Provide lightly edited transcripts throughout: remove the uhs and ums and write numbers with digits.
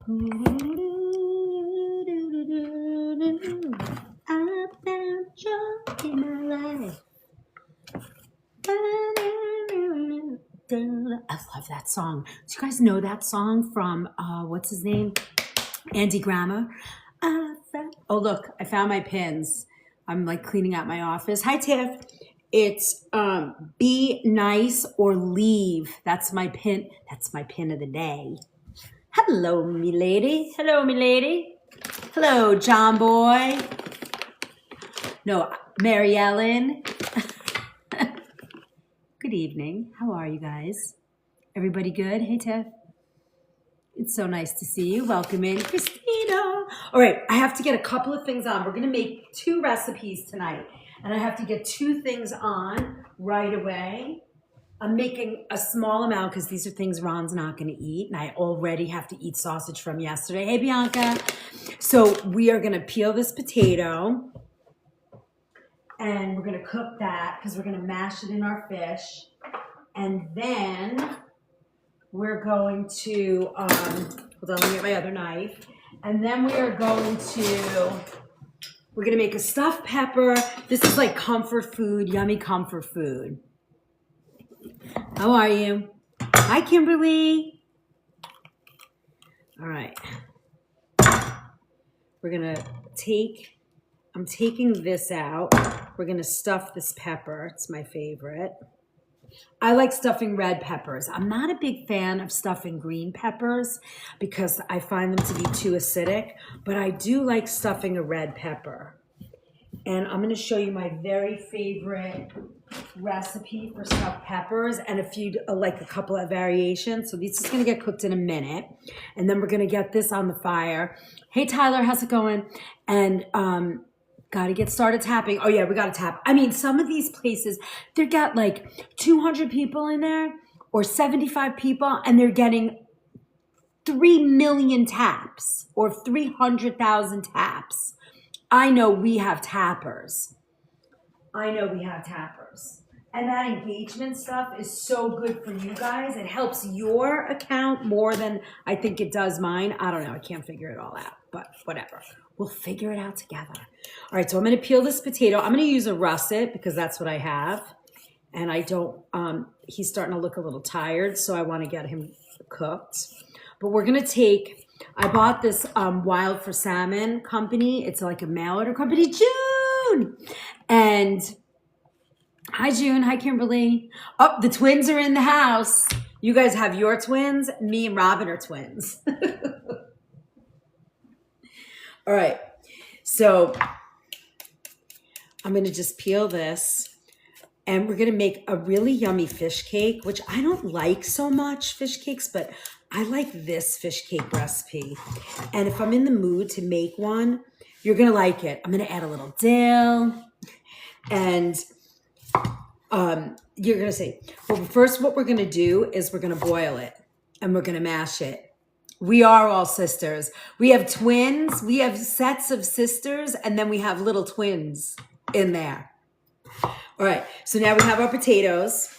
I found joy in my life. I love that song. Do you guys know that song from what's his name? Andy Grammer. Oh look, I found my pins. I'm like cleaning out my office. Hi Tiff. It's be nice or leave. That's my pin. That's my pin of the day. Hello, me lady. Hello, me lady. Hello, John Boy. No, Mary Ellen. Good evening. How are you guys? Everybody good? Hey, Tiff. It's so nice to see you. Welcome in, Christina. All right, I have to get a couple of things on. We're going to make 2 recipes tonight, and I have to get 2 things on right away. I'm making a small amount because these are things Ron's not going to eat, and I already have to eat sausage from yesterday. Hey, Bianca. So we are going to peel this potato, and we're going to cook that because we're going to mash it in our fish, and then we're going to, hold on, let me get my other knife. And then we're going to make a stuffed pepper. This is like comfort food, yummy comfort food. How are you? Hi, Kimberly. All right. We're going to I'm taking this out. We're going to stuff this pepper. It's my favorite. I like stuffing red peppers. I'm not a big fan of stuffing green peppers because I find them to be too acidic, but I do like stuffing a red pepper. And I'm going to show you my very favorite recipe for stuffed peppers and a couple of variations. So this is going to get cooked in a minute, and then we're going to get this on the fire. Hey, Tyler, how's it going? And got to get started tapping. Oh, yeah, we got to tap. I mean, some of these places, they've got like 200 people in there or 75 people, and they're getting 3 million taps or 300,000 taps. I know we have tappers. And that engagement stuff is so good for you guys. It helps your account more than I think it does mine. I don't know. I can't figure it all out, but whatever. We'll figure it out together. All right, so I'm going to peel this potato. I'm going to use a russet because that's what I have. And I don't, he's starting to look a little tired, so I want to get him cooked. But we're going to I bought this Wild for Salmon company. It's like a mail order company. June! And hi, June. Hi, Kimberly. Oh, the twins are in the house. You guys have your twins. Me and Robin are twins. All right, so I'm going to just peel this, and we're going to make a really yummy fish cake, which I don't like so much fish cakes, but I like this fish cake recipe. And if I'm in the mood to make one, you're going to like it. I'm going to add a little dill, and you're going to say, well, first what we're going to do is we're going to boil it, and we're going to mash it. We are all sisters. We have twins. We have sets of sisters, and then we have little twins in there. All right, so now we have our potatoes.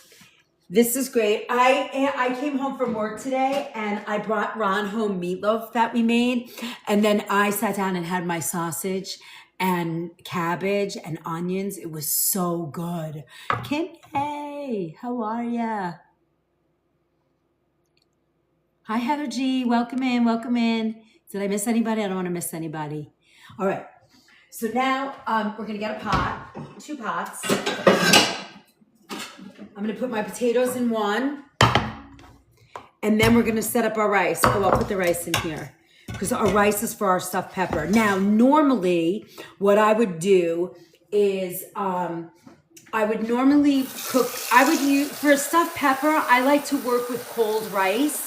This is great. I came home from work today, and I brought Ron home meatloaf that we made, and then I sat down and had my sausage and cabbage and onions. It was so good. Kim, hey, how are ya? Hi, Heather G. Welcome in. Welcome in. Did I miss anybody? I don't want to miss anybody. All right. So now we're going to get a pot, 2 pots. I'm going to put my potatoes in one. And then we're going to set up our rice. Oh, I'll put the rice in here because our rice is for our stuffed pepper. Now, normally what I would do is I would normally cook, for a stuffed pepper, I like to work with cold rice.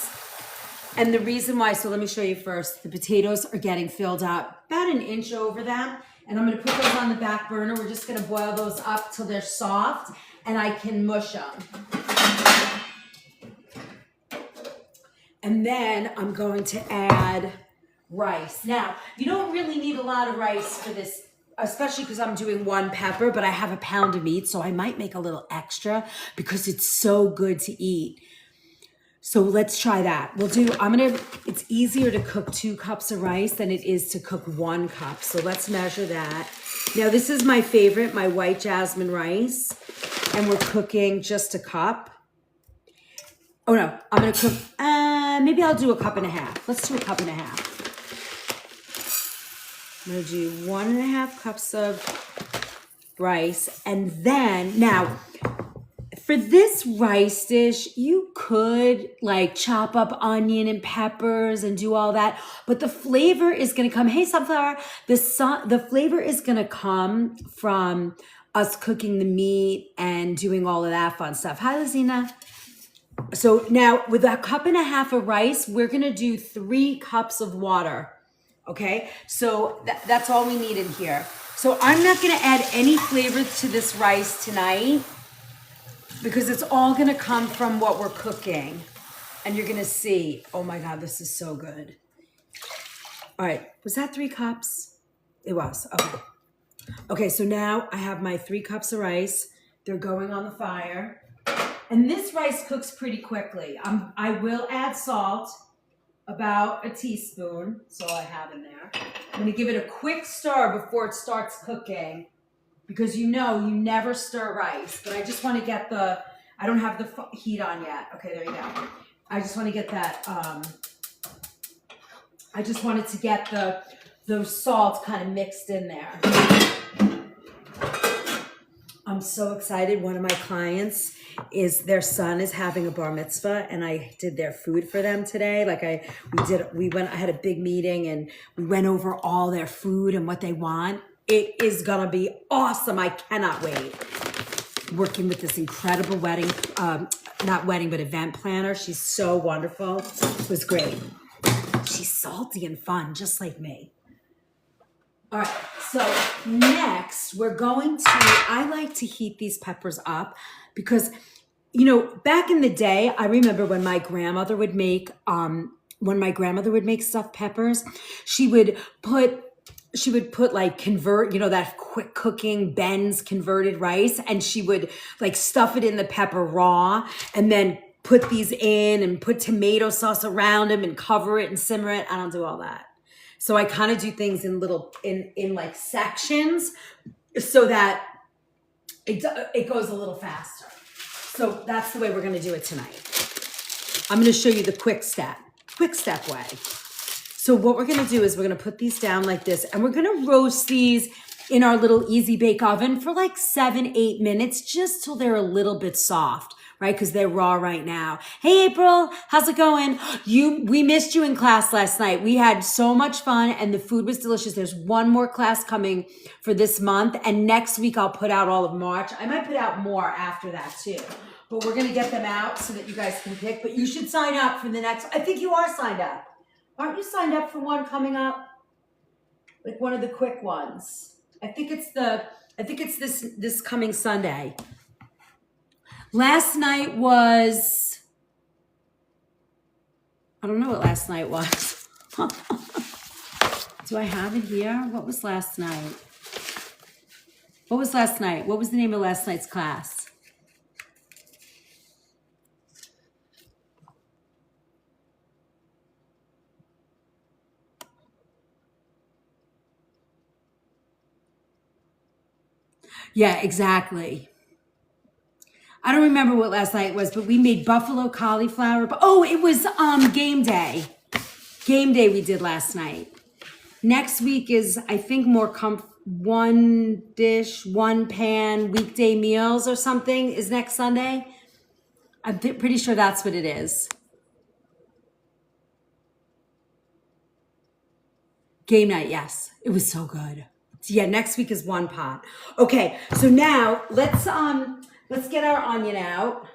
And the reason why, so let me show you first. The potatoes are getting filled up about an inch over them. And I'm going to put those on the back burner. We're just going to boil those up till they're soft and I can mush them. And then I'm going to add rice. Now, you don't really need a lot of rice for this, especially because I'm doing 1 pepper, but I have a pound of meat, so I might make a little extra because it's so good to eat. So let's try that. I'm gonna it's easier to cook 2 cups of rice than it is to cook 1 cup. So let's measure that. Now this is my favorite, my white jasmine rice. And we're cooking just a cup. Oh no, I'm gonna cook, maybe I'll do a cup and a half. Let's do a cup and a half. I'm gonna do 1.5 cups of rice. And then, now, for this rice dish, you could like chop up onion and peppers and do all that, but the flavor is gonna come, hey Sunflower, the flavor is gonna come from us cooking the meat and doing all of that fun stuff. Hi, Lizina. So now with a cup and a half of rice, we're gonna do 3 cups of water, okay? So that's all we need in here. So I'm not gonna add any flavor to this rice tonight because it's all gonna come from what we're cooking. And you're gonna see, oh my God, this is so good. All right, was that 3 cups? It was, okay. Okay, so now I have my 3 cups of rice. They're going on the fire. And this rice cooks pretty quickly. I will add salt, about a teaspoon. That's all I have in there. I'm gonna give it a quick stir before it starts cooking because you know you never stir rice, but I just wanna get I don't have the heat on yet. Okay, there you go. I just wanna get that, I just wanted to get the salt kind of mixed in there. I'm so excited. One of my clients their son is having a bar mitzvah and I did their food for them today. Like I had a big meeting and we went over all their food and what they want. It is gonna be awesome. I cannot wait. Working with this incredible event planner. She's so wonderful. It was great. She's salty and fun, just like me. All right, so next I like to heat these peppers up because, you know, back in the day, I remember when my grandmother would make stuffed peppers, she would put like that quick cooking Ben's converted rice, and she would like stuff it in the pepper raw and then put these in and put tomato sauce around them and cover it and simmer it. I don't do all that. So I kind of do things in like sections so that it goes a little faster. So that's the way we're going to do it tonight. I'm going to show you the quick step way. So what we're going to do is we're going to put these down like this and we're going to roast these in our little easy bake oven for like 7-8 minutes, just till they're a little bit soft. Right? Because they're raw right now. Hey, April, how's it going? We missed you in class last night. We had so much fun and the food was delicious. There's one more class coming for this month. And next week I'll put out all of March. I might put out more after that too. But we're going to get them out so that you guys can pick. But you should sign up for the next. I think you are signed up. Aren't you signed up for one coming up? Like one of the quick ones. I think it's this coming Sunday. Last night was, I don't know what last night was. Do I have it here? What was last night? What was last night? What was the name of last night's class? Yeah, exactly. I don't remember what last night was, but we made buffalo cauliflower. Oh, it was game day. Game day we did last night. Next week is, I think, more one dish, one pan, weekday meals or something is next Sunday. I'm pretty sure that's what it is. Game night, yes. It was so good. Yeah, next week is one pot. Okay, so now let's get our onion out.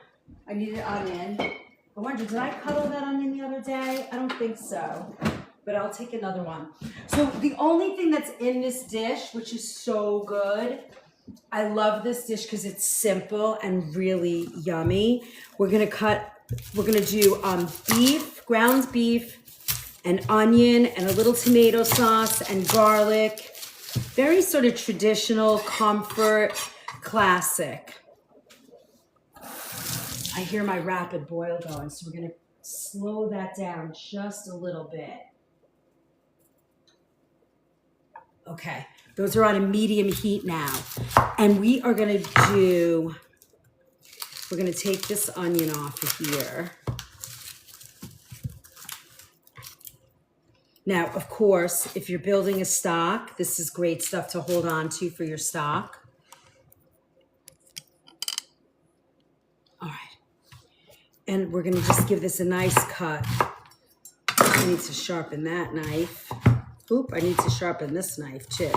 I need an onion. I wonder, did I cut all that onion the other day? I don't think so, but I'll take another one. So the only thing that's in this dish, which is so good, I love this dish because it's simple and really yummy. We're gonna do beef, ground beef, and onion, and a little tomato sauce and garlic. Very sort of traditional, comfort, classic. I hear my rapid boil going, so we're gonna slow that down just a little bit. Okay, those are on a medium heat now. And we are gonna we're gonna take this onion off of here. Now, of course, if you're building a stock, this is great stuff to hold on to for your stock. All right. And we're gonna just give this a nice cut. I need to sharpen that knife. Oop, I need to sharpen this knife too.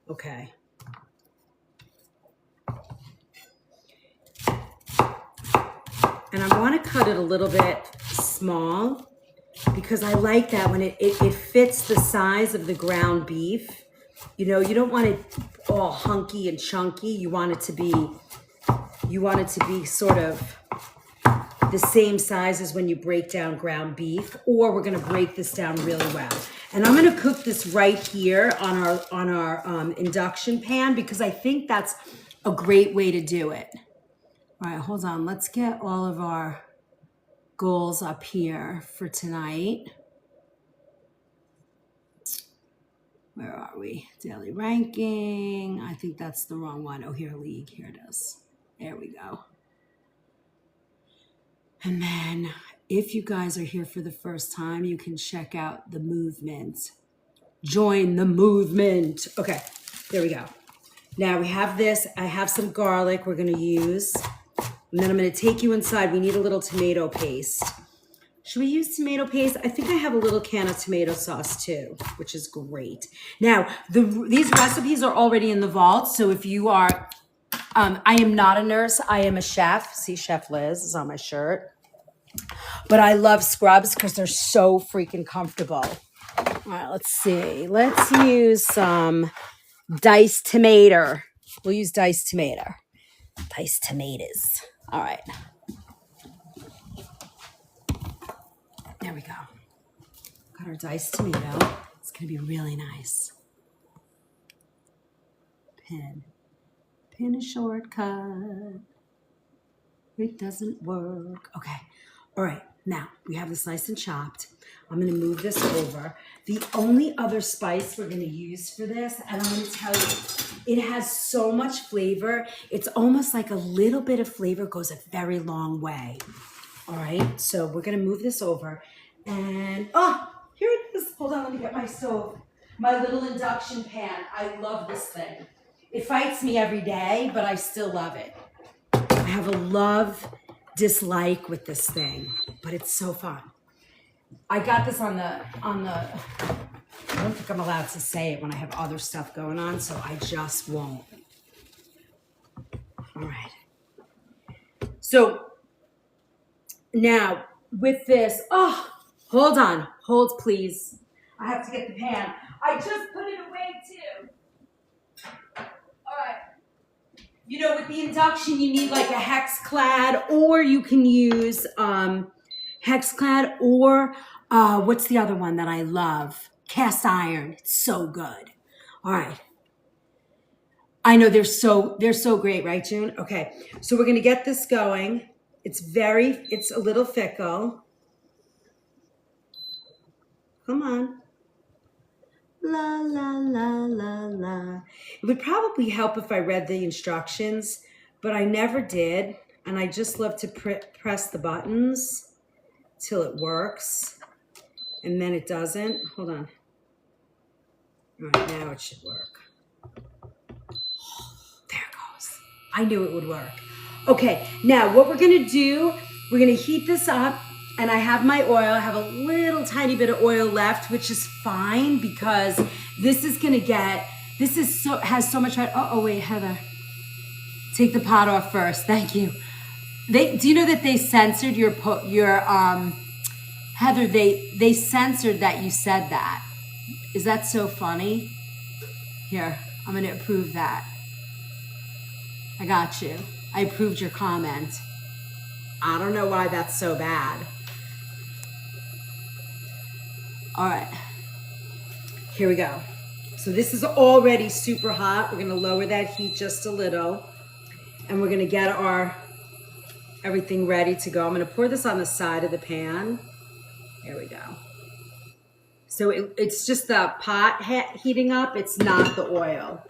Okay. And I want to cut it a little bit small because I like that when it fits the size of the ground beef. You know, you don't want it all hunky and chunky. You want it to be sort of the same size as when you break down ground beef, or we're going to break this down really well. And I'm going to cook this right here on our induction pan because I think that's a great way to do it. All right, hold on. Let's get all of our goals up here for tonight. Where are we? Daily ranking. I think that's the wrong one. Oh, here, league. Here it is. There we go. And then if you guys are here for the first time, you can check out the movement. Join the movement. Okay, there we go. Now we have this. I have some garlic we're going to use. And then I'm going to take you inside. We need a little tomato paste. Should we use tomato paste? I think I have a little can of tomato sauce too, which is great. Now, these recipes are already in the vault. So if you are, I am not a nurse. I am a chef. See, Chef Liz is on my shirt. But I love scrubs because they're so freaking comfortable. All right, let's see. Let's use some diced tomato. We'll use diced tomato. Diced tomatoes. All right. There we go. Got our diced tomato. It's going to be really nice. Pin a shortcut. It doesn't work. Okay. All right. Now we have this nice and chopped. I'm going to move this over. The only other spice we're going to use for this, and I'm going to tell you, it has so much flavor. It's almost like a little bit of flavor goes a very long way. All right. So we're going to move this over. And, here it is. Hold on. Let me get my stove. My little induction pan. I love this thing. It fights me every day, but I still love it. I have a love-dislike with this thing, but it's so fun. I got this on the, I don't think I'm allowed to say it when I have other stuff going on, so I just won't. All right. So now with this, hold on, hold please. I have to get the pan. I just put it away too. All right. You know, with the induction, you need like a Hexclad, or you can use Hexclad, or what's the other one that I love? Cast iron. It's so good. All right. I know they're so great, right, June? Okay. So we're going to get this going. It's a little fickle. Come on. La, la, la, la, la. It would probably help if I read the instructions, but I never did. And I just love to press the buttons till it works. And then it doesn't. Hold on. All right, now it should work. There it goes. I knew it would work. Okay, now what we're going to do, we're going to heat this up. And I have my oil. I have a little tiny bit of oil left, which is fine because this is going to has so much fat. Oh, wait, Heather. Take the pot off first. Thank you. Do you know that they censored your Heather, they censored that you said that. Is that so funny? Here, I'm going to approve that. I got you. I approved your comment. I don't know why that's so bad. All right, here we go. So this is already super hot. We're gonna lower that heat just a little, and we're gonna get our everything ready to go. I'm going to pour this on the side of the pan. There we go. So it's just the pot heating up. It's not the oil.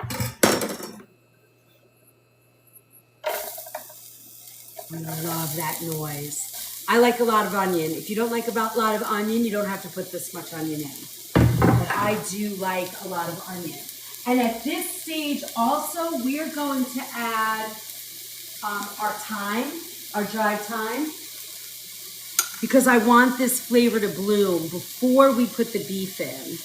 I love that noise. I like a lot of onion. If you don't like a lot of onion, you don't have to put this much onion in. But I do like a lot of onion. And at this stage also, we're going to add our thyme, our dried thyme, because I want this flavor to bloom before we put the beef in.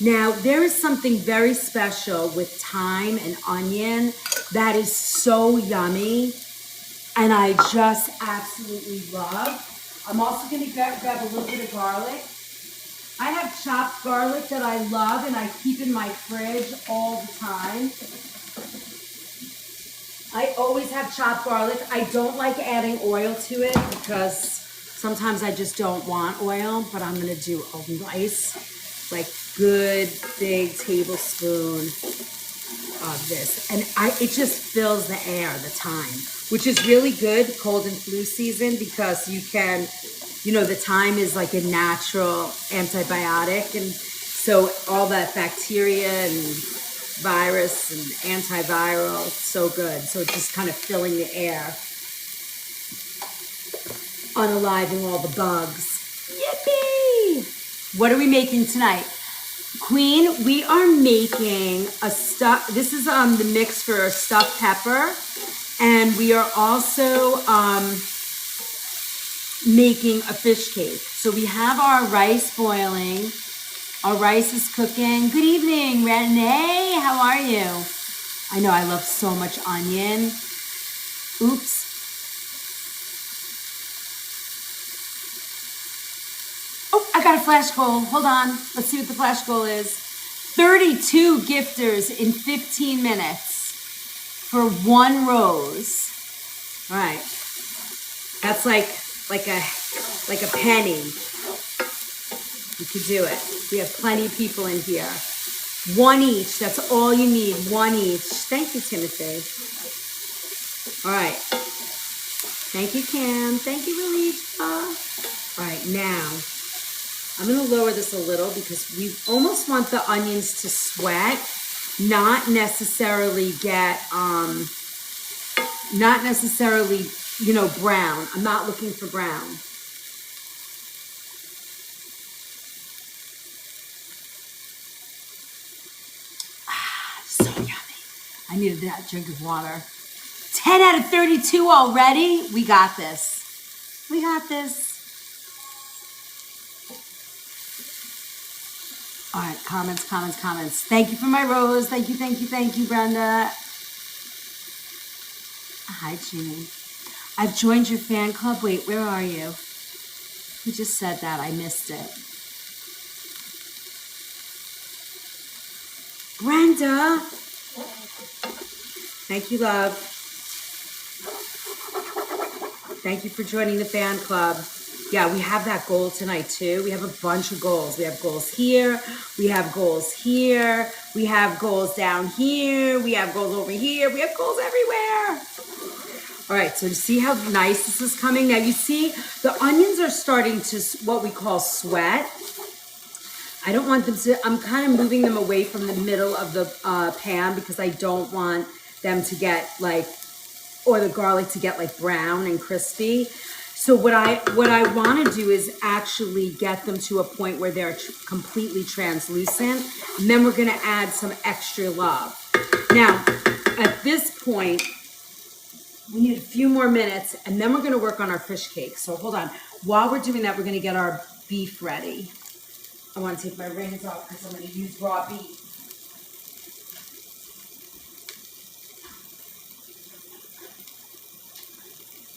Now, there is something very special with thyme and onion that is so yummy, and I just absolutely love. I'm also going to grab a little bit of garlic. I have chopped garlic that I love, and I keep in my fridge all the time. I always have chopped garlic. I don't like adding oil to it because sometimes I just don't want oil, but I'm going to do a nice, like, good big tablespoon of this. And it just fills the air, the thyme, which is really good cold and flu season because you can, you know, the thyme is like a natural antibiotic. And so all that bacteria and virus and antiviral, so good. So it's just kind of filling the air, unaliving all the bugs. Yippee! What are we making tonight? Queen, we are making this is the mix for stuffed pepper, and we are also making a fish cake. So we have our rice boiling. Our rice is cooking. Good evening, Renee. How are you? I know I love so much onion. Oops. Oh, I got a flash goal. Hold on. Let's see what the flash goal is. 32 gifters in 15 minutes for 1 rose. All right. That's like a penny. You could do it. We have plenty of people in here. 1 each. That's all you need. 1 each. Thank you, Timothy. All right. Thank you, Cam. Thank you, Religia. All right, now I'm going to lower this a little because we almost want the onions to sweat, not necessarily get, you know, brown. I'm not looking for brown. So yummy. I needed that drink of water. 10 out of 32 already? We got this. We got this. All right, comments. Thank you for my rose. Thank you, Brenda. Hi, Jeannie. I've joined your fan club. Wait, where are you? Who just said that? I missed it. Brenda. Thank you, love. Thank you for joining the fan club. Yeah, we have that goal tonight too. We have a bunch of goals. We have goals here. We have goals here. We have goals down here. We have goals over here. We have goals everywhere. All right, so to see how nice this is coming. Now you see the onions are starting to what we call sweat. I don't want them to, I'm kind of moving them away from the middle of the pan because I don't want them to get like, or the garlic to get like brown and crispy. So what I want to do is actually get them to a point where they're completely translucent. And then we're going to add some extra love. Now, at this point, we need a few more minutes and then we're going to work on our fish cake. So hold on. While we're doing that, we're going to get our beef ready. I want to take my rings off because I'm going to use raw beef.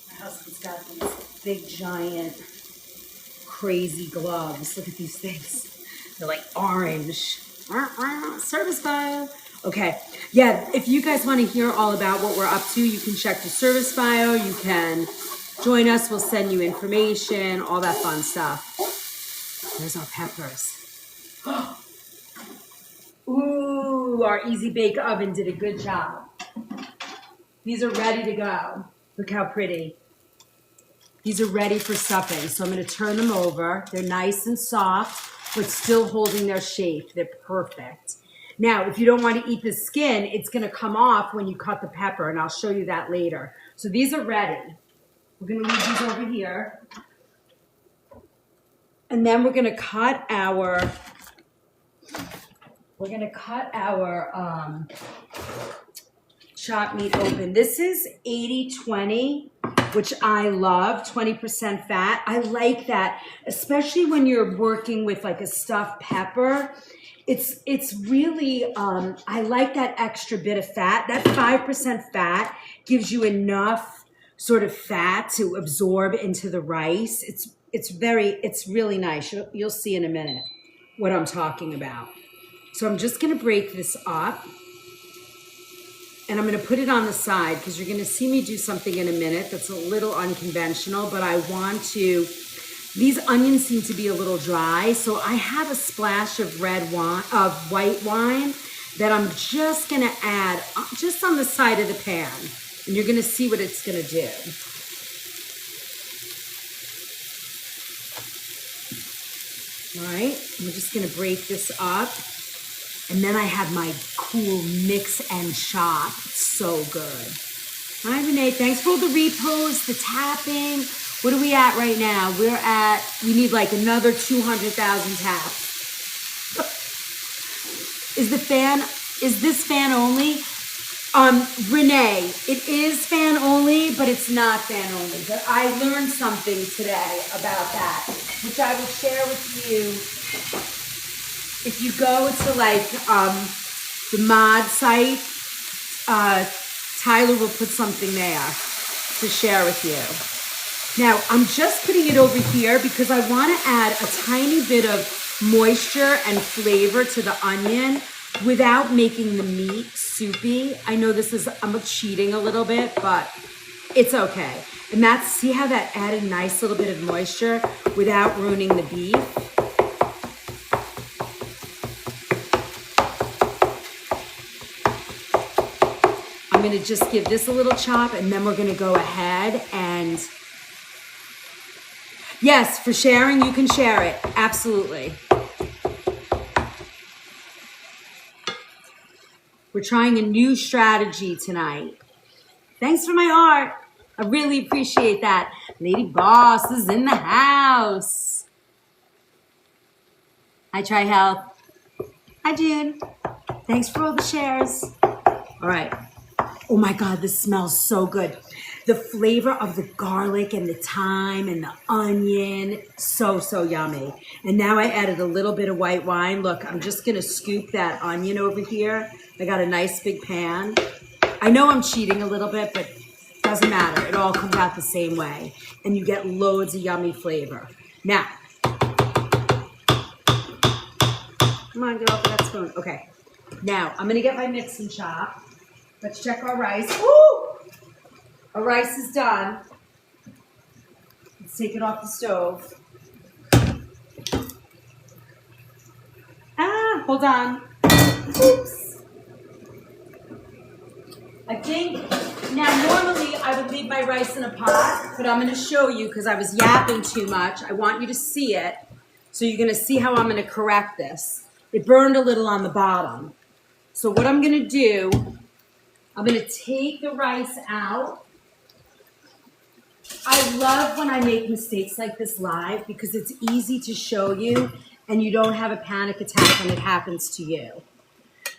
My husband's got these big, giant, crazy gloves. Look at these things. They're like orange. Service bio. Okay. Yeah, if you guys want to hear all about what we're up to, you can check the service bio. You can join us. We'll send you information, all that fun stuff. There's our peppers. Ooh, our Easy Bake Oven did a good job. These are ready to go. Look how pretty. These are ready for stuffing. So I'm going to turn them over. They're nice and soft, but still holding their shape. They're perfect. Now, if you don't want to eat the skin, it's going to come off when you cut the pepper, and I'll show you that later. So these are ready. We're going to leave these over here. And then we're going to cut our chopped meat open. This is 80-20, which I love, 20% fat. I like that, especially when you're working with like a stuffed pepper. It's really, I like that extra bit of fat. That 5% fat gives you enough sort of fat to absorb into the rice. It's really nice. You'll see in a minute what I'm talking about. So I'm just gonna break this up. And I'm going to put it on the side because you're going to see me do something in a minute that's a little unconventional, but I want to, these onions seem to be a little dry, so I have a splash of white wine that I'm just going to add just on the side of the pan. And you're going to see what it's going to do. All right, I'm just going to break this up. And then I have my cool mix and chop. It's so good. Hi, Renee. Thanks for all the reposts, the tapping. What are we at right now? We need like another 200,000 taps. Is this fan only? Renee, it is fan only, but it's not fan only. But I learned something today about that, which I will share with you. If you go to like the mod site, Tyler will put something there to share with you. Now, I'm just putting it over here because I want to add a tiny bit of moisture and flavor to the onion without making the meat soupy. I know I'm cheating a little bit, but it's okay. And see how that added a nice little bit of moisture without ruining the beef? I'm going to just give this a little chop, and then we're going to go ahead and, yes, for sharing, you can share it. Absolutely. We're trying a new strategy tonight. Thanks for my art. I really appreciate that. Lady Boss is in the house. Hi, Try Health. Hi, June. Thanks for all the shares. All right. Oh my God, this smells so good. The flavor of the garlic and the thyme and the onion, so yummy. And now I added a little bit of white wine. Look, I'm just gonna scoop that onion over here. I got a nice big pan. I know I'm cheating a little bit, but it doesn't matter. It all comes out the same way. And you get loads of yummy flavor. Now, come on, get off of that spoon. Okay, now I'm gonna get my mix and chop. Let's check our rice. Woo! Our rice is done. Let's take it off the stove. Hold on. Oops. I think, now normally I would leave my rice in a pot, but I'm going to show you because I was yapping too much. I want you to see it. So you're going to see how I'm going to correct this. It burned a little on the bottom. So what I'm going to do, I'm going to take the rice out. I love when I make mistakes like this live because it's easy to show you and you don't have a panic attack when it happens to you.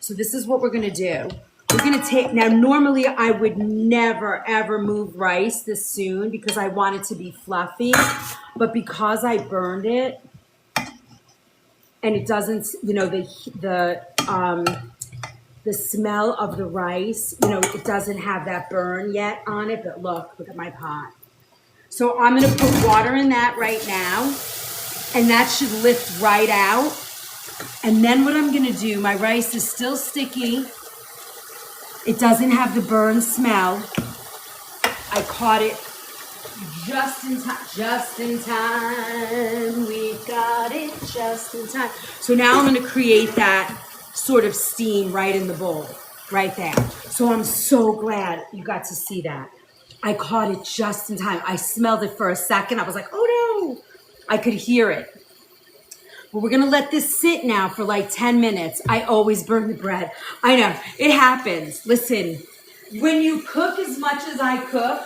So this is what we're going to do. We're going to take, now normally I would never ever move rice this soon because I want it to be fluffy, but because I burned it and it doesn't, you know, the smell of the rice, you know, it doesn't have that burn yet on it, but look at my pot. So I'm going to put water in that right now, and that should lift right out. And then what I'm going to do, my rice is still sticky. It doesn't have the burn smell. I caught it just in time. Just in time. We got it just in time. So now I'm going to create that sort of steam right in the bowl, right there. So I'm so glad you got to see that. I caught it just in time. I smelled it for a second. I was like, oh no, I could hear it. But we're gonna let this sit now for like 10 minutes. I always burn the bread. I know, it happens. Listen, when you cook as much as I cook,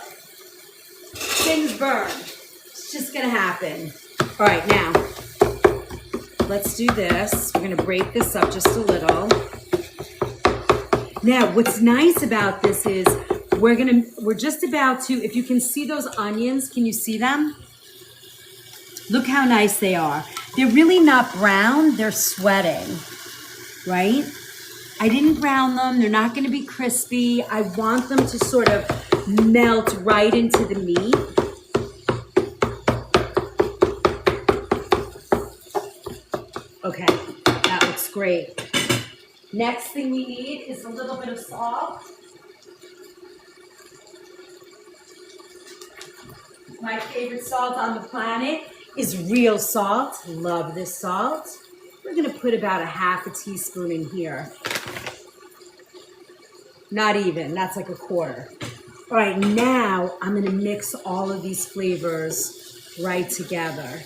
things burn. It's just gonna happen. All right, now, let's do this. We're gonna break this up just a little. Now, what's nice about this is we're just about to, if you can see those onions, can you see them? Look how nice they are. They're really not brown, they're sweating, right? I didn't brown them, they're not gonna be crispy. I want them to sort of melt right into the meat. Okay, that looks great. Next thing we need is a little bit of salt. My favorite salt on the planet is real salt. Love this salt. We're gonna put about a half a teaspoon in here. Not even, that's like a quarter. All right, now I'm gonna mix all of these flavors right together.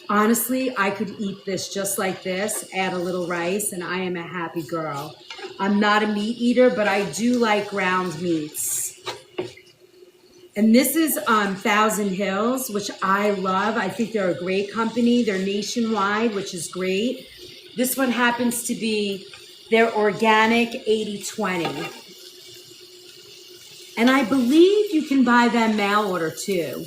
Honestly, I could eat this just like this, add a little rice, and I am a happy girl. I'm not a meat eater, but I do like ground meats. And this is Thousand Hills, which I love. I think they're a great company. They're nationwide, which is great. This one happens to be their organic 80/20. And I believe you can buy them mail order too.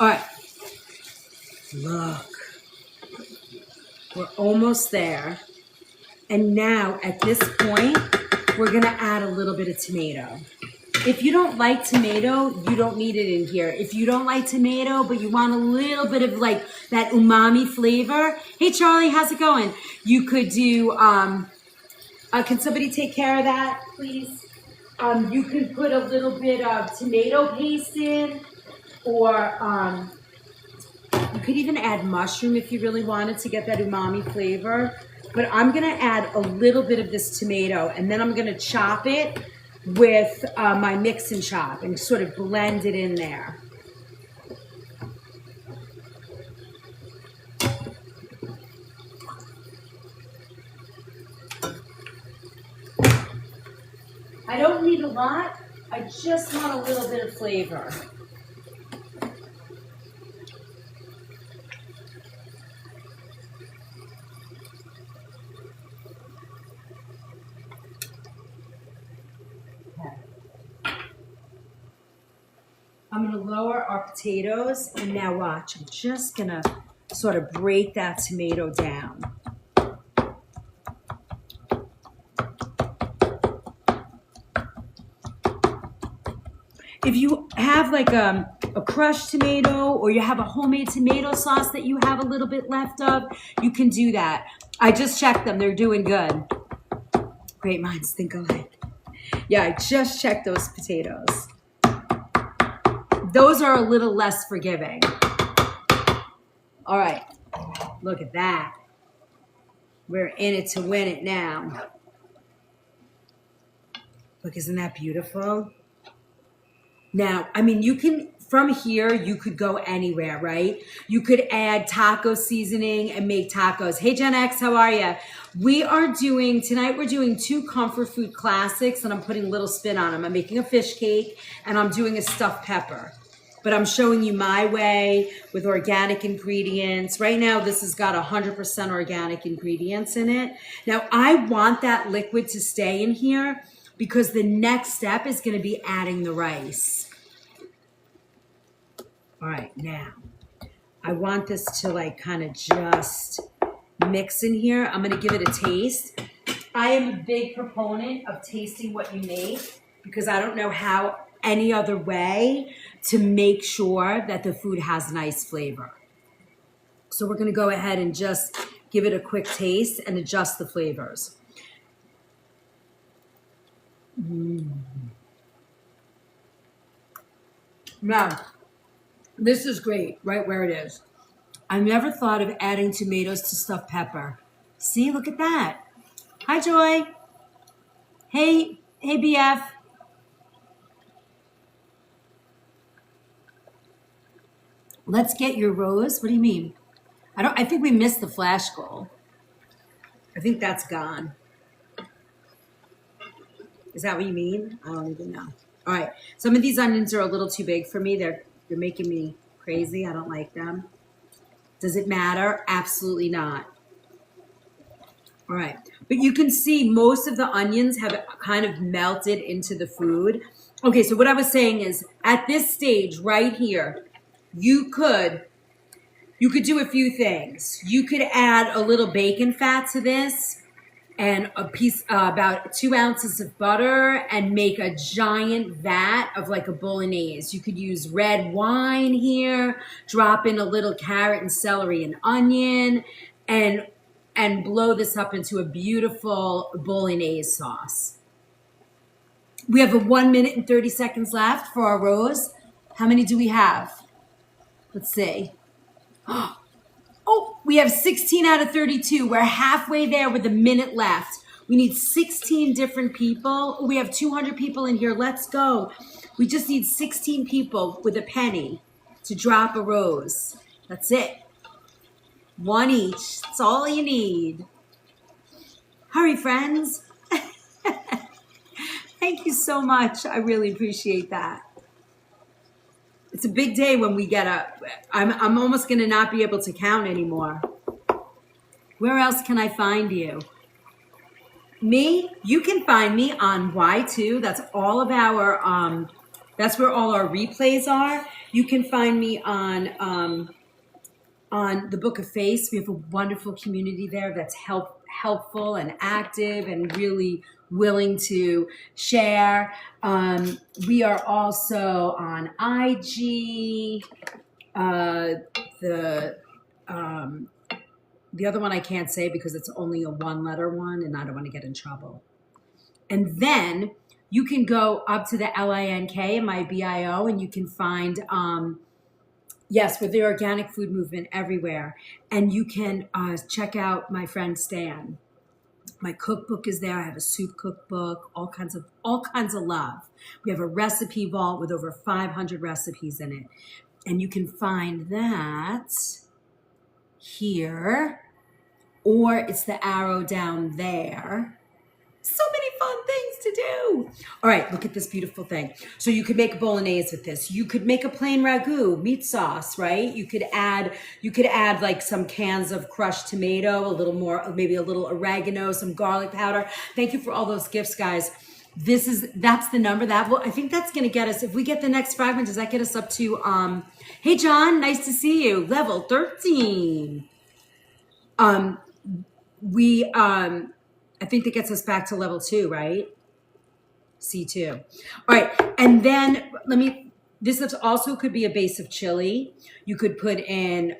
All right, look, we're almost there. And now at this point, we're gonna add a little bit of tomato. If you don't like tomato, you don't need it in here. If you don't like tomato, but you want a little bit of like that umami flavor, hey Charlie, how's it going? You could do, can somebody take care of that, please? You can put a little bit of tomato paste in, or you could even add mushroom if you really wanted to get that umami flavor. But I'm gonna add a little bit of this tomato, and then I'm gonna chop it with my mix and chop and sort of blend it in there. I don't need a lot, I just want a little bit of flavor. I'm gonna lower our potatoes, and now watch, I'm just gonna sort of break that tomato down. If you have like a crushed tomato, or you have a homemade tomato sauce that you have a little bit left of, you can do that. I just checked them, they're doing good. Great minds think alike. Yeah, I just checked those potatoes. Those are a little less forgiving. All right, look at that. We're in it to win it now. Look, isn't that beautiful? Now, I mean, you can, from here, you could go anywhere, right? You could add taco seasoning and make tacos. Hey, Gen X, how are you? Tonight we're doing 2 comfort food classics, and I'm putting a little spin on them. I'm making a fish cake, and I'm doing a stuffed pepper. But I'm showing you my way with organic ingredients. Right now, this has got 100% organic ingredients in it. Now, I want that liquid to stay in here because the next step is gonna be adding the rice. All right, now, I want this to like kind of just mix in here. I'm gonna give it a taste. I am a big proponent of tasting what you make because I don't know how any other way to make sure that the food has nice flavor. So we're gonna go ahead and just give it a quick taste and adjust the flavors. Now, this is great, right where it is. I never thought of adding tomatoes to stuffed pepper. See, look at that. Hi, Joy. Hey, BF. Let's get your rose. What do you mean? I think we missed the flash goal. I think that's gone. Is that what you mean? I don't even know. All right. Some of these onions are a little too big for me. They're making me crazy. I don't like them. Does it matter? Absolutely not. All right. But you can see most of the onions have kind of melted into the food. Okay, so what I was saying is at this stage right here, you could do a few things. You could add a little bacon fat to this and a piece, about 2 ounces of butter, and make a giant vat of like a bolognese. You could use red wine here, drop in a little carrot and celery and onion, and blow this up into a beautiful bolognese sauce. We have a 1 minute and 30 seconds left for our rose. How many do we have? Let's see. Oh, we have 16 out of 32. We're halfway there with a minute left. We need 16 different people. We have 200 people in here. Let's go. We just need 16 people with a penny to drop a rose. That's it. One each. That's all you need. Hurry, friends. Thank you so much. I really appreciate that. It's a big day when we get up. I'm almost going to not be able to count anymore. Where else can I find you? Me? You can find me on Y2. That's all of our, that's where all our replays are. You can find me on the Book of Face. We have a wonderful community there that's helpful and active and really willing to share. We are also on IG. The other one I can't say because it's only a 1-letter one and I don't want to get in trouble. And then you can go up to the LINK in my BIO and you can find, yes, with the organic food movement everywhere. And you can check out my friend Stan. My cookbook is there. I have a soup cookbook, all kinds of love. We have a recipe vault with over 500 recipes in it. And you can find that here, or it's the arrow down there. So many fun things to do. All right, look at this beautiful thing. So you could make a bolognese with this. You could make a plain ragu, meat sauce, right? You could add like some cans of crushed tomato, a little more, maybe a little oregano, some garlic powder. Thank you for all those gifts, guys. That's the number. I think that's gonna get us, if we get the next fragment, does that get us up to hey John, nice to see you. Level 13. I think that gets us back to level 2, right? C2. All right, and then this also could be a base of chili. You could put in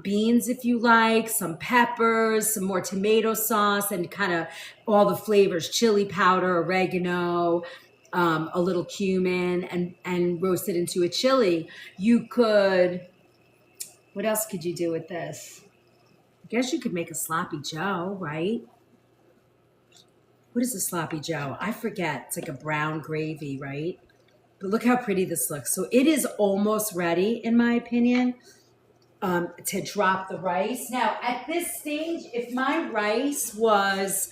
beans if you like, some peppers, some more tomato sauce, and kind of all the flavors, chili powder, oregano, a little cumin, and roast it into a chili. What else could you do with this? I guess you could make a sloppy joe, right? What is a sloppy joe? I forget. It's like a brown gravy, right? But look how pretty this looks. So it is almost ready, in my opinion, to drop the rice. Now, at this stage, if my rice was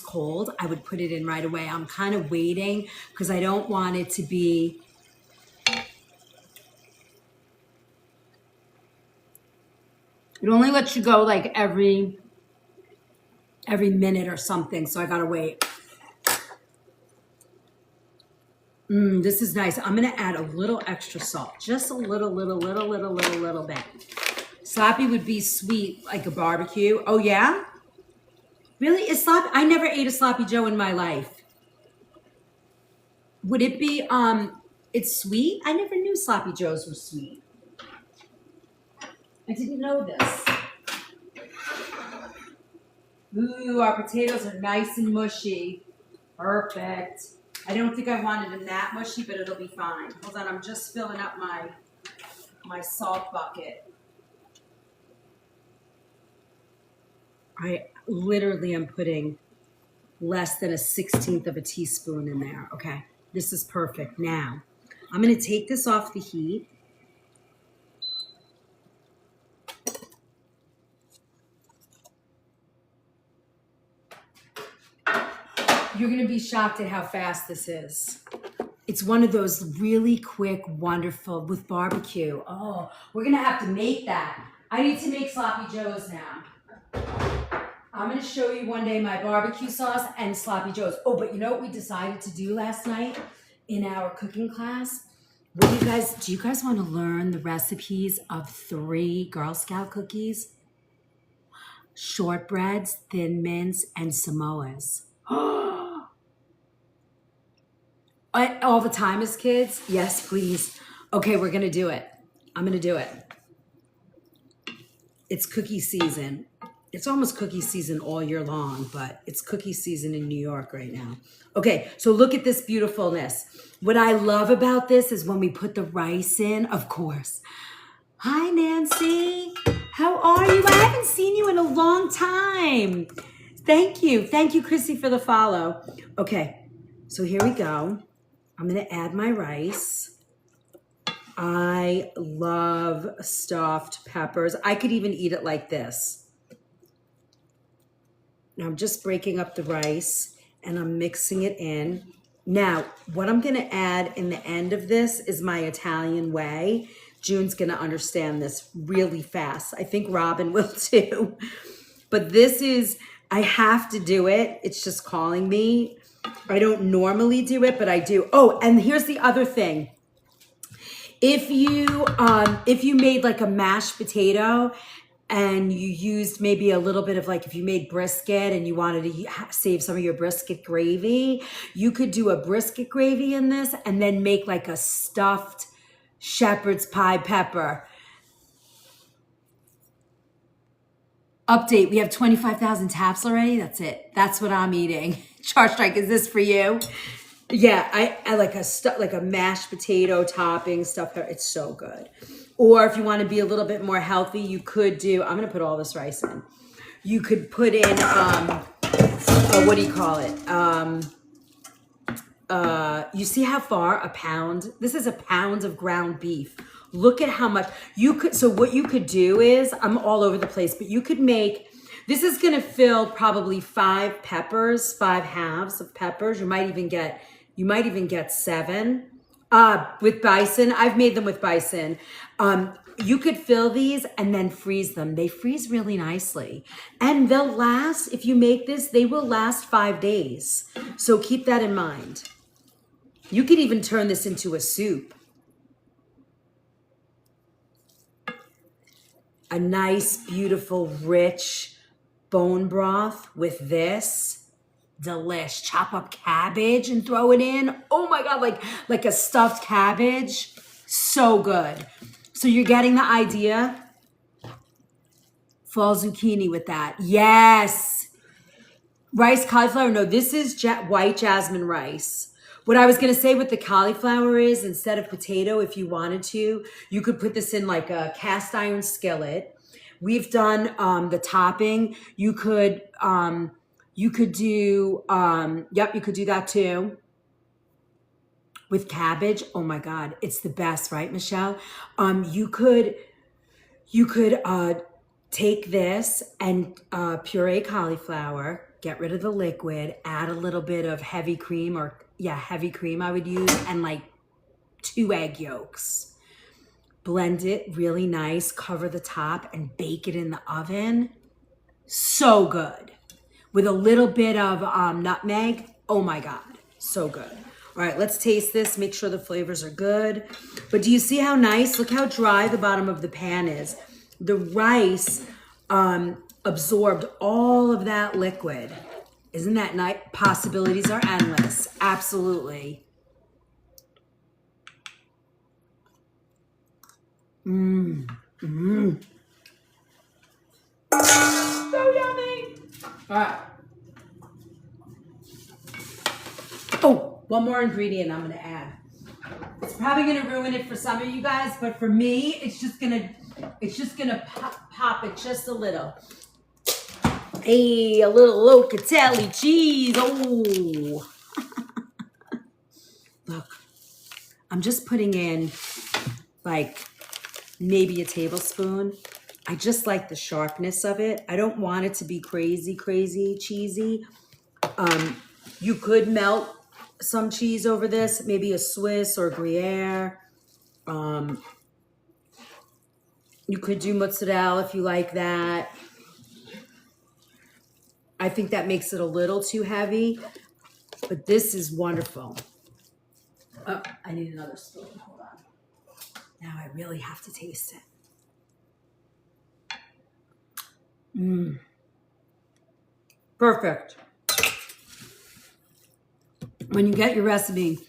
cold, I would put it in right away. I'm kind of waiting because I don't want it to be... It only lets you go like every minute or something, so I gotta wait. This is nice. I'm gonna add a little extra salt, just a little bit. Sloppy would be sweet, like a barbecue. Oh yeah? Really? Is sloppy? I never ate a sloppy joe in my life. Would it be, it's sweet? I never knew sloppy joes were sweet. I didn't know this. Ooh, our potatoes are nice and mushy. Perfect. I don't think I wanted them that mushy, but it'll be fine. Hold on, I'm just filling up my salt bucket. I literally am putting less than a 16th of a teaspoon in there. Okay, this is perfect. Now, I'm going to take this off the heat. You're going to be shocked at how fast this is. It's one of those really quick, wonderful, with barbecue. Oh, we're going to have to make that. I need to make sloppy joes now. I'm going to show you one day my barbecue sauce and sloppy joes. Oh, but you know what we decided to do last night in our cooking class? Do you guys want to learn the recipes of 3 Girl Scout cookies? Shortbreads, Thin Mints, and Samoas. All the time as kids? Yes, please. Okay, we're going to do it. I'm going to do it. It's cookie season. It's almost cookie season all year long, but it's cookie season in New York right now. Okay, so look at this beautifulness. What I love about this is when we put the rice in, of course. Hi, Nancy. How are you? I haven't seen you in a long time. Thank you. Thank you, Chrissy, for the follow. Okay, so here we go. I'm going to add my rice. I love stuffed peppers. I could even eat it like this. Now I'm just breaking up the rice and I'm mixing it in. Now, what I'm going to add in the end of this is my Italian way. June's going to understand this really fast. I think Robin will too. But this is, I have to do it. It's just calling me. I don't normally do it, but I do. Oh, and here's the other thing. If you made like a mashed potato and you used maybe a little bit of like, if you made brisket and you wanted to save some of your brisket gravy, you could do a brisket gravy in this and then make like a stuffed shepherd's pie pepper. Update, we have 25,000 taps already. That's it. That's what I'm eating. Char Strike, is this for you? Yeah, I like a mashed potato topping stuff. It's so good. Or if you want to be a little bit more healthy, you could do, I'm going to put all this rice in. You could put in, what do you call it? You see how far a pound? This is a pound of ground beef. Look at how much you could. So what you could do is, I'm all over the place, but you could make, this is going to fill probably 5 peppers, 5 halves of peppers. You might even get 7 with bison. I've made them with bison. You could fill these and then freeze them. They freeze really nicely. And they'll last, if you make this, they will last 5 days. So keep that in mind. You could even turn this into a soup. A nice, beautiful, rich bone broth with this. Delish. Chop up cabbage and throw it in. Oh my God, like a stuffed cabbage. So good. So you're getting the idea? Fall zucchini with that. Yes. Rice cauliflower. No, this is white jasmine rice. What I was going to say with the cauliflower is, instead of potato, if you wanted to, you could put this in like a cast iron skillet. We've done the topping. You could do, you could do that too. With cabbage. Oh my God, it's the best, right, Michelle? You could take this and puree cauliflower, get rid of the liquid, add a little bit of heavy cream, heavy cream I would use, and like 2 egg yolks. Blend it really nice, cover the top, and bake it in the oven. So good. With a little bit of nutmeg. Oh my God, so good. All right, let's taste this, make sure the flavors are good. But do you see how nice? Look how dry the bottom of the pan is. The rice absorbed all of that liquid. Isn't that nice? Possibilities are endless. Absolutely. So yummy. All right. Oh, one more ingredient I'm gonna add. It's probably gonna ruin it for some of you guys, but for me, it's just gonna pop it just a little. Hey, a little locatelli cheese. Oh, look, I'm just putting in like maybe a tablespoon. I just like the sharpness of it. I don't want it to be crazy cheesy. You could melt some cheese over this, maybe a Swiss or Gruyere. You could do mozzarella if you like that. I think that makes it a little too heavy, but this is wonderful. Oh, I need another spoon. Hold on. Now I really have to taste it. Perfect. When you get your recipe,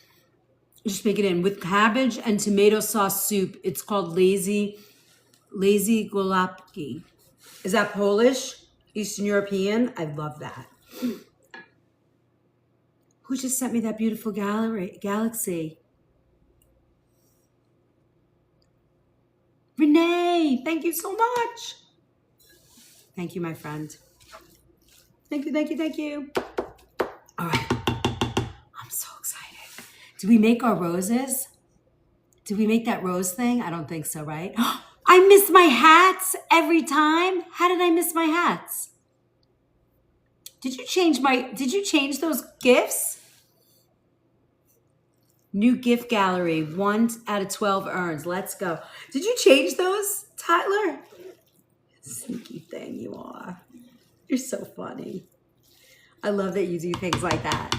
just make it in with cabbage and tomato sauce soup. It's called lazy golapki. Is that Polish? Eastern European? I love that. Who just sent me that beautiful galaxy? Renee, thank you so much. Thank you, my friend. Thank you. All right. I'm so excited. Did we make our roses? Did we make that rose thing? I don't think so, right? I miss my hats every time. How did I miss my hats? Did you change those gifts? New gift gallery, 1 out of 12 earns. Let's go. Did you change those, Tyler? Sneaky thing you are. You're so funny. I love that you do things like that.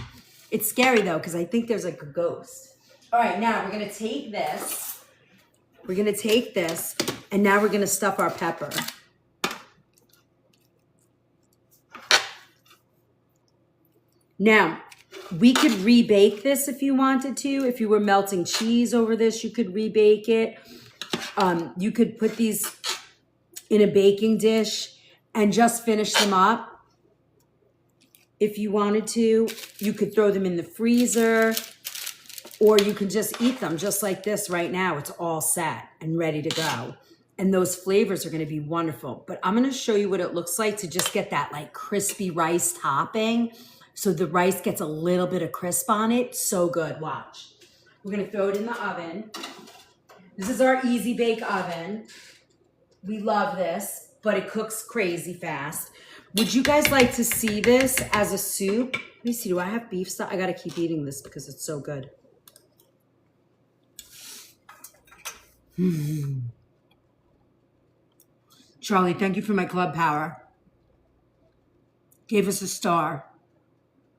It's scary though, because I think there's like a ghost. All right, now we're gonna take this. And now we're gonna stuff our pepper. Now, we could rebake this if you wanted to. If you were melting cheese over this, you could rebake it. You could put these in a baking dish and just finish them up. If you wanted to, you could throw them in the freezer, or you can just eat them just like this right now. It's all set and ready to go. And those flavors are gonna be wonderful. But I'm gonna show you what it looks like to just get that like crispy rice topping. So the rice gets a little bit of crisp on it. So good, watch. We're gonna throw it in the oven. This is our easy bake oven. We love this, but it cooks crazy fast. Would you guys like to see this as a soup? Let me see, do I have beef stock? I gotta keep eating this because it's so good. Charlie, thank you for my club power. Gave us a star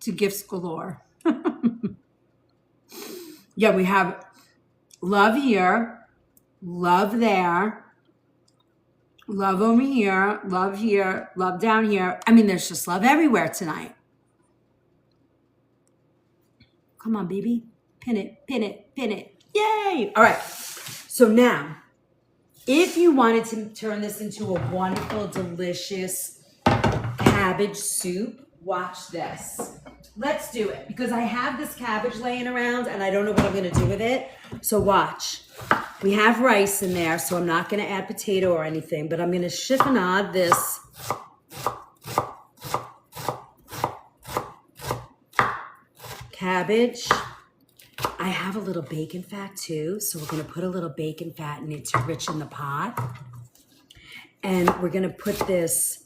to gifts galore. Yeah, we have love here, love there, love over here, love down here. I mean, there's just love everywhere tonight. Come on, baby. Pin it, pin it, pin it. Yay! All right. So now, if you wanted to turn this into a wonderful, delicious cabbage soup, watch this. Let's do it, because I have this cabbage laying around and I don't know what I'm gonna do with it. So watch. We have rice in there, so I'm not gonna add potato or anything, but I'm gonna chiffonade this cabbage. I have a little bacon fat too, so we're gonna put a little bacon fat in it to richen the pot. And we're gonna put this,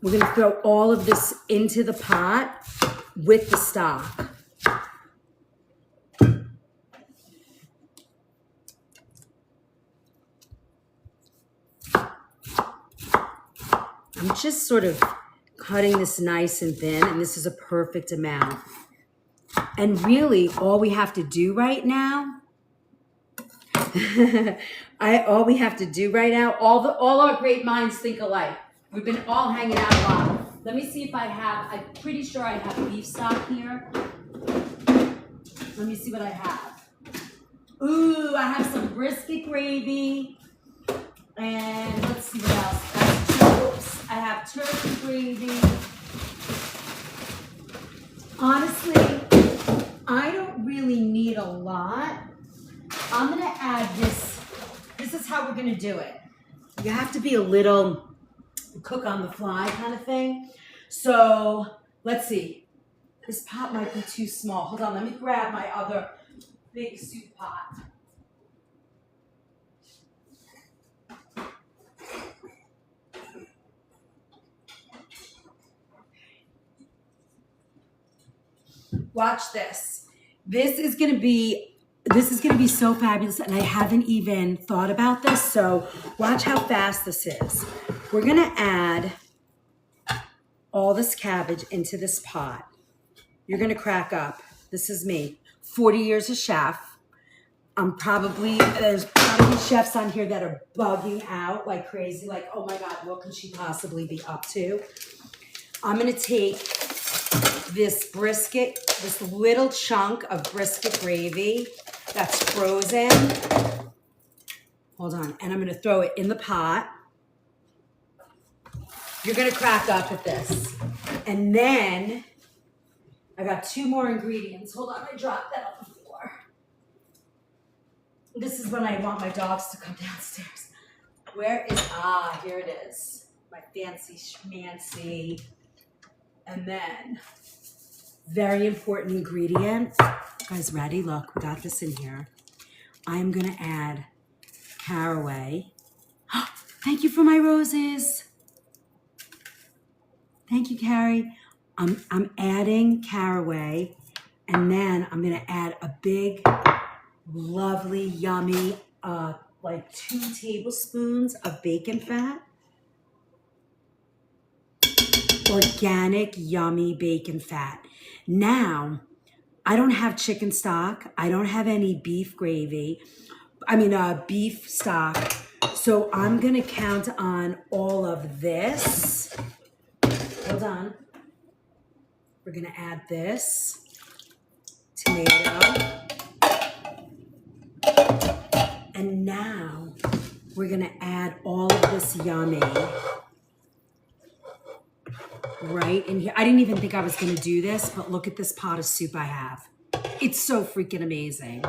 we're gonna throw all of this into the pot with the stock. I'm just sort of cutting this nice and thin, and this is a perfect amount. And really, all we have to do right now, all our great minds think alike. We've been all hanging out a lot. Let me see if I'm pretty sure I have beef stock here. Let me see what I have. Ooh, I have some brisket gravy. And let's see what else. I have turkey gravy. Honestly, I don't to do it. You have to be a little cook on the fly kind of thing. So let's see. This pot might be too small. Hold on, let me grab my other big soup pot. Watch this. This is gonna be so fabulous, and I haven't even thought about this, so watch how fast this is. We're gonna add all this cabbage into this pot. You're gonna crack up. This is me, 40 years a chef. There's probably chefs on here that are bugging out like crazy, like, oh my God, what could she possibly be up to? I'm gonna take this brisket, this little chunk of brisket gravy that's frozen. Hold on, and I'm gonna throw it in the pot. You're gonna crack up at this. And then I got 2 more ingredients. Hold on, I dropped that on the floor. This is when I want my dogs to come downstairs. Here it is. My fancy schmancy. And then, very important ingredient. You guys ready? Look, we got this in here. I'm gonna add caraway. Thank you for my roses. Thank you, Carrie. I'm adding caraway, and then I'm gonna add a big, lovely, yummy, like 2 tablespoons of bacon fat. Organic, yummy bacon fat. Now, I don't have chicken stock. I don't have any beef gravy. Beef stock. So I'm gonna count on all of this. Hold on. We're gonna add this tomato. And now we're gonna add all of this yummy right in here. I didn't even think I was gonna do this, but look at this pot of soup I have. It's so freaking amazing.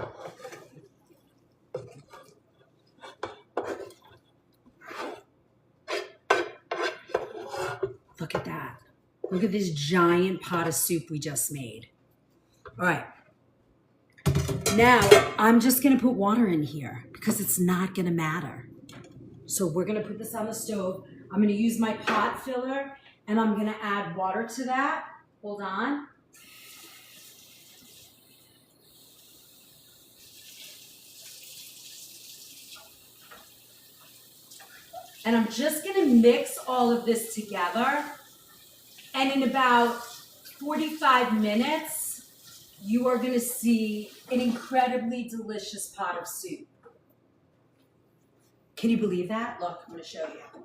Look at that. Look at this giant pot of soup we just made. All right. Now, I'm just gonna put water in here because it's not gonna matter. So we're gonna put this on the stove. I'm gonna use my pot filler and I'm gonna add water to that. Hold on. And I'm just gonna mix all of this together. And in about 45 minutes, you are gonna see an incredibly delicious pot of soup. Can you believe that? Look, I'm gonna show you.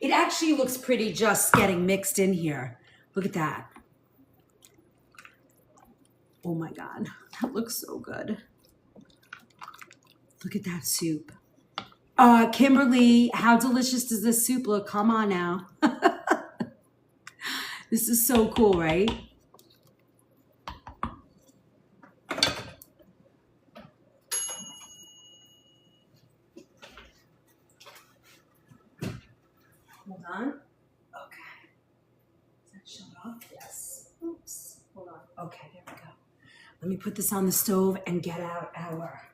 It actually looks pretty just getting mixed in here. Look at that. Oh my God, that looks so good. Look at that soup. Kimberly, how delicious does this soup look? Come on now. This is so cool, right? Hold on. Okay. Is that shut off? Yes. Oops. Hold on. Okay, there we go. Let me put this on the stove and get out our...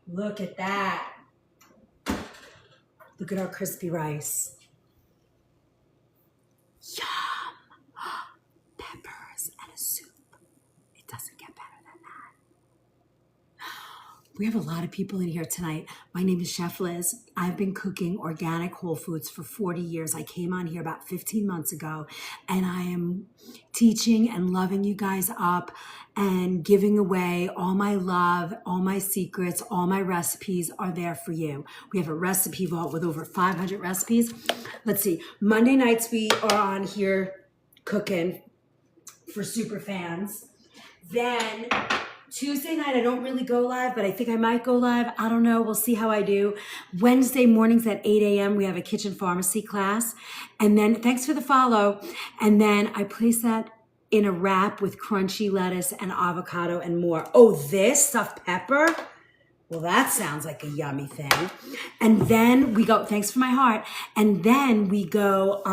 Look at that. Look at our crispy rice. Yum. Peppers and a soup. It doesn't get better than that. We have a lot of people in here tonight. My name is Chef Liz. I've been cooking organic whole foods for 40 years. I came on here about 15 months ago, and I am teaching and loving you guys up and giving away all my love, all my secrets, all my recipes are there for you. We have a recipe vault with over 500 recipes. Let's see, Monday nights we are on here cooking for super fans. Then Tuesday night, I don't really go live, but I think I might go live. I don't know. We'll see how I do. Wednesday mornings at 8 a.m., we have a kitchen pharmacy class. And then, thanks for the follow. And then I place that in a wrap with crunchy lettuce and avocado and more. Oh, this stuffed pepper? Well, that sounds like a yummy thing. And then we go, thanks for my heart. And then we go,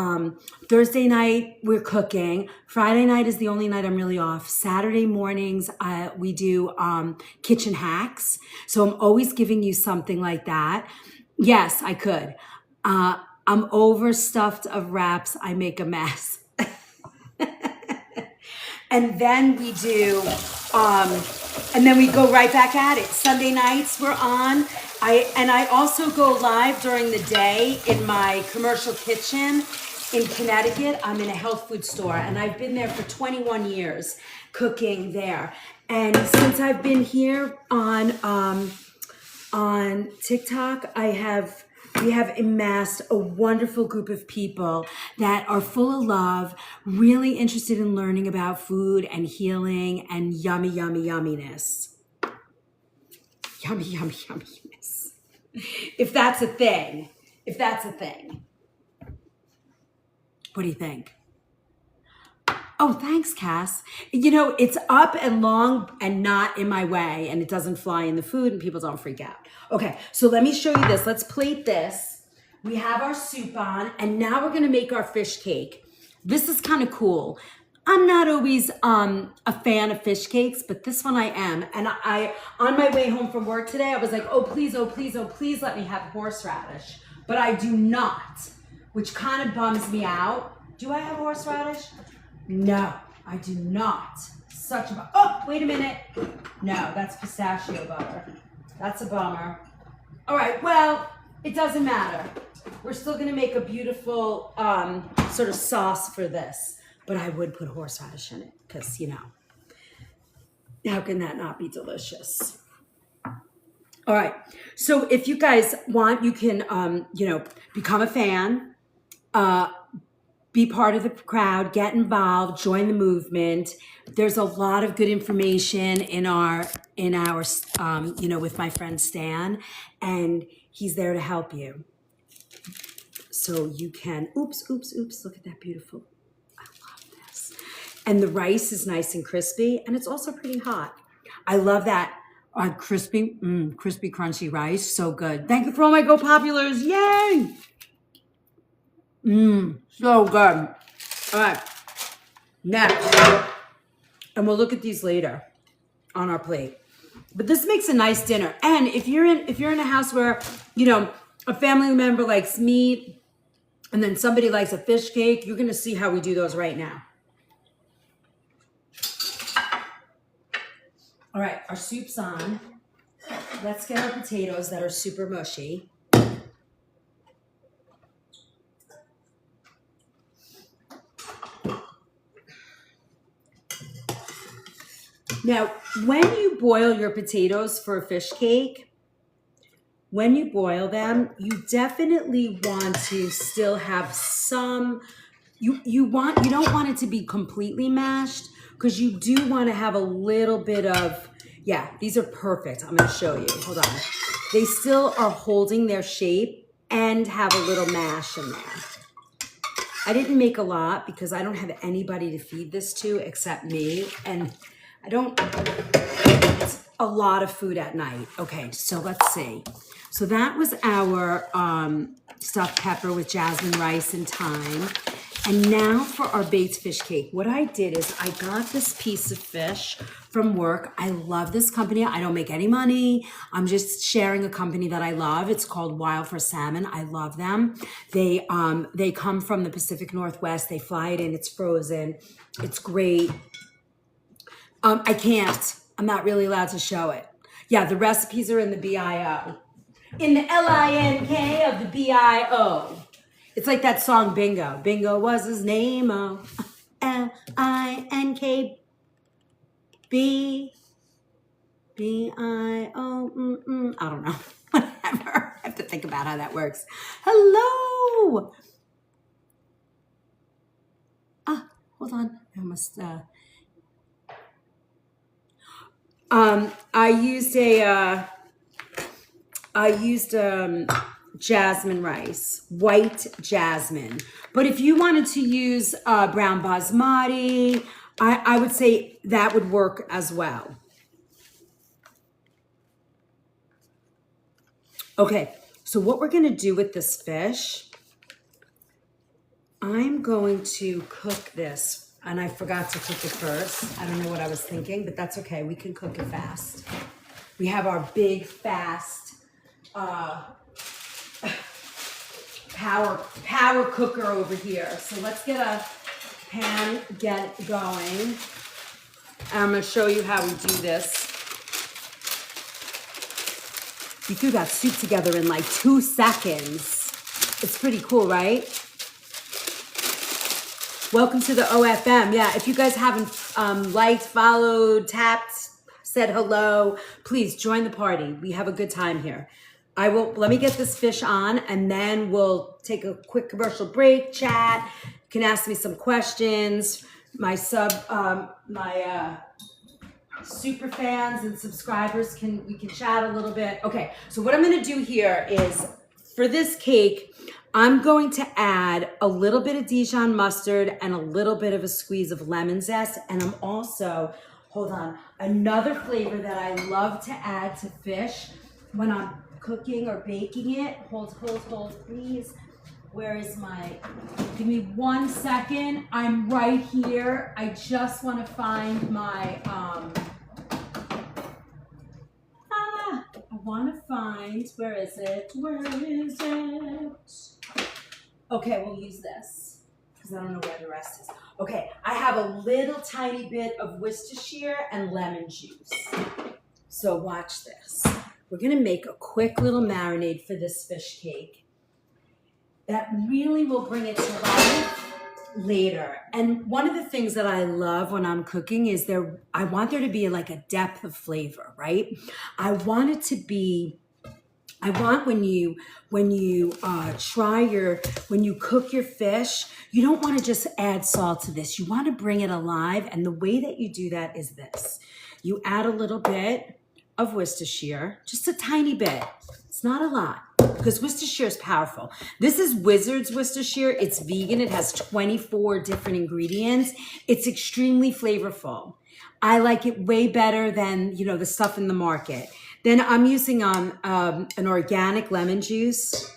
Thursday night, we're cooking. Friday night is the only night I'm really off. Saturday mornings, we do kitchen hacks. So I'm always giving you something like that. Yes, I could. I'm overstuffed of wraps. I make a mess. And then we do, and then we go right back at it. Sunday nights we're on. I also go live during the day in my commercial kitchen in Connecticut. I'm in a health food store, and I've been there for 21 years cooking there. And since I've been here on TikTok, we have amassed a wonderful group of people that are full of love, really interested in learning about food and healing and yummy, yummy, yumminess. Yummy, yummy, yumminess. If that's a thing. If that's a thing. What do you think? Oh, thanks, Cass. You know, it's up and long and not in my way, and it doesn't fly in the food and people don't freak out. Okay, so let me show you this. Let's plate this. We have our soup on, and now we're gonna make our fish cake. This is kind of cool. I'm not always a fan of fish cakes, but this one I am. And I, on my way home from work today, I was like, oh, please, oh, please, oh, please let me have horseradish. But I do not, which kind of bums me out. Do I have horseradish? No, I do not. Such a, oh, wait a minute. No, that's pistachio butter. That's a bummer. All right, well, it doesn't matter. We're still gonna make a beautiful sort of sauce for this, but I would put horseradish in it because, you know, how can that not be delicious? All right, so if you guys want, you can, you know, become a fan, be part of the crowd, get involved, join the movement. There's a lot of good information in our, you know, with my friend Stan, and he's there to help you. So you can, oops, oops, oops, look at that beautiful, I love this. And the rice is nice and crispy, and it's also pretty hot. I love that crispy, crunchy rice, so good. Thank you for all my Go Populars, yay! So good. All right, next, and we'll look at these later on our plate. But this makes a nice dinner. And if you're in a house where, you know, a family member likes meat, and then somebody likes a fish cake, you're gonna see how we do those right now. All right, our soup's on. Let's get our potatoes that are super mushy. Now, when you boil your potatoes for a fish cake, when you boil them, you definitely want to still have some, you don't want it to be completely mashed, because you do want to have a little bit of, yeah, these are perfect. I'm going to show you. Hold on. They still are holding their shape and have a little mash in there. I didn't make a lot because I don't have anybody to feed this to except me, and it's a lot of food at night. Okay, so let's see. So that was our stuffed pepper with jasmine rice and thyme. And now for our baked fish cake. What I did is I got this piece of fish from work. I love this company. I don't make any money. I'm just sharing a company that I love. It's called Wild for Salmon. I love them. They come from the Pacific Northwest. They fly it in. It's frozen. It's great. I can't. I'm not really allowed to show it. Yeah, the recipes are in the BIO. In the LINK of the BIO. It's like that song Bingo. Bingo was his name. Oh, LINK BIO. I don't know. Whatever. I have to think about how that works. Hello. Hold on. I must. I used jasmine rice, white jasmine. But if you wanted to use brown basmati, I would say that would work as well. Okay, so what we're gonna do with this fish, I'm going to cook this, and I forgot to cook it first. I don't know what I was thinking, but that's okay. We can cook it fast. We have our big, fast power cooker over here. So let's get a pan, get it going. I'm gonna show you how we do this. You threw that soup together in like 2 seconds. It's pretty cool, right? Welcome to the OFM. Yeah, if you guys haven't liked, followed, tapped, said hello, please join the party. We have a good time here. Let me get this fish on, and then we'll take a quick commercial break, chat. You can ask me some questions. My super fans and subscribers we can chat a little bit. Okay, so what I'm gonna do here is, for this cake, I'm going to add a little bit of Dijon mustard and a little bit of a squeeze of lemon zest. And I'm also, hold on, another flavor that I love to add to fish when I'm cooking or baking it. Hold, please. Where is give me 1 second. I'm right here. I just want to find my, where is it? Okay, we'll use this because I don't know where the rest is. Okay, I have a little tiny bit of Worcestershire and lemon juice. So watch this. We're gonna make a quick little marinade for this fish cake that really will bring it to life later. And one of the things that I love when I'm cooking is I want there to be like a depth of flavor, right? I want when you cook your fish, you don't want to just add salt to this. You want to bring it alive. And the way that you do that is this. You add a little bit of Worcestershire, just a tiny bit. It's not a lot because Worcestershire is powerful. This is Wizard's Worcestershire. It's vegan. It has 24 different ingredients. It's extremely flavorful. I like it way better than, the stuff in the market. Then I'm using an organic lemon juice.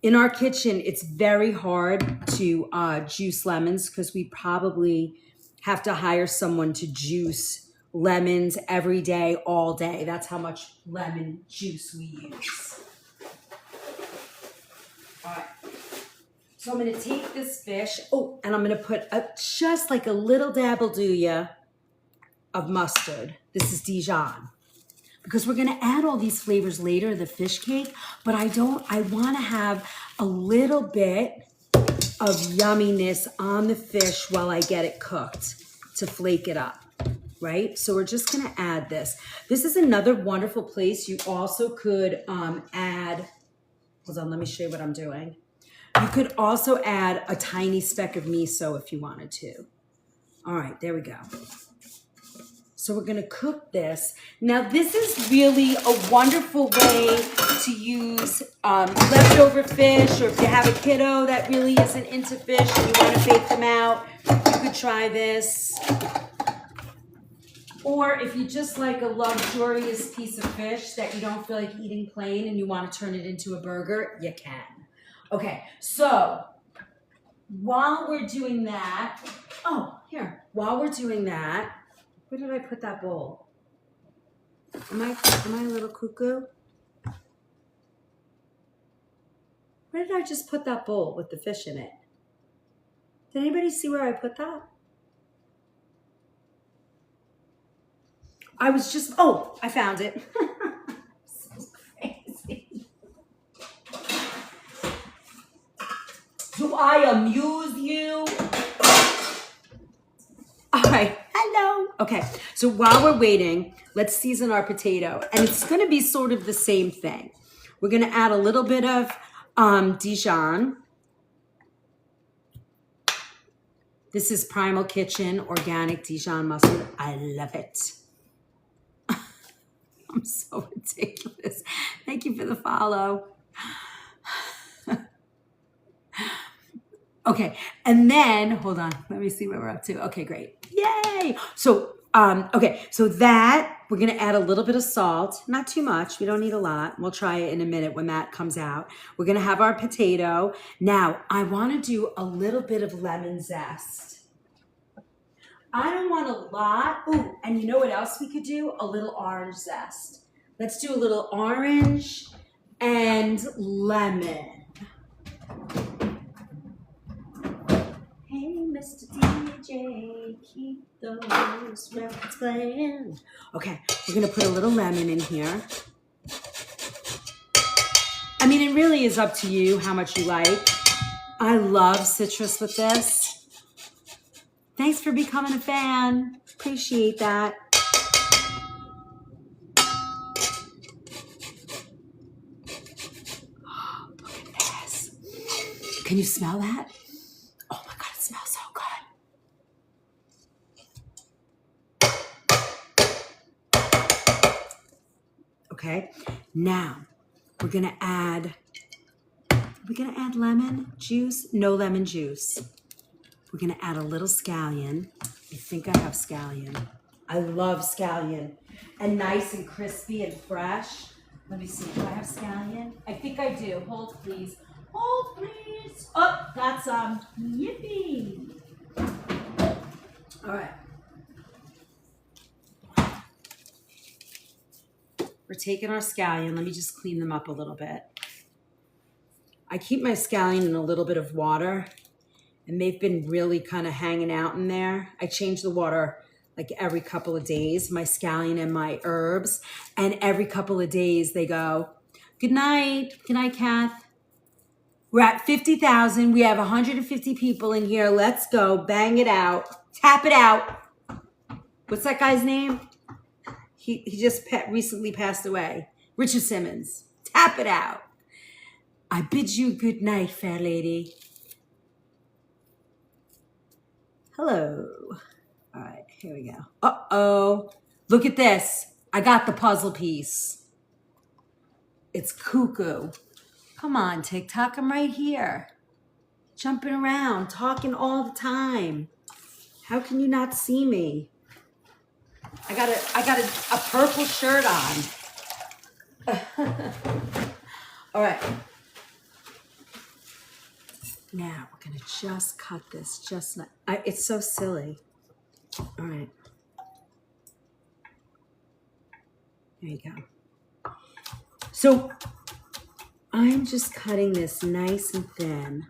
In our kitchen, it's very hard to juice lemons because we probably have to hire someone to juice lemons every day, all day. That's how much lemon juice we use. All right. So I'm going to take this fish. Oh, and I'm going to put just like a little dabble-do-ya of mustard. This is Dijon. Because we're gonna add all these flavors later, the fish cake, but I wanna have a little bit of yumminess on the fish while I get it cooked to flake it up, right? So we're just gonna add this. This is another wonderful place. You also could add, hold on, let me show you what I'm doing. You could also add a tiny speck of miso if you wanted to. All right, there we go. So we're gonna cook this. Now this is really a wonderful way to use leftover fish, or if you have a kiddo that really isn't into fish and you wanna bake them out, you could try this. Or if you just like a luxurious piece of fish that you don't feel like eating plain and you wanna turn it into a burger, you can. Okay, so while we're doing that, while we're doing that, where did I put that bowl? Am I a little cuckoo? Where did I just put that bowl with the fish in it? Did anybody see where I put that? I found it. So crazy. Do I amuse you? All right. Hello. Okay, so while we're waiting, let's season our potato. And it's going to be sort of the same thing. We're going to add a little bit of Dijon. This is Primal Kitchen organic Dijon mustard. I love it. I'm so ridiculous. Thank you for the follow. Okay, and then, hold on, let me see what we're up to. Okay, great. Yay! So, okay, so that we're gonna add a little bit of salt, not too much. We don't need a lot. We'll try it in a minute when that comes out. We're gonna have our potato. Now, I wanna do a little bit of lemon zest. I don't want a lot. Ooh, and you know what else we could do? A little orange zest. Let's do a little orange and lemon. Hey, Mr. DJ, keep those records playing. Okay, we're gonna put a little lemon in here. I mean, it really is up to you how much you like. I love citrus with this. Thanks for becoming a fan. Appreciate that. Oh, look at this. Can you smell that? Oh my God, it smells so good. Okay, now we're gonna add lemon juice? No lemon juice. We're gonna add a little scallion. I think I have scallion. I love scallion. And nice and crispy and fresh. Let me see, do I have scallion? I think I do. Hold please. Hold please. Oh, that's yippee. All right. We're taking our scallion. Let me just clean them up a little bit. I keep my scallion in a little bit of water, and they've been really kind of hanging out in there. I change the water like every couple of days, my scallion and my herbs, and every couple of days they go, good night, Kath. We're at 50,000. We have 150 people in here. Let's go, bang it out, tap it out. What's that guy's name? He just recently passed away. Richard Simmons. Tap it out. I bid you good night, fair lady. Hello. All right, here we go. Uh-oh. Look at this. I got the puzzle piece. It's cuckoo. Come on, TikTok, I'm right here. Jumping around, talking all the time. How can you not see me? I got a purple shirt on. All right. Now we're gonna just cut this, it's so silly. All right. There you go. So I'm just cutting this nice and thin.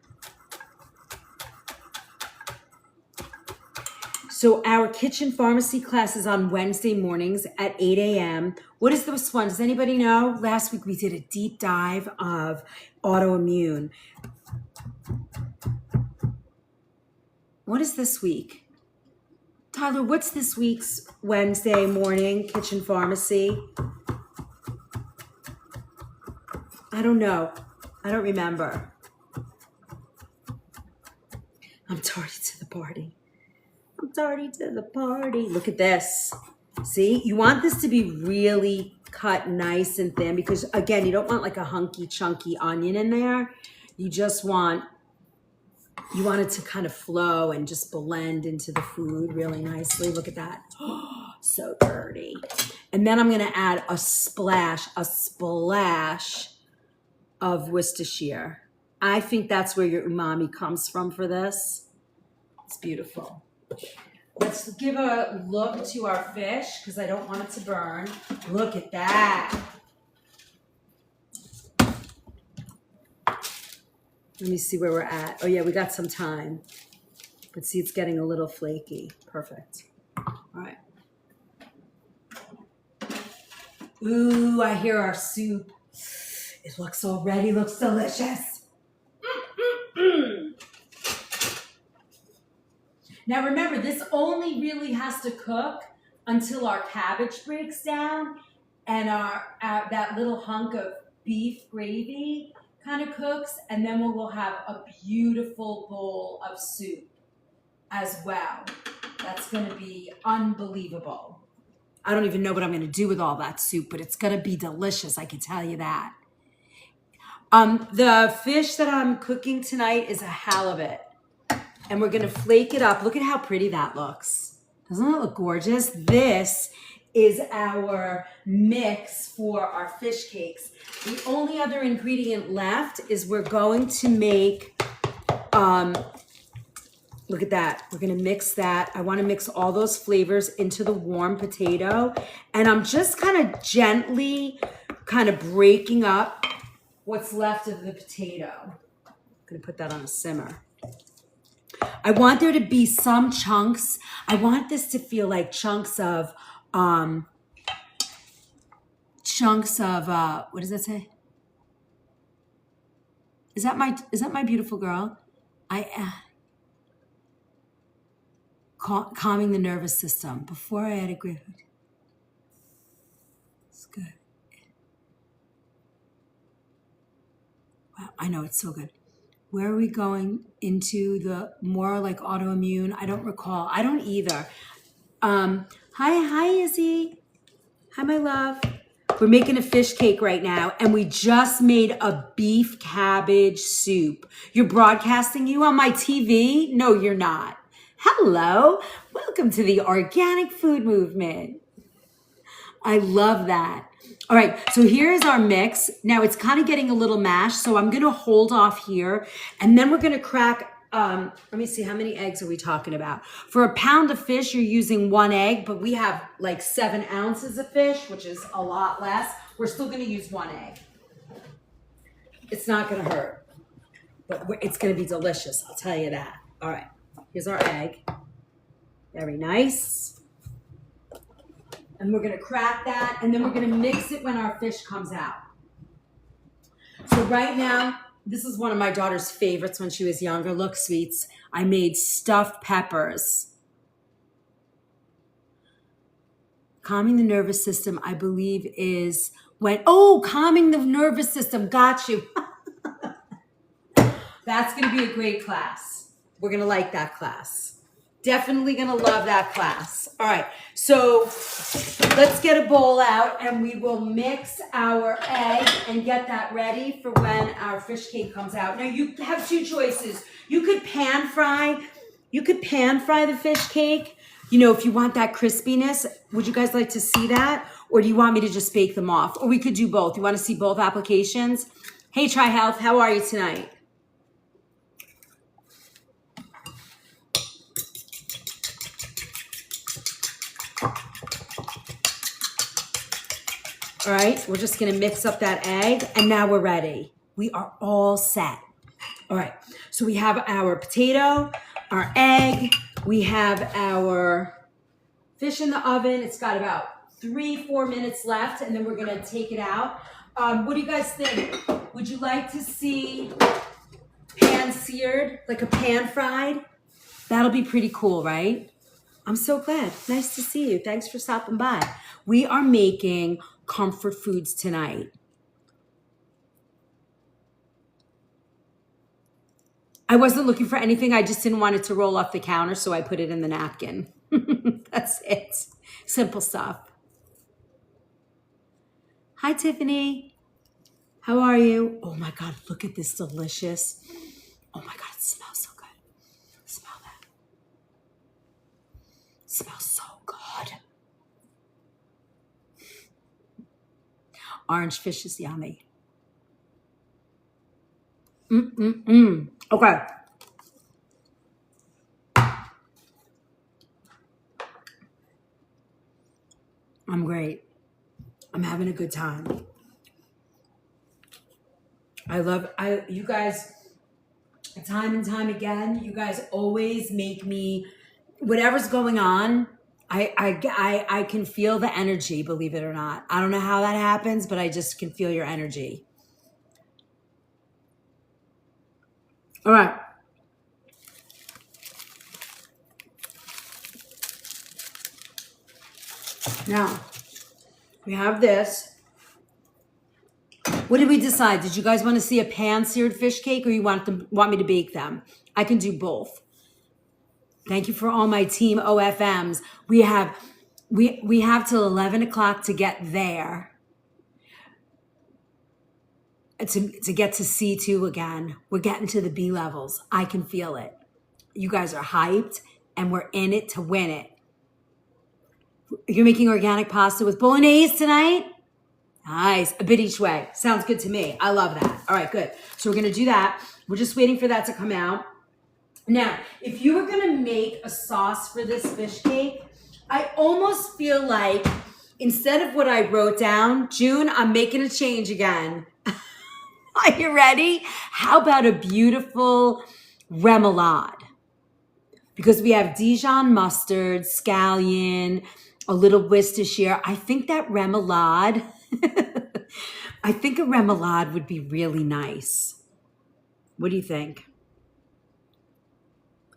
So our kitchen pharmacy class is on Wednesday mornings at 8 a.m. What is this one? Does anybody know? Last week we did a deep dive of autoimmune. What is this week? Tyler, what's this week's Wednesday morning kitchen pharmacy? I don't know. I don't remember. I'm tardy to the party. I'm tardy to the party. Look at this. See, you want this to be really cut nice and thin because, again, you don't want like a hunky, chunky onion in there. You just want it to kind of flow and just blend into the food really nicely. Look at that. Oh, so dirty. And then I'm going to add a splash of Worcestershire. I think that's where your umami comes from for this. It's beautiful. Let's give a look to our fish because I don't want it to burn. Look at that. Let me see where we're at. Oh yeah, we got some time. But see, it's getting a little flaky. Perfect. All right. Ooh, I hear our soup. It looks delicious. Now remember, this only really has to cook until our cabbage breaks down and that little hunk of beef gravy kind of cooks, and then we'll have a beautiful bowl of soup as well. That's going to be unbelievable. I don't even know what I'm going to do with all that soup, but it's going to be delicious, I can tell you that. The fish that I'm cooking tonight is a halibut, and we're going to flake it up. Look at how pretty that looks. Doesn't that look gorgeous? This is our mix for our fish cakes. The only other ingredient left is we're going to make, look at that. We're gonna mix that. I wanna mix all those flavors into the warm potato. And I'm just kind of gently breaking up what's left of the potato. I'm gonna put that on a simmer. I want there to be some chunks. I want this to feel like chunks of, what does that say? Is that my beautiful girl? Calming the nervous system before I add a grapefruit. It's good. Wow, I know it's so good. Where are we going into the more like autoimmune? I don't recall. I don't either. Hi, Izzy. Hi, my love. We're making a fish cake right now, and we just made a beef cabbage soup. You're broadcasting you on my TV? No, you're not. Hello. Welcome to the organic food movement. I love that. All right, so here's our mix. Now it's kind of getting a little mashed, so I'm gonna hold off here, and then we're gonna crack, let me see, how many eggs are we talking about? For a pound of fish, you're using 1 egg, but we have like 7 ounces of fish, which is a lot less. We're still gonna use 1 egg. It's not gonna hurt, but it's gonna be delicious, I'll tell you that. All right, here's our egg. Very nice. And we're gonna crack that, and then we're gonna mix it when our fish comes out. So right now, this is one of my daughter's favorites when she was younger. Look, sweets, I made stuffed peppers. Calming the nervous system, I believe, is when, calming the nervous system, got you. That's gonna be a great class. We're gonna like that class. Definitely gonna love that class. All right, so let's get a bowl out and we will mix our egg and get that ready for when our fish cake comes out. Now you have 2 choices. You could pan fry the fish cake, you know, if you want that crispiness. Would you guys like to see that? Or do you want me to just bake them off? Or we could do both. You wanna see both applications? Hey, Try Health, how are you tonight? All right, we're just gonna mix up that egg, and now we're ready. We are all set. All right, so we have our potato, our egg, we have our fish in the oven. It's got about 3-4 minutes left, and then we're gonna take it out. What do you guys think? Would you like to see pan seared, like a pan fried? That'll be pretty cool, right? I'm so glad. Nice to see you. Thanks for stopping by. We are making comfort foods tonight. I wasn't looking for anything. I just didn't want it to roll off the counter, so I put it in the napkin. That's it. Simple stuff. Hi, Tiffany. How are you? Oh my God, look at this delicious. Oh my God, it smells so good. Smell that. It smells so good. Orange fish is yummy. Okay. I'm great. I'm having a good time. You guys, time and time again, you guys always make me, whatever's going on, I can feel the energy, believe it or not. I don't know how that happens, but I just can feel your energy. All right. Now, we have this. What did we decide? Did you guys want to see a pan-seared fish cake, or you want me to bake them? I can do both. Thank you for all my team OFMs. We have till 11 o'clock to get there. To get to C2 again. We're getting to the B levels. I can feel it. You guys are hyped, and we're in it to win it. You're making organic pasta with bolognese tonight? Nice. A bit each way. Sounds good to me. I love that. All right, good. So we're going to do that. We're just waiting for that to come out. Now, if you were going to make a sauce for this fish cake, I almost feel like instead of what I wrote down, June, I'm making a change again. Are you ready? How about a beautiful remoulade? Because we have Dijon mustard, scallion, a little Worcestershire. I think that remoulade, I think a remoulade would be really nice. What do you think?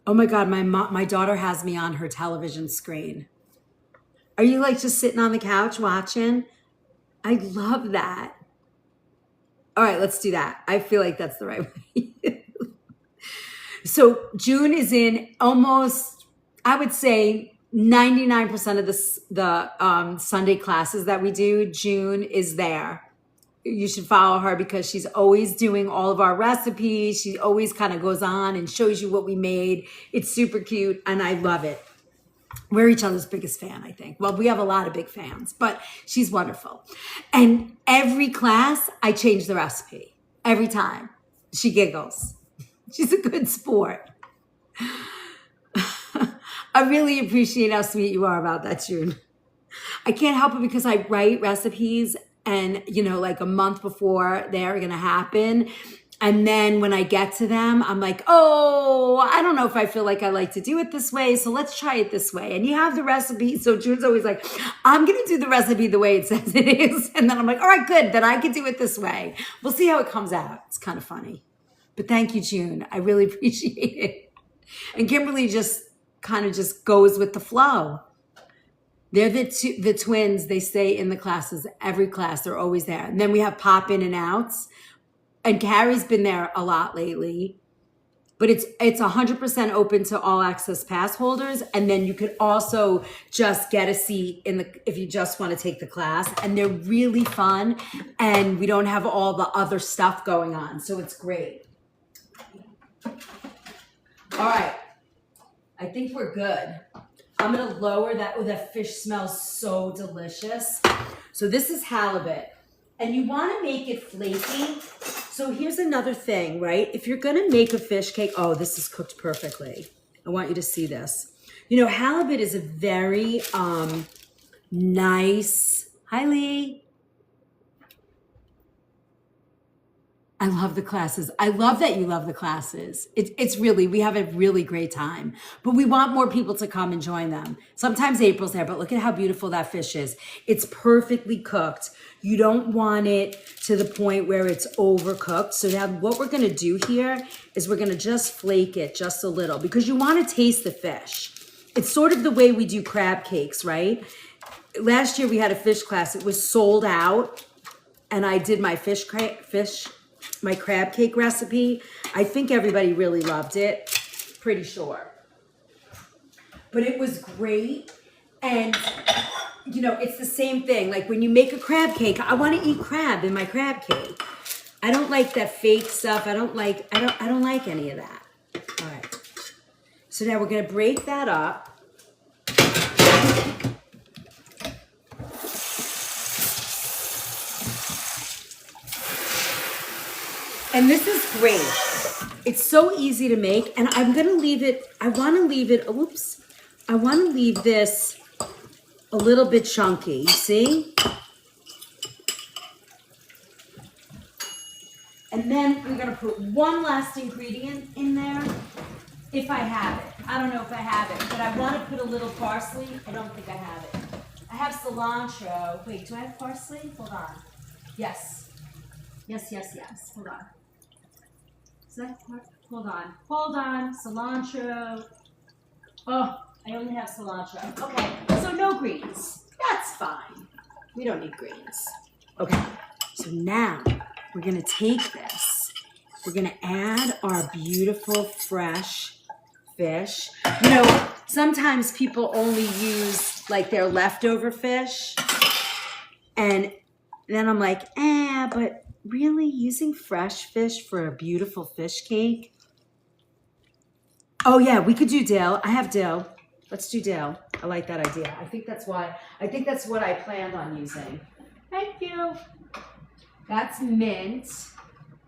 Oh my God, my daughter has me on her television screen. Are you like just sitting on the couch watching? I love that. All right, let's do that. I feel like that's the right way. So June is in almost, I would say 99% of the Sunday classes that we do, June is there. You should follow her because she's always doing all of our recipes. She always kind of goes on and shows you what we made. It's super cute and I love it. We're each other's biggest fan, I think. Well, we have a lot of big fans, but she's wonderful. And every class, I change the recipe. Every time. She giggles. She's a good sport. I really appreciate how sweet you are about that, June. I can't help it because I write recipes and, like a month before they're going to happen. And then when I get to them, I'm like, oh, I don't know if I feel like I like to do it this way. So let's try it this way. And you have the recipe. So June's always like, I'm going to do the recipe the way it says it is. And then I'm like, all right, good. Then I can do it this way. We'll see how it comes out. It's kind of funny. But thank you, June. I really appreciate it. And Kimberly just kind of just goes with the flow. They're the twins. They stay in the classes, every class. They're always there. And then we have pop in and outs. And Carrie's been there a lot lately. But it's 100% open to all access pass holders. And then you could also just get a seat if you just want to take the class. And they're really fun. And we don't have all the other stuff going on. So it's great. All right. I think we're good. I'm going to lower that. Oh, that fish smells so delicious. So this is halibut. And you want to make it flaky. So here's another thing, right? If you're going to make a fish cake, oh, this is cooked perfectly. I want you to see this. Halibut is a very nice. Hi, Lee. I love the classes. I love that you love the classes. It's really, we have a really great time, but we want more people to come and join them. Sometimes April's there, but look at how beautiful that fish is. It's perfectly cooked. You don't want it to the point where it's overcooked. So now what we're going to do here is we're going to just flake it just a little because you want to taste the fish. It's sort of the way we do crab cakes, right? Last year we had a fish class. It was sold out and I did my my crab cake recipe. I think everybody really loved it. Pretty sure. But it was great. And, it's the same thing. Like when you make a crab cake, I want to eat crab in my crab cake. I don't like that fake stuff. I don't like any of that. All right. So now we're going to break that up. And this is great. It's so easy to make. And I'm going to leave it, I want to leave this a little bit chunky, you see? And then we're going to put one last ingredient in there, if I have it. I don't know if I have it, but I want to put a little parsley. I don't think I have it. I have cilantro. Wait, do I have parsley? Hold on. Yes. Yes. Hold on. Hold on. Cilantro. Oh, I only have cilantro. Okay, so no greens. That's fine. We don't need greens. Okay, so now we're going to take this. We're going to add our beautiful fresh fish. Sometimes people only use like their leftover fish. And then I'm like, but really using fresh fish for a beautiful fish cake? Oh yeah, we could do dill. I have dill. Let's do dill. I like that idea. I think that's what I planned on using. Thank you. That's mint.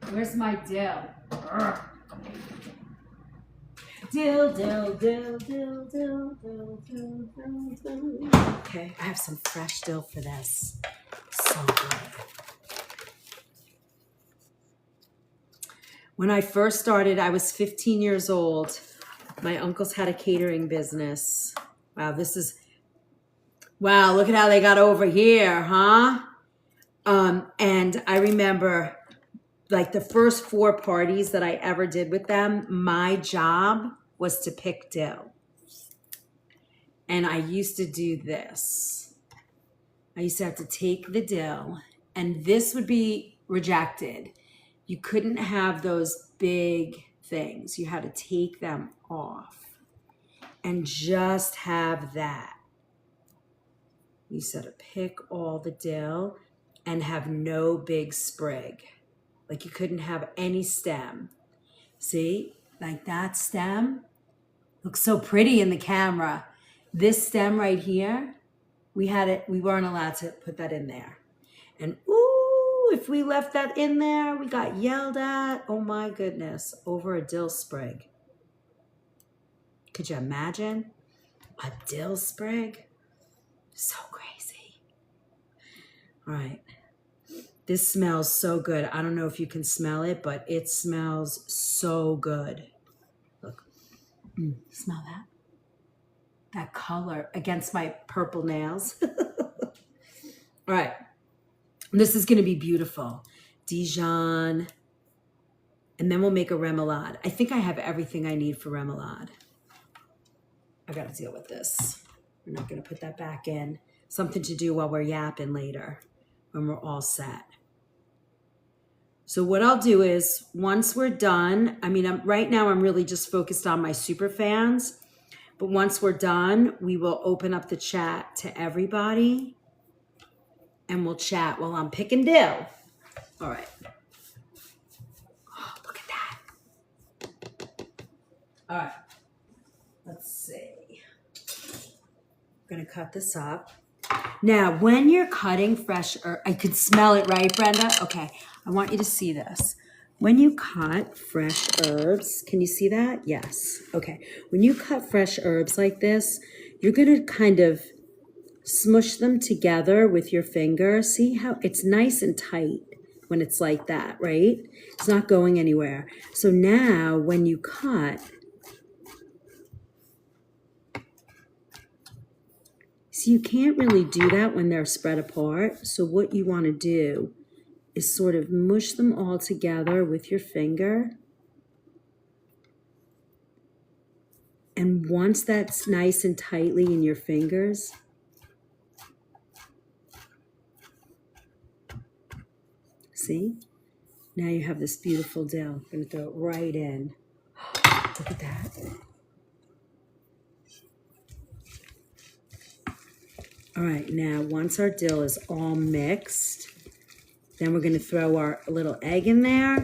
Where's my dill? Urgh. Dill, dill, dill, dill, dill, dill, dill, dill, dill. Okay, I have some fresh dill for this. So good. When I first started, I was 15 years old. My uncles had a catering business. Wow, wow, look at how they got over here, huh? And I remember like the first 4 parties that I ever did with them, my job was to pick dill. And I used to do this. I used to have to take the dill, and this would be rejected. You couldn't have those big things. You had to take them off and just have that. You said to pick all the dill and have no big sprig. Like you couldn't have any stem. See, like that stem looks so pretty in the camera. This stem right here, we weren't allowed to put that in there. And ooh, if we left that in there, we got yelled at. Oh my goodness, over a dill sprig. Could you imagine a dill sprig? So crazy. All right. This smells so good. I don't know if you can smell it, but it smells so good. Look, smell that? That color against my purple nails. All right. This is going to be beautiful. Dijon. And then we'll make a remoulade. I think I have everything I need for remoulade. I got to deal with this. We're not going to put that back in. Something to do while we're yapping later when we're all set. So what I'll do is once we're done, right now I'm really just focused on my super fans, but once we're done, we will open up the chat to everybody and we'll chat while I'm picking dill. All right. Oh, look at that. All right. Let's see. I'm going to cut this up. Now, when you're cutting fresh herb, I could smell it, right, Brenda? Okay, I want you to see this. When you cut fresh herbs, can you see that? Yes. Okay. When you cut fresh herbs like this, you're going to kind of smush them together with your finger. See how it's nice and tight when it's like that, right? It's not going anywhere. So now when you cut, see, you can't really do that when they're spread apart. So what you want to do is sort of mush them all together with your finger. And once that's nice and tightly in your fingers, see? Now you have this beautiful dill. I'm going to throw it right in. Look at that. All right, now once our dill is all mixed, then we're going to throw our little egg in there.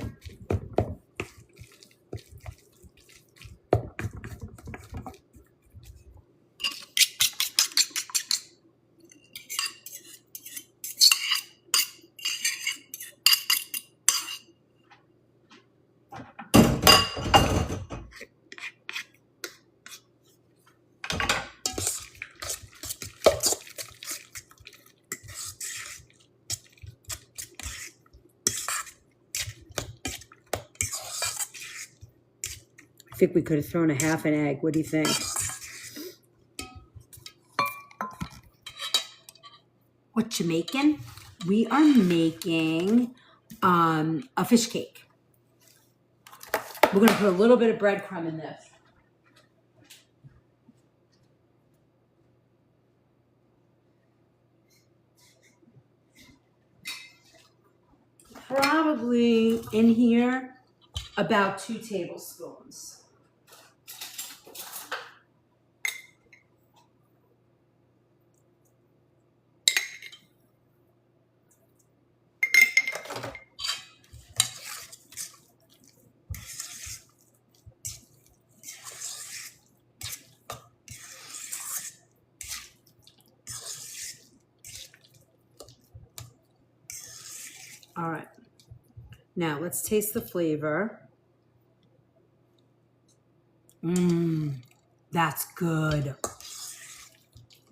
I think we could have thrown a half an egg. What do you think? What you making? We are making a fish cake. We're going to put a little bit of breadcrumb in this. Probably in here about 2 tablespoons. All right. Now let's taste the flavor. Mmm, that's good.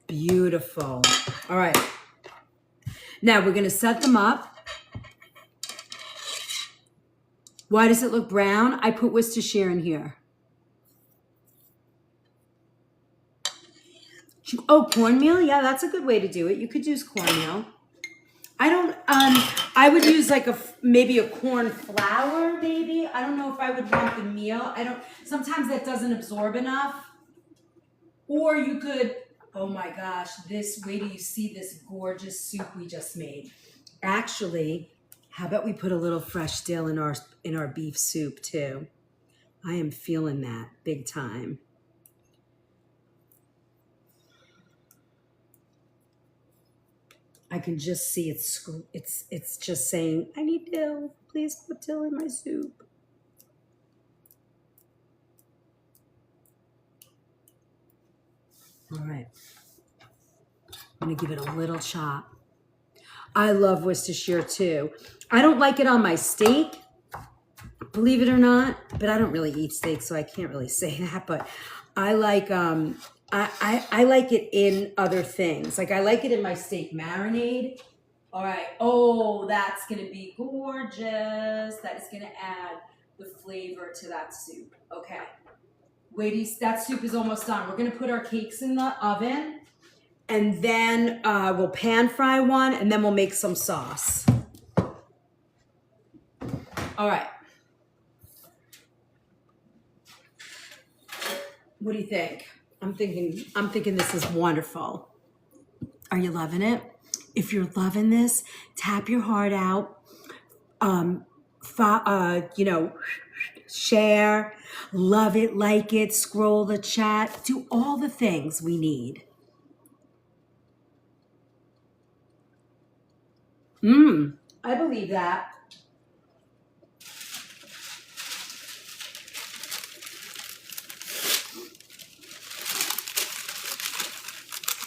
Beautiful. All right. Now we're going to set them up. Why does it look brown? I put Worcestershire in here. Oh, cornmeal? Yeah, that's a good way to do it. You could use cornmeal. I don't, I would use like maybe a corn flour, maybe. I don't know if I would want the meal. Sometimes that doesn't absorb enough. Or you could, oh my gosh, wait till you see this gorgeous soup we just made. Actually, how about we put a little fresh dill in our beef soup too? I am feeling that big time. I can just see it's just saying, I need dill. Please put dill in my soup. All right. I'm going to give it a little chop. I love Worcestershire too. I don't like it on my steak, believe it or not, but I don't really eat steak, so I can't really say that. But I like I like it in other things. Like I like it in my steak marinade. All right. Oh, that's gonna be gorgeous. That is gonna add the flavor to that soup. Okay. Wait, that soup is almost done. We're gonna put our cakes in the oven, and then we'll pan fry one, and then we'll make some sauce. All right. What do you think? I'm thinking this is wonderful. Are you loving it? If you're loving this, tap your heart out. Share, love it, like it, scroll the chat, do all the things we need. I believe that.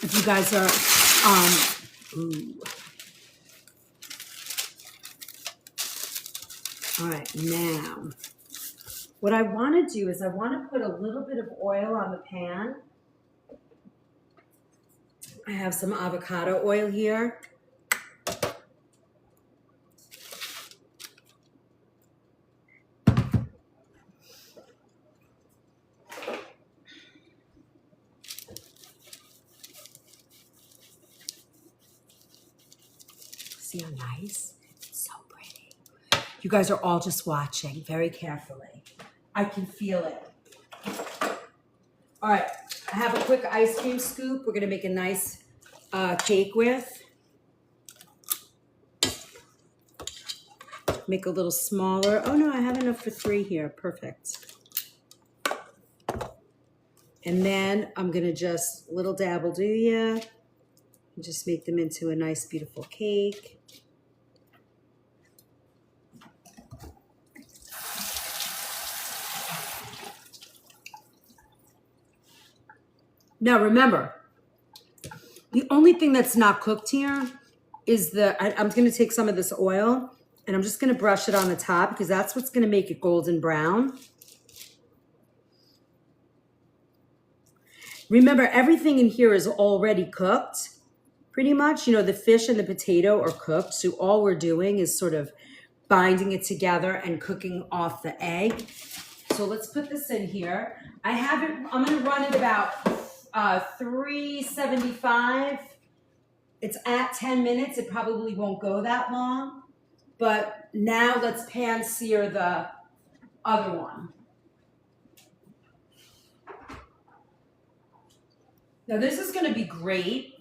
If you guys are, All right, now, what I want to do is I want to put a little bit of oil on the pan. I have some avocado oil here. See how nice? It's so pretty. You guys are all just watching very carefully. I can feel it. All right, I have a quick ice cream scoop. We're gonna make a nice cake with. Make a little smaller. Oh no, I have enough for 3 here. Perfect. And then I'm gonna just little dabble do ya. And just make them into a nice, beautiful cake. Now remember, the only thing that's not cooked here is I'm going to take some of this oil and I'm just going to brush it on the top because that's what's going to make it golden brown. Remember, everything in here is already cooked, pretty much. You know, the fish and the potato are cooked, so all we're doing is sort of binding it together and cooking off the egg. So let's put this in here. I'm going to run it about 375. It's at 10 minutes. It probably won't go that long. But now let's pan sear the other one. Now this is going to be great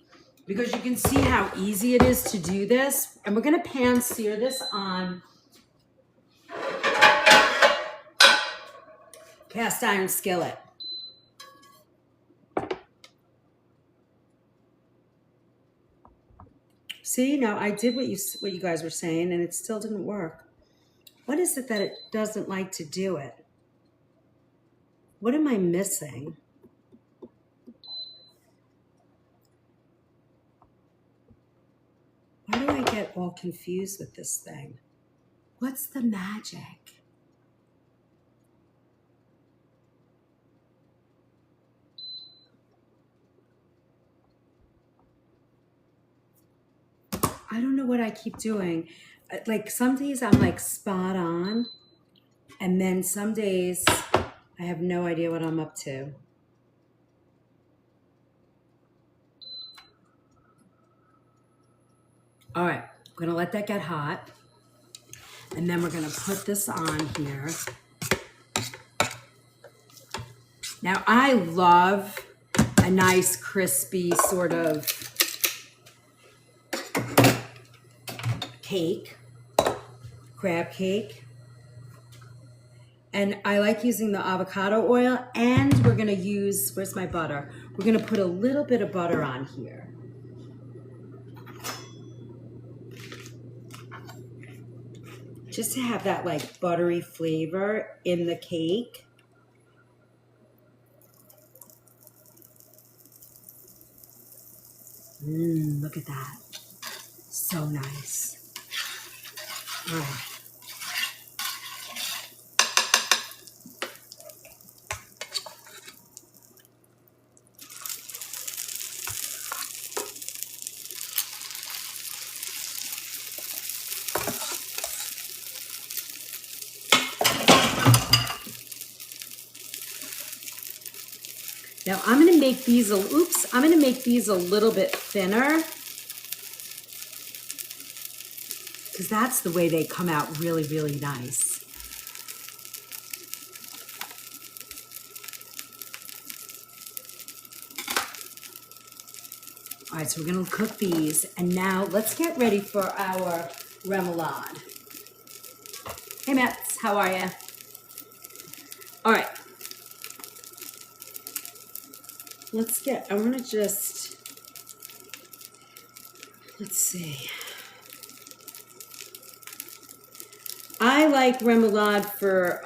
because you can see how easy it is to do this. And we're going to pan sear this on cast iron skillet. See, now I did what you guys were saying and it still didn't work. What is it that it doesn't like to do it? What am I missing? Why do I get all confused with this thing? What's the magic? I don't know what I keep doing. Like some days I'm like spot on, and then some days I have no idea what I'm up to. All right, I'm gonna let that get hot, and then we're gonna put this on here. Now I love a nice crispy sort of cake, crab cake. And I like using the avocado oil, and we're gonna use, where's my butter? We're gonna put a little bit of butter on here. Just to have that like buttery flavor in the cake. Look at that. So nice. All right. Now I'm gonna make these I'm gonna make these a little bit thinner, because that's the way they come out really, really nice. All right, so we're gonna cook these, and now let's get ready for our remoulade. Hey, Mets, how are you? All right. I wanna just, let's see. I like remoulade for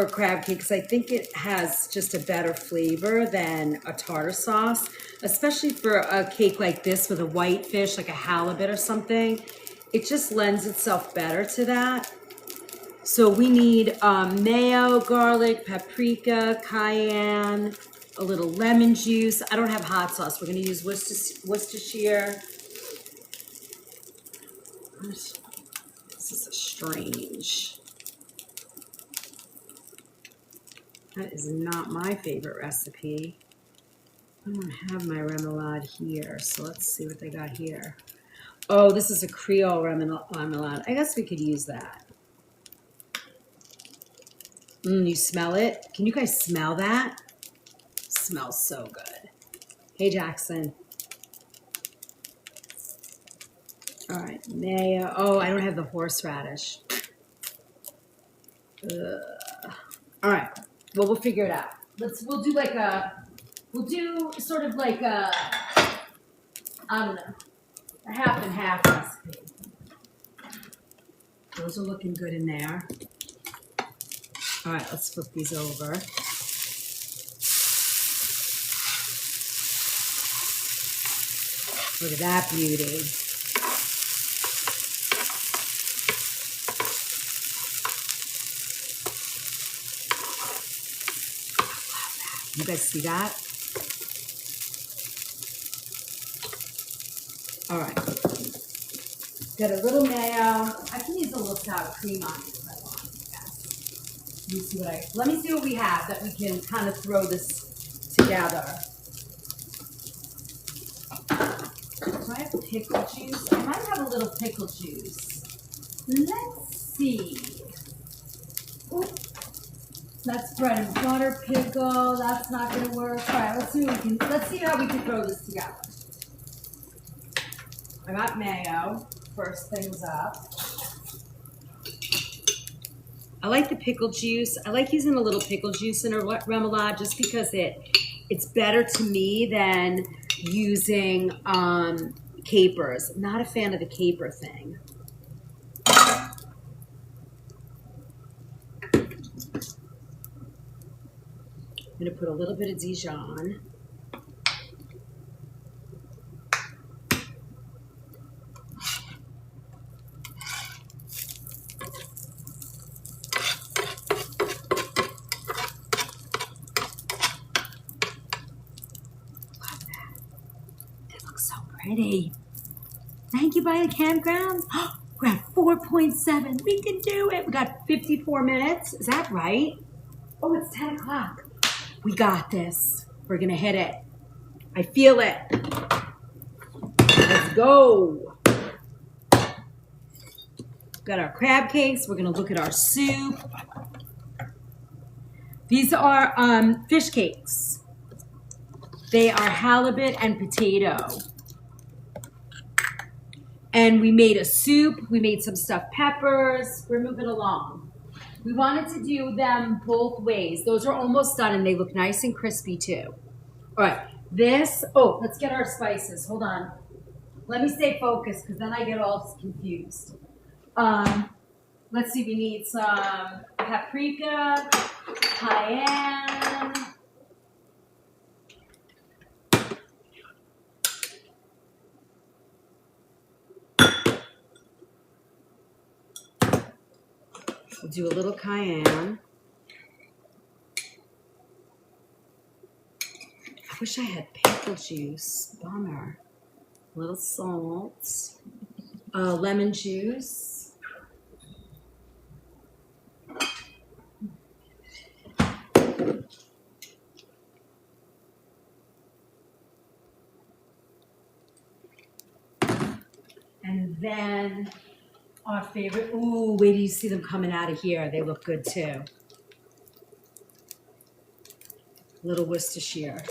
a crab cake because I think it has just a better flavor than a tartar sauce, especially for a cake like this with a white fish, like a halibut or something. It just lends itself better to that. So we need mayo, garlic, paprika, cayenne, a little lemon juice. I don't have hot sauce. We're going to use Worcestershire. This is a strange. That is not my favorite recipe. I don't have my remoulade here, so let's see what they got here. Oh, this is a Creole remoulade. I guess we could use that. You smell it? Can you guys smell that? It smells so good. Hey, Jackson. All right, mayo. Oh, I don't have the horseradish. All right. Well, we'll figure it out. We'll do sort of like a, I don't know, a half and half recipe. Those are looking good in there. All right, let's flip these over. Look at that beauty. You guys see that? All right. Got a little mayo. I can use a little sour cream on it if I want, I guess. Let me see what we have that we can kind of throw this together. Do I have pickle juice? I might have a little pickle juice. Let's see. Ooh. That's bread and butter pickle. That's not gonna work. All right, let's see how we can throw this together. I got mayo. First things up. I like the pickle juice. I like using a little pickle juice in a remoulade just because it's better to me than using capers. I'm not a fan of the caper thing. I'm going to put a little bit of Dijon. pretty. Thank you, by the campground. We're at 4.7. We can do it. We got 54 minutes. Is that right? Oh, it's 10 o'clock. We got this. We're going to hit it. I feel it. Let's go. Got our crab cakes. We're going to look at our soup. These are fish cakes. They are halibut and potato. And we made a soup. We made some stuffed peppers. We're moving along. We wanted to do them both ways. Those are almost done, and they look nice and crispy too. All right, let's get our spices. Hold on. Let me stay focused because then I get all confused. Let's see, we need some paprika, cayenne, we'll do a little cayenne. I wish I had pickle juice. Bummer. A little salt. Lemon juice. And then our favorite, ooh, wait till you see them coming out of here. They look good too. Little Worcestershire.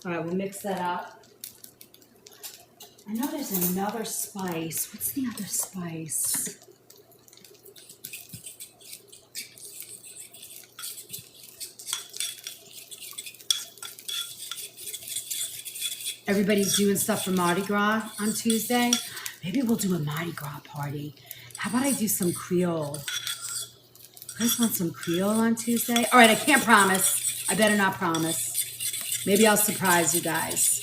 All right, we'll mix that up. I know there's another spice. What's the other spice? Everybody's doing stuff for Mardi Gras on Tuesday. Maybe we'll do a Mardi Gras party. How about I do some Creole? You guys want some Creole on Tuesday? All right, I can't promise. I better not promise. Maybe I'll surprise you guys.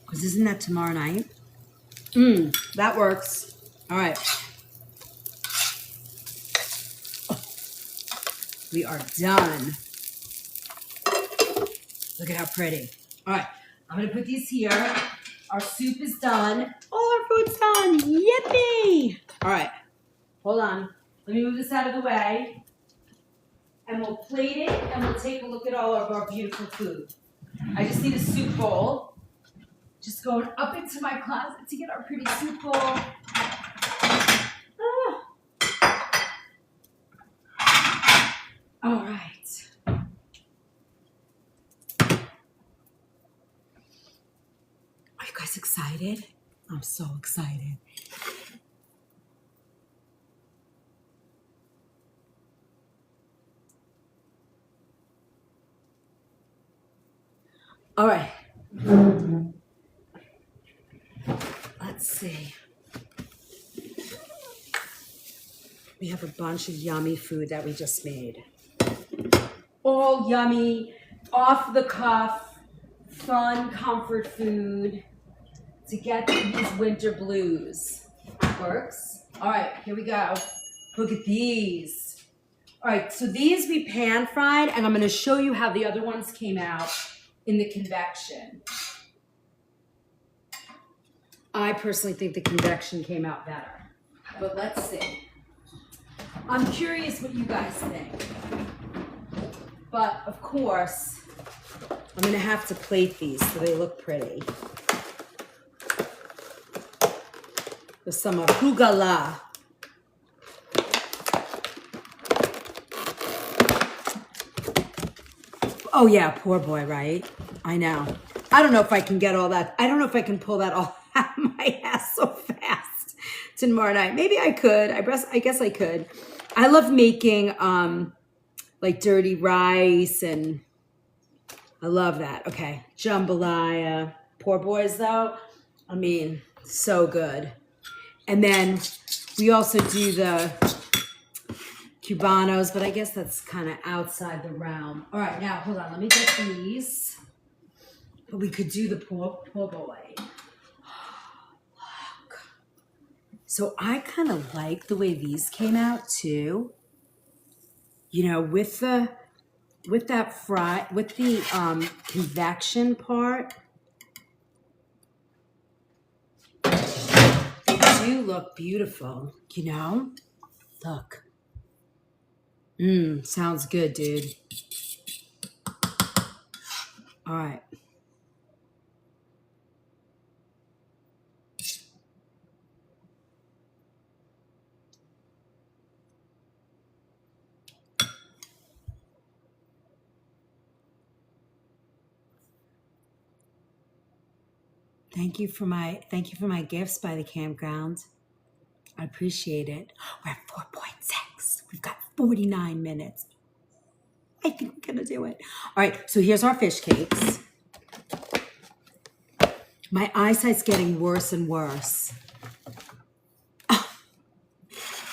Because isn't that tomorrow night? That works. All right. Oh, we are done. Look at how pretty. All right, I'm gonna put these here. Our soup is done. All our food's done. Yippee! All right, hold on. Let me move this out of the way. And we'll plate it and we'll take a look at all of our beautiful food. I just need a soup bowl. Just going up into my closet to get our pretty soup bowl. All right. Are you guys excited? I'm so excited. All right. Let's see. We have a bunch of yummy food that we just made. All yummy, off the cuff, fun comfort food to get these winter blues. Works? All right, here we go. Look at these. All right, so these we pan fried, and I'm gonna show you how the other ones came out in the convection. I personally think the convection came out better, but let's see. I'm curious what you guys think. But of course, I'm gonna have to plate these so they look pretty. With some arugula. Oh yeah, poor boy, right? I know. I don't know if I can get all that. I don't know if I can pull that all out of my ass so fast tomorrow night. Maybe I could. I guess I could. I love making like dirty rice, and I love that. Okay, jambalaya. Poor boys though, I mean, so good. And then we also do the Cubanos, but I guess that's kind of outside the realm. All right, now hold on. Let me get these. But we could do the poor boy. Look. So I kind of like the way these came out too. You know, with the with that with the convection part, they do look beautiful, you know? Look. Sounds good, dude. All right. Thank you for my gifts by the campground. I appreciate it. We're at 4.6. We've got 49 minutes. I think we're gonna do it. All right, so here's our fish cakes. My eyesight's getting worse and worse.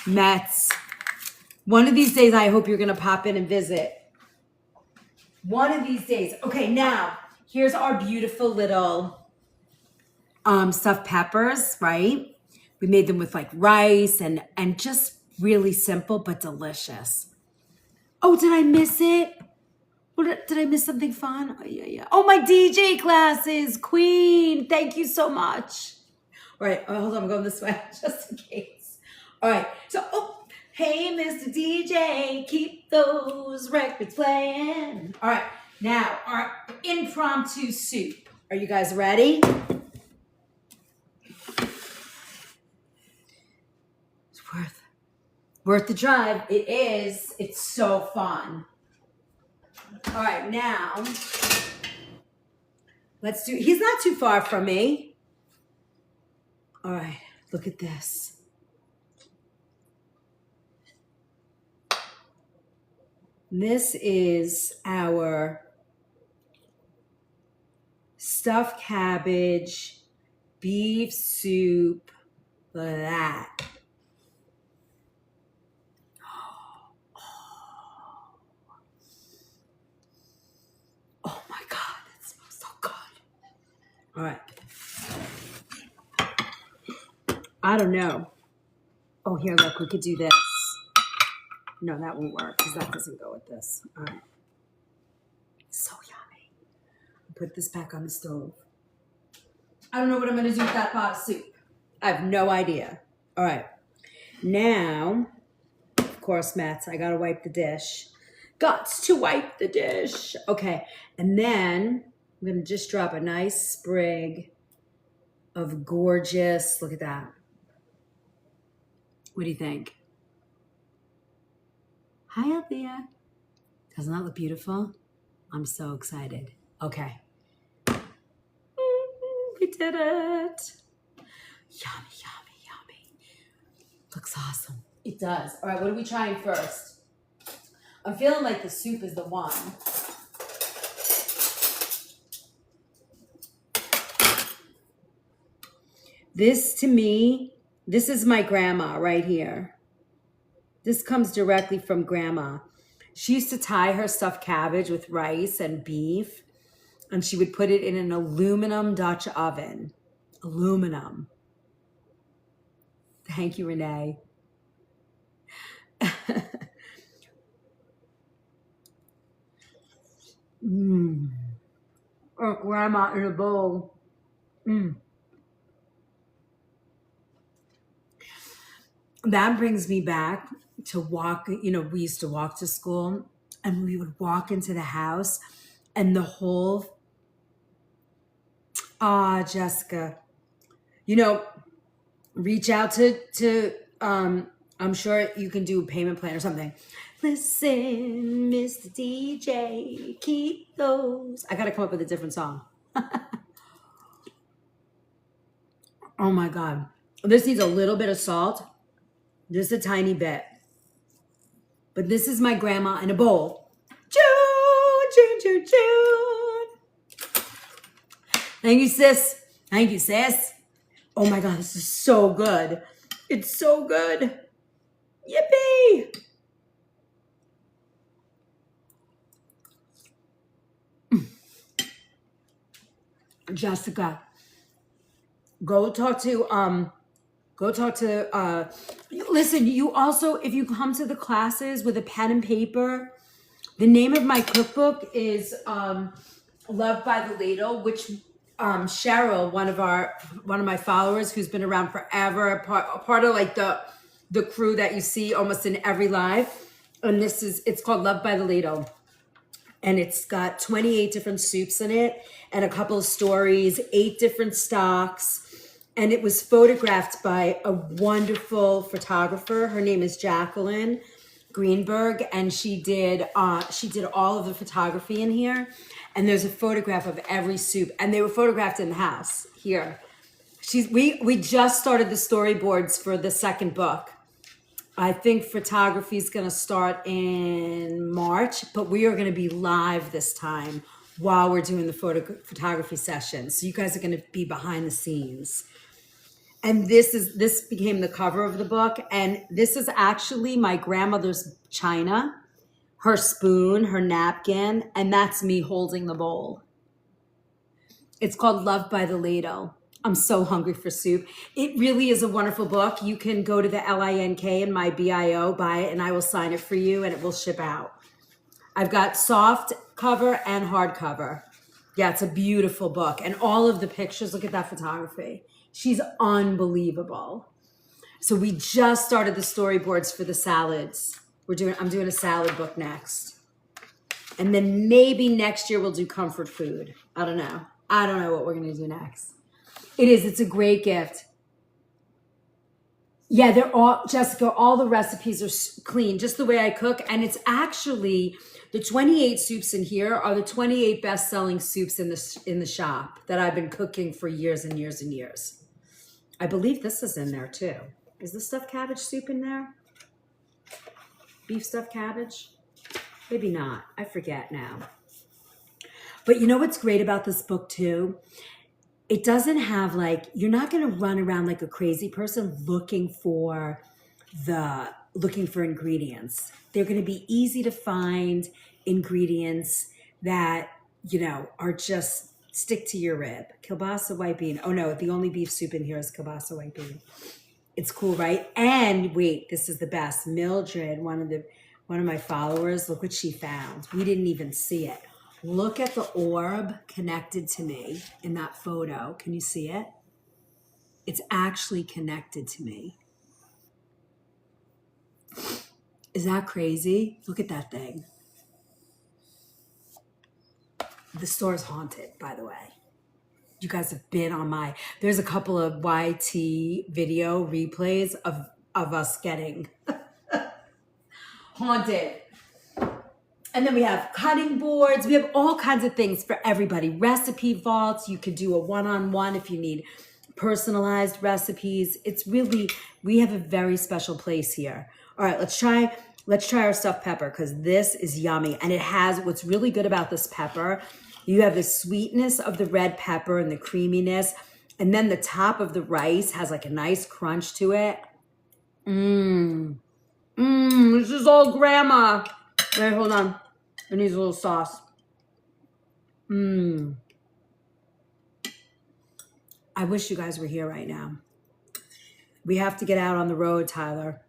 Mets. One of these days, I hope you're gonna pop in and visit. One of these days. Okay, now, here's our beautiful little stuffed peppers, right? We made them with like rice and just really simple but delicious. Oh, did I miss it? Did I miss something fun? Oh, yeah. Oh, my DJ classes, Queen. Thank you so much. All right, hold on, I'm going this way just in case. All right, so, hey, Mr. DJ, keep those records playing. All right, now our impromptu soup. Are you guys ready? It's worth the drive. It is. It's so fun. All right, now let's do. He's not too far from me. All right, look at this. This is our stuffed cabbage, beef soup. Look at that. Oh my God, that smells so good. All right. I don't know. Oh, here, look, we could do this. No, that won't work because that doesn't go with this. All right. So yummy. Put this back on the stove. I don't know what I'm going to do with that pot of soup. I have no idea. All right. Now, of course, Mets, I got to wipe the dish. Gots to wipe the dish. Okay. And then I'm going to just drop a nice sprig of gorgeous, look at that. What do you think? Hi, Althea. Doesn't that look beautiful? I'm so excited. Okay. We did it. Yummy, yummy, yummy. Looks awesome. It does. All right, what are we trying first? I'm feeling like the soup is the one. This, to me, this is my grandma right here. This comes directly from Grandma. She used to tie her stuffed cabbage with rice and beef, and she would put it in an aluminum Dutch oven. Aluminum. Thank you, Renee. Oh, Grandma in a bowl. That brings me back to walk. You know, we used to walk to school and we would walk into the house and the whole, Jessica, you know, reach out to I'm sure you can do a payment plan or something. Listen, Mr. DJ, keep those. I got to come up with a different song. Oh my God. This needs a little bit of salt. Just a tiny bit. But this is my grandma in a bowl. June, June, June, June. Thank you, sis. Thank you, sis. Oh my God, this is so good. It's so good. Yippee. Jessica, go talk to listen, you also, if you come to the classes with a pen and paper, The name of my cookbook is Love by the Ladle, which Cheryl, one of my followers who's been around forever, a part of like the crew that you see almost in every live. And it's called Love by the Ladle. And it's got 28 different soups in it and a couple of stories, 8 different stocks. And it was photographed by a wonderful photographer. Her name is Jacqueline Greenberg, and she did all of the photography in here. And there's a photograph of every soup, and they were photographed in the house here. We just started the storyboards for the second book. I think photography is going to start in March, but we are going to be live this time while we're doing the photography session. So you guys are going to be behind the scenes. And this became the cover of the book. And this is actually my grandmother's china, her spoon, her napkin, and that's me holding the bowl. It's called Love by the Ladle. I'm so hungry for soup. It really is a wonderful book. You can go to the LINK in my BIO, buy it, and I will sign it for you, and it will ship out. I've got soft cover and hard cover. Yeah, it's a beautiful book. And all of the pictures, look at that photography. She's unbelievable. So we just started the storyboards for the salads. I'm doing a salad book next. And then maybe next year we'll do comfort food. I don't know. I don't know what we're going to do next. It's a great gift. Yeah, Jessica, all the recipes are clean, just the way I cook. And it's actually, the 28 soups in here are the 28 best-selling soups in the shop that I've been cooking for years and years and years. I believe this is in there too. Is the stuffed cabbage soup in there? Beef stuffed cabbage? Maybe not. I forget now. But you know what's great about this book too? It doesn't have you're not going to run around like a crazy person looking for ingredients. They're going to be easy to find ingredients that, are just stick to your rib. Kielbasa white bean. Oh no, the only beef soup in here is kielbasa white bean. It's cool, right? And wait, this is the best. Mildred, one of my followers, look what she found. We didn't even see it. Look at the orb connected to me in that photo. Can you see it? It's actually connected to me. Is that crazy? Look at that thing. The store's haunted, by the way. You guys have been on there's a couple of YT video replays of us getting haunted. And then we have cutting boards. We have all kinds of things for everybody. Recipe vaults. You could do a one-on-one if you need personalized recipes. We have a very special place here. All right, let's try our stuffed pepper because this is yummy. And what's really good about this pepper, you have the sweetness of the red pepper and the creaminess. And then the top of the rice has a nice crunch to it. This is all grandma. Wait, hold on. It needs a little sauce. I wish you guys were here right now. We have to get out on the road, Tyler.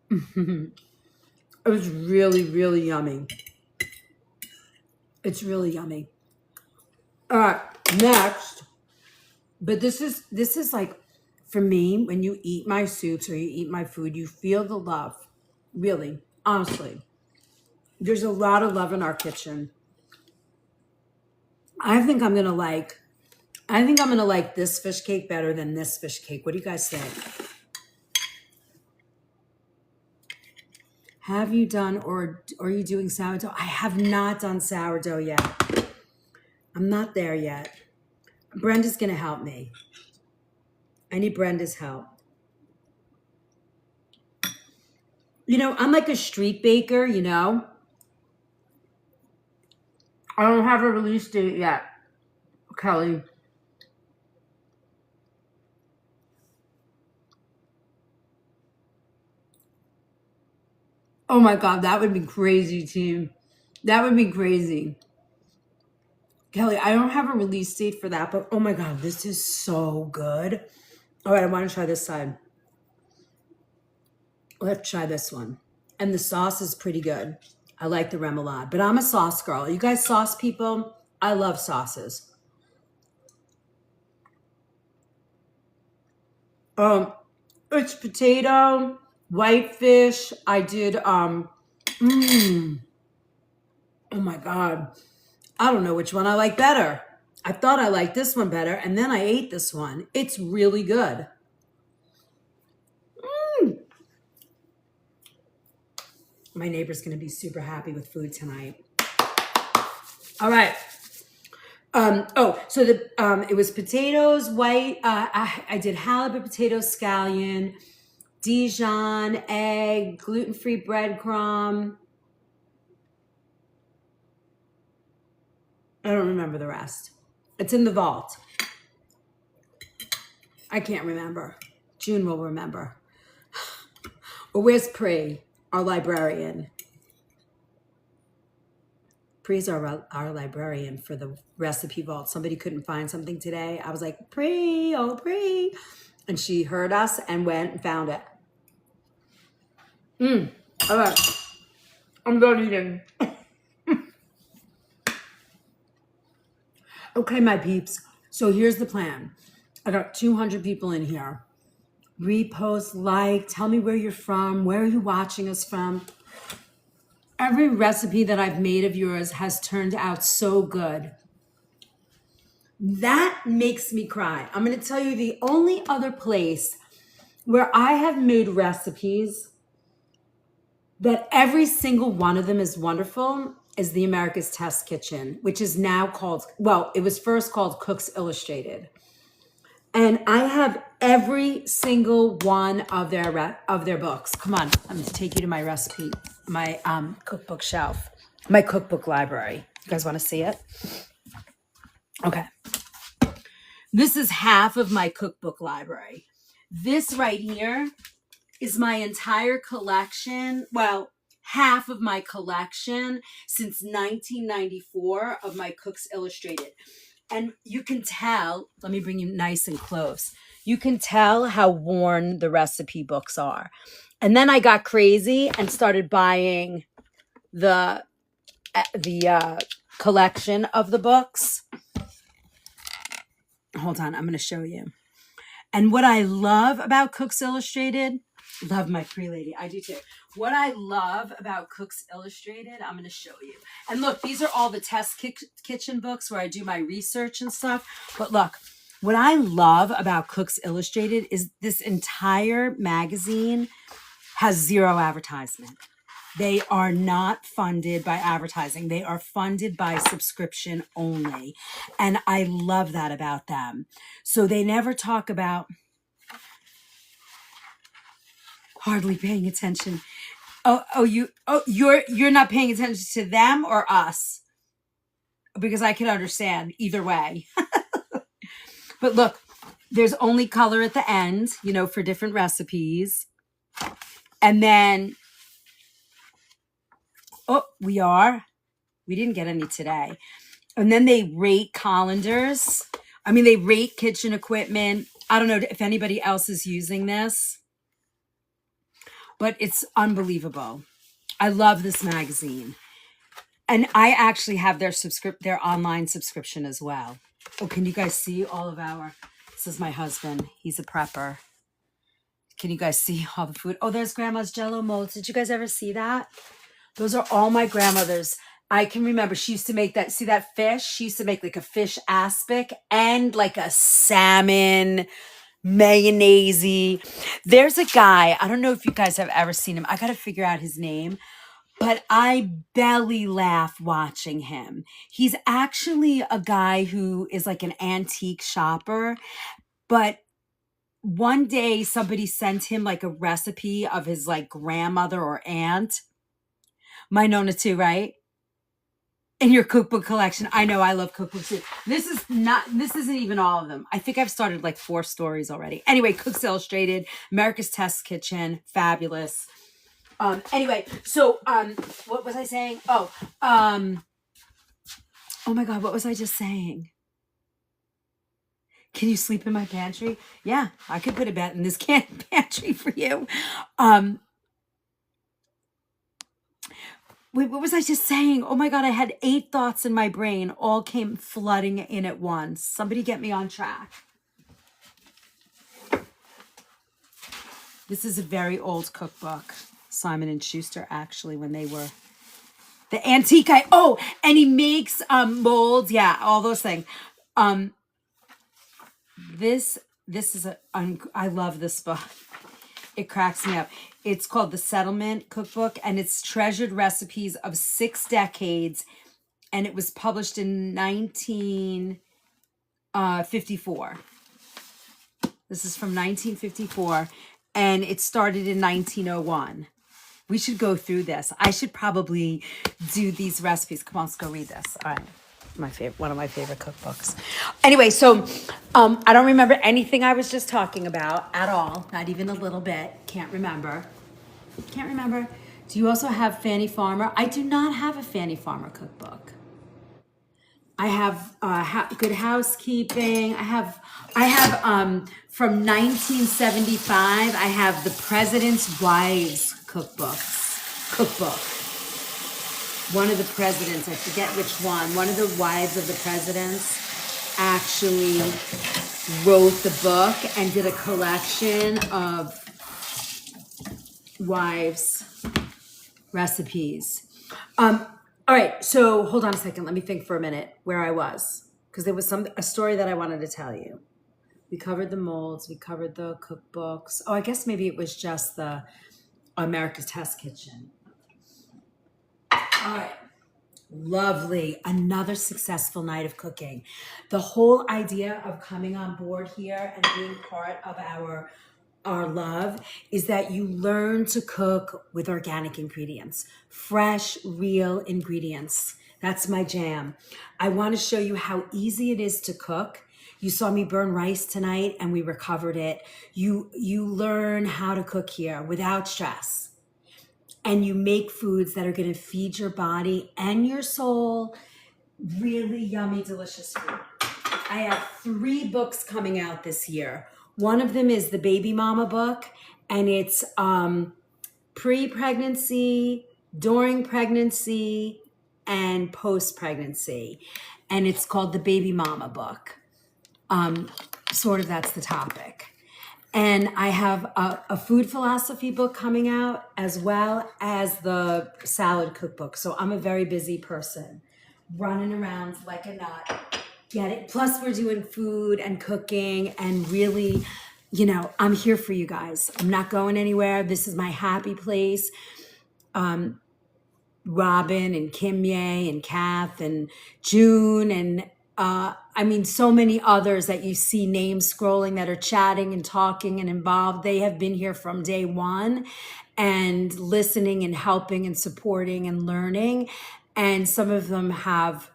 It was really, really yummy. It's really yummy. All right, next. But this is for me, when you eat my soups or you eat my food, you feel the love. Really, honestly. There's a lot of love in our kitchen. I think I'm gonna like this fish cake better than this fish cake. What do you guys think? Have you done or are you doing sourdough? I have not done sourdough yet. I'm not there yet. Brenda's gonna help me. I need Brenda's help. I'm like a street baker, I don't have a release date yet, Kelly. Oh my God, that would be crazy, team. That would be crazy. Kelly, I don't have a release date for that, but oh my God, this is so good. All right, I want to try this side. Let's try this one. And the sauce is pretty good. I like the remoulade, but I'm a sauce girl. Are you guys sauce people? I love sauces. It's potato, white fish. I did, oh my God. I don't know which one I like better. I thought I liked this one better, and then I ate this one. It's really good. My neighbor's going to be super happy with food tonight. All right. So it was potatoes, white. I did halibut, potato, scallion, Dijon, egg, gluten-free breadcrumb. I don't remember the rest. It's in the vault. I can't remember. June will remember. Or where's Pri, our librarian? Pri's our librarian for the recipe vault. Somebody couldn't find something today. I was like, Pri, oh Pri. And she heard us and went and found it. All right. I'm done eating. Okay, my peeps. So here's the plan. I got 200 people in here. Repost, like, tell me where you're from. Where are you watching us from? Every recipe that I've made of yours has turned out so good. That makes me cry. I'm going to tell you the only other place where I have made recipes that every single one of them is wonderful is the America's Test Kitchen, which is now called, well, it was first called Cooks Illustrated. And I have every single one of their books. Come on, I'm going to take you to my recipe, my cookbook shelf, my cookbook library. You guys want to see it? Okay. This is half of my cookbook library. This right here is my entire collection. Well, half of my collection since 1994 of my Cooks Illustrated. And you can tell, let me bring you nice and close. You can tell how worn the recipe books are. And then I got crazy and started buying the collection of the books. Hold on, I'm going to show you. And what I love about Cooks Illustrated, love my pre-lady, I do too. What I love about Cooks Illustrated, I'm going to show you. And look, these are all the test kitchen books where I do my research and stuff. But look, what I love about Cooks Illustrated is this entire magazine has zero advertisement. They are not funded by advertising. They are funded by subscription only. And I love that about them. So they never talk about hardly paying attention. You're not paying attention to them or us? Because I can understand either way. But look, there's only color at the end, for different recipes. And then, we didn't get any today. And then they rate colanders. They rate kitchen equipment. I don't know if anybody else is using this, but it's unbelievable. I love this magazine. And I actually have their online subscription as well. Oh, can you guys see all of this is my husband. He's a prepper. Can you guys see all the food? Oh, there's Grandma's Jell-O molds. Did you guys ever see that? Those are all my grandmother's. I can remember she used to make that. See that fish? She used to make like a fish aspic and like a salmon mayonnaise. There's a guy. I don't know if you guys have ever seen him. I got to figure out his name. But I belly laugh watching him. He's actually a guy who is like an antique shopper. But one day somebody sent him like a recipe of his like grandmother or aunt. My Nona too, right? In your cookbook collection. I know I love cookbooks too. This isn't even all of them. I think I've started like 4 stories already. Anyway, Cooks Illustrated, America's Test Kitchen, fabulous. Anyway, so what was I saying? Oh my God, what was I just saying? Can you sleep in my pantry? Yeah, I could put a bed in this pantry for you. Wait, what was I just saying? Oh my God, I had 8 thoughts in my brain, all came flooding in at once. Somebody get me on track. This is a very old cookbook. Simon and Schuster, actually, when they were the antique guy. Oh, and he makes molds. Yeah, all those things. This is I love this book. It cracks me up. It's called The Settlement Cookbook, and it's treasured recipes of 6 decades, and it was published in 1954. This is from 1954, and it started in 1901. We should go through this. I should probably do these recipes. Come on, let's go read this. All right. One of my favorite cookbooks. Anyway, so I don't remember anything I was just talking about at all. Not even a little bit. Can't remember. Do you also have Fannie Farmer? I do not have a Fannie Farmer cookbook. I have Good Housekeeping. I have from 1975. I have the President's Wives cookbook. One of the presidents, I forget which one of the wives of the presidents actually wrote the book and did a collection of wives' recipes. All right, so hold on a second. Let me think for a minute where I was, because there was a story that I wanted to tell you. We covered the molds. We covered the cookbooks. Oh, I guess maybe it was just the America's Test Kitchen. All right. Lovely. Another successful night of cooking. The whole idea of coming on board here and being part of our love is that you learn to cook with organic ingredients, fresh, real ingredients. That's my jam. I want to show you how easy it is to cook. You saw me burn rice tonight and we recovered it. You learn how to cook here without stress. And you make foods that are going to feed your body and your soul really yummy, delicious food. I have 3 books coming out this year. One of them is the Baby Mama book, and it's pre-pregnancy, during pregnancy, and post-pregnancy. And it's called the Baby Mama book. Sort of that's the topic. And I have a food philosophy book coming out, as well as the salad cookbook. So I'm a very busy person, running around like a nut. Get it? Plus we're doing food and cooking, and really, I'm here for you guys. I'm not going anywhere. This is my happy place. Robin and Kimye and Kath and June and so many others that you see names scrolling that are chatting and talking and involved. They have been here from day one and listening and helping and supporting and learning. And some of them have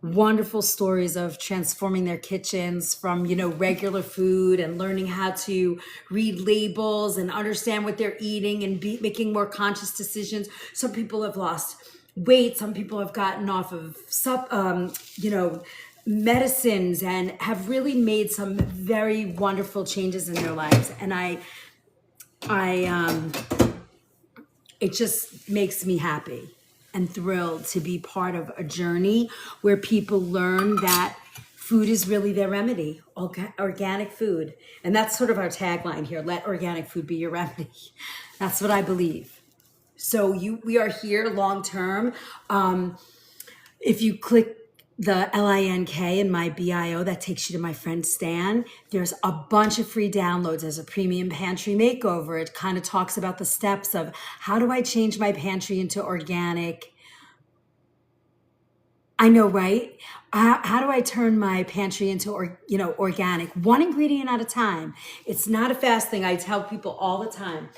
wonderful stories of transforming their kitchens from, regular food and learning how to read labels and understand what they're eating and making more conscious decisions. Some people have lost weight. Some people have gotten off of medicines and have really made some very wonderful changes in their lives. And it just makes me happy and thrilled to be part of a journey where people learn that food is really their remedy, organic food. And that's sort of our tagline here, let organic food be your remedy. That's what I believe. So we are here long term. If you click the LINK in my bio, that takes you to my friend Stan. There's a bunch of free downloads as a premium pantry makeover. It kind of talks about the steps of how do I change my pantry into organic. I know, right? How do I turn my pantry into organic? One ingredient at a time. It's not a fast thing. I tell people all the time.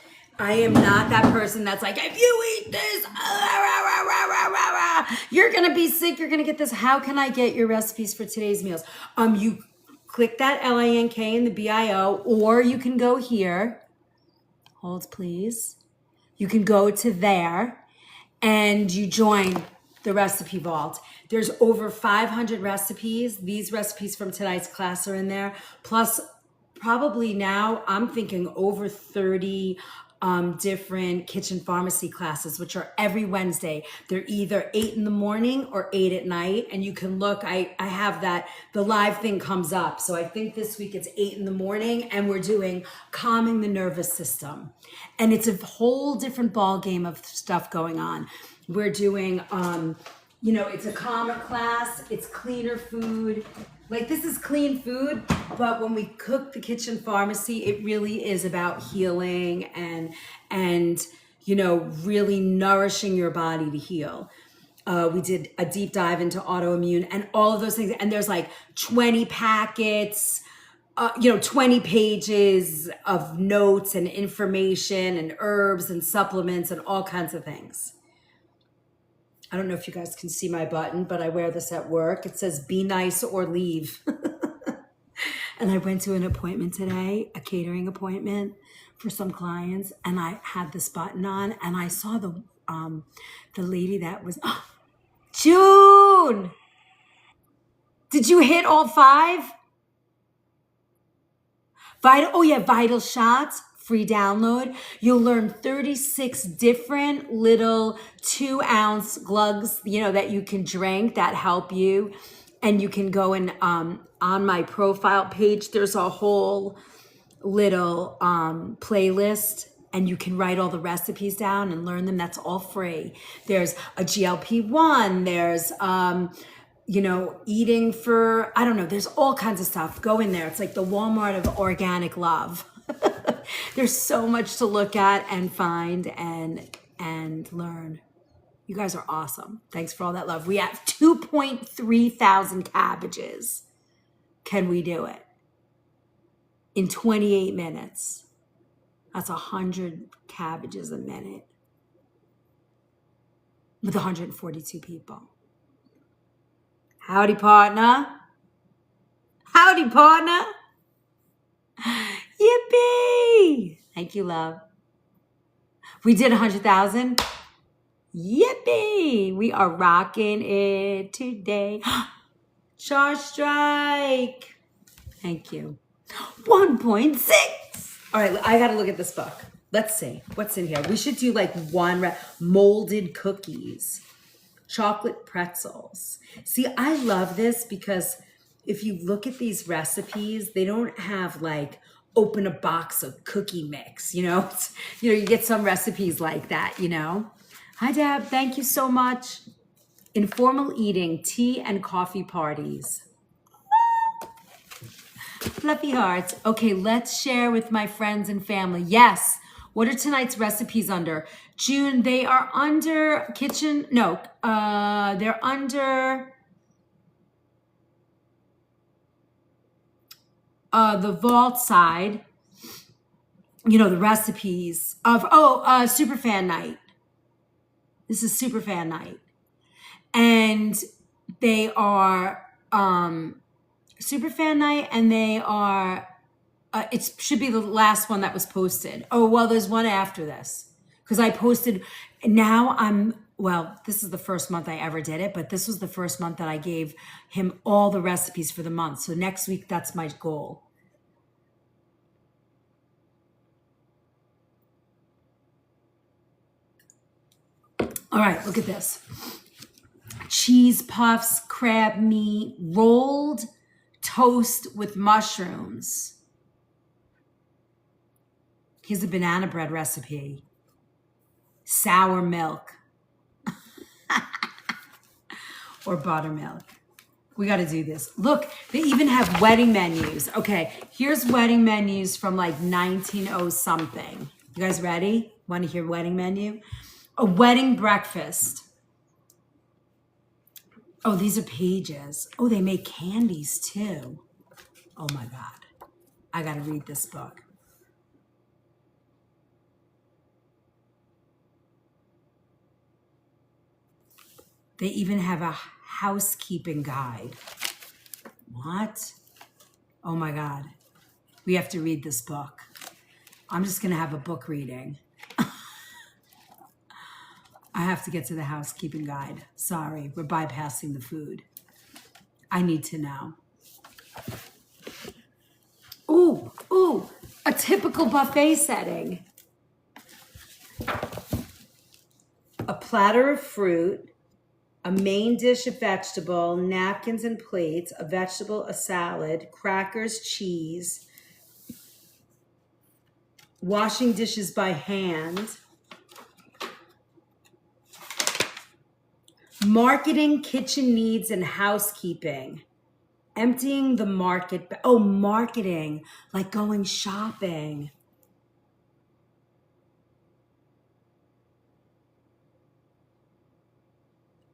I am not that person that's like, if you eat this, you're going to be sick. You're going to get this. How can I get your recipes for today's meals? You click that LINK in the bio, or you can go here. Hold, please. You can go to there and you join the recipe vault. There's over 500 recipes. These recipes from tonight's class are in there. Plus, probably now I'm thinking over 30 different kitchen pharmacy classes, which are every Wednesday. They're either 8 in the morning or 8 at night. And you can look, I have that, the live thing comes up. So I think this week it's 8 in the morning and we're doing calming the nervous system. And it's a whole different ball game of stuff going on. We're doing, it's a calmer class, it's cleaner food. Like this is clean food, but when we cook the kitchen pharmacy, it really is about healing and really nourishing your body to heal. We did a deep dive into autoimmune and all of those things. And there's like 20 packets, 20 pages of notes and information and herbs and supplements and all kinds of things. I don't know if you guys can see my button, but I wear this at work. It says, be nice or leave. And I went to an appointment today, a catering appointment for some clients. And I had this button on and I saw the lady that was, June, did you hit all 5? Vital shots. Free download. You'll learn 36 different little 2-ounce glugs, that you can drink that help you. And you can go in on my profile page. There's a whole little playlist and you can write all the recipes down and learn them. That's all free. There's a GLP-1. There's, eating for, I don't know. There's all kinds of stuff. Go in there. It's like the Walmart of organic love. There's so much to look at and find and learn. You guys are awesome. Thanks for all that love. We have 2.3 thousand cabbages. Can we do it? In 28 minutes. That's 100 cabbages a minute. With 142 people. Howdy, partner. Howdy, partner. Yippee! Thank you, love. We did 100,000. Yippee! We are rocking it today. Char strike. Thank you. 1.6. All right, I got to look at this book. Let's see what's in here. We should do like molded cookies, chocolate pretzels. See, I love this because if you look at these recipes, they don't have like open a box of cookie mix, you get some recipes like that, Hi, Deb. Thank you so much. Informal eating, tea and coffee parties. Fluffy hearts. Okay, let's share with my friends and family. Yes. What are tonight's recipes under? June, they are under kitchen. No, they're under the vault side, the recipes of, Superfan night. This is Superfan night. And they are Superfan night and they are, it should be the last one that was posted. Oh, well, there's one after this. Because I posted, this is the first month I ever did it, but this was the first month that I gave him all the recipes for the month. So next week, that's my goal. All right, look at this. Cheese puffs, crab meat, rolled toast with mushrooms. Here's a banana bread recipe. Sour milk. Or buttermilk. We got to do this. Look, they even have wedding menus. Okay, here's wedding menus from like 1900 something. You guys ready? Want to hear wedding menu? A wedding breakfast. Oh, these are pages. Oh, they make candies too. Oh my God. I got to read this book. They even have a housekeeping guide. What? Oh my God. We have to read this book. I'm just going to have a book reading. I have to get to the housekeeping guide. Sorry, we're bypassing the food. I need to know. Ooh, a typical buffet setting. platter of fruit, a main dish of vegetable, napkins and plates, a vegetable, a salad, crackers, cheese, washing dishes by hand, marketing, kitchen needs, and housekeeping. Emptying the market. Oh, marketing, like going shopping.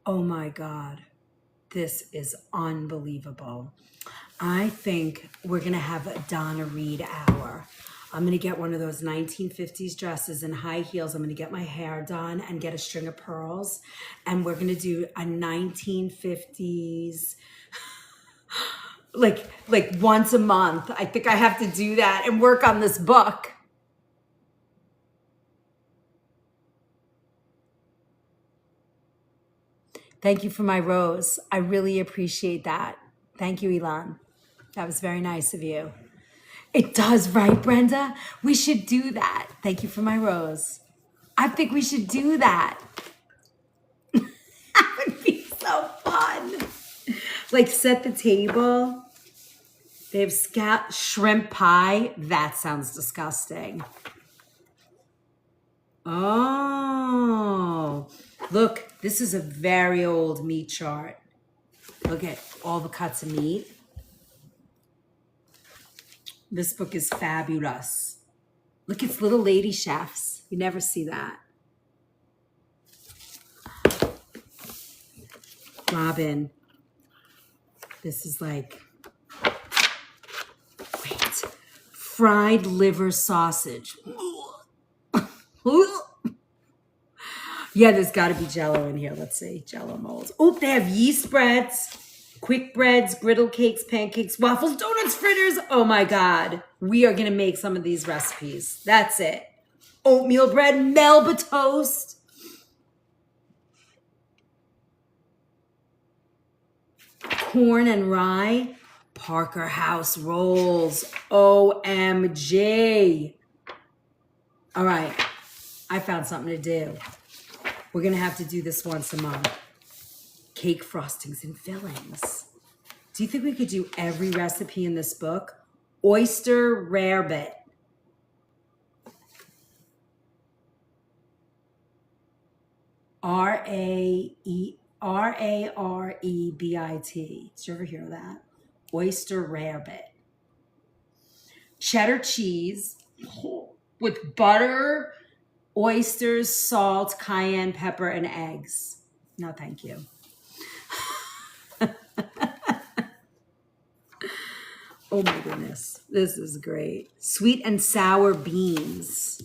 Oh my God, this is unbelievable. I think we're gonna have a Donna Reed hour. I'm gonna get one of those 1950s dresses and high heels. I'm gonna get my hair done and get a string of pearls. And we're gonna do a 1950s, like once a month. I think I have to do that and work on this book. Thank you for my rose. I really appreciate that. Thank you, Elon. That was very nice of you. It does, right, Brenda? We should do that. Thank you for my rose. I think we should do that. That would be so fun. Like set the table. They have shrimp pie. That sounds disgusting. Oh, look, this is a very old meat chart. Look at all the cuts of meat. This book is fabulous. Look, it's little lady chefs. You never see that. Robin. This is like, wait, fried liver sausage. Yeah, there's got to be Jell-O in here. Let's see, Jell-O molds. Oh, they have yeast breads, quick breads, griddle cakes, pancakes, waffles, donuts, fritters. Oh my God. We are going to make some of these recipes. That's it. Oatmeal bread, Melba toast. Corn and rye, Parker House rolls. OMG. All right. I found something to do. We're going to have to do this once a month. Cake frostings and fillings. Do you think we could do every recipe in this book? Oyster rarebit. R-A-R-E-B-I-T. Did you ever hear of that? Oyster rarebit. Cheddar cheese with butter, oysters, salt, cayenne pepper, and eggs. No, thank you. Oh my goodness. This is great. Sweet and sour beans.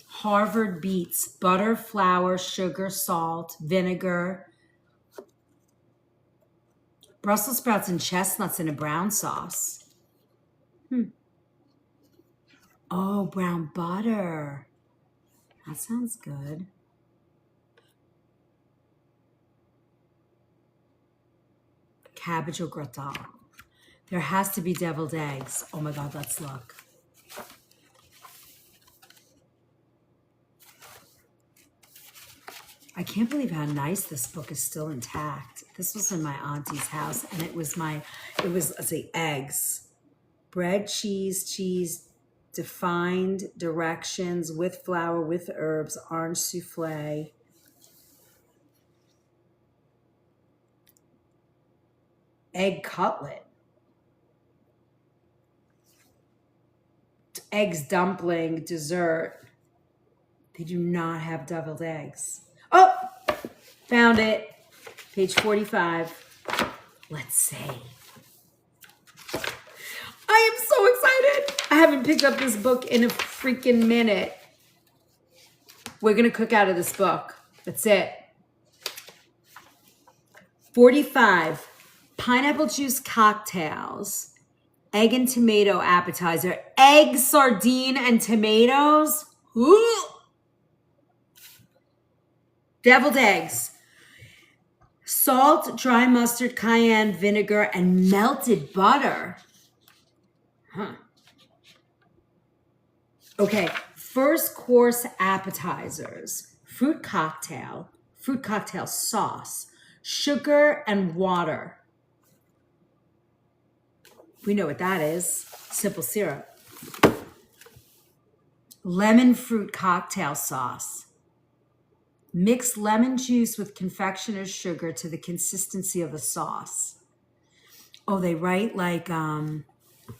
Harvard beets, butter, flour, sugar, salt, vinegar. Brussels sprouts and chestnuts in a brown sauce. Oh, brown butter. That sounds good. Cabbage au gratin. There has to be deviled eggs. Oh my God, let's look. I can't believe how nice this book is still intact. This was in my auntie's house, and it was, let's see, eggs. Bread, cheese, defined directions, with flour, with herbs, orange souffle. Egg cutlet. Eggs dumpling, dessert. They do not have deviled eggs. Oh, found it. Page 45. Let's see. I am so excited. I haven't picked up this book in a freaking minute. We're going to cook out of this book. That's it. 45. Pineapple juice cocktails. Egg and tomato appetizer. Egg, sardine, and tomatoes. Ooh. Deviled eggs. Salt, dry mustard, cayenne, vinegar, and melted butter. Huh. Okay, first course appetizers. fruit cocktail sauce, sugar and water. We know what that is. Simple syrup. Lemon fruit cocktail sauce. Mix lemon juice with confectioner's sugar to the consistency of a sauce. Oh, they write like,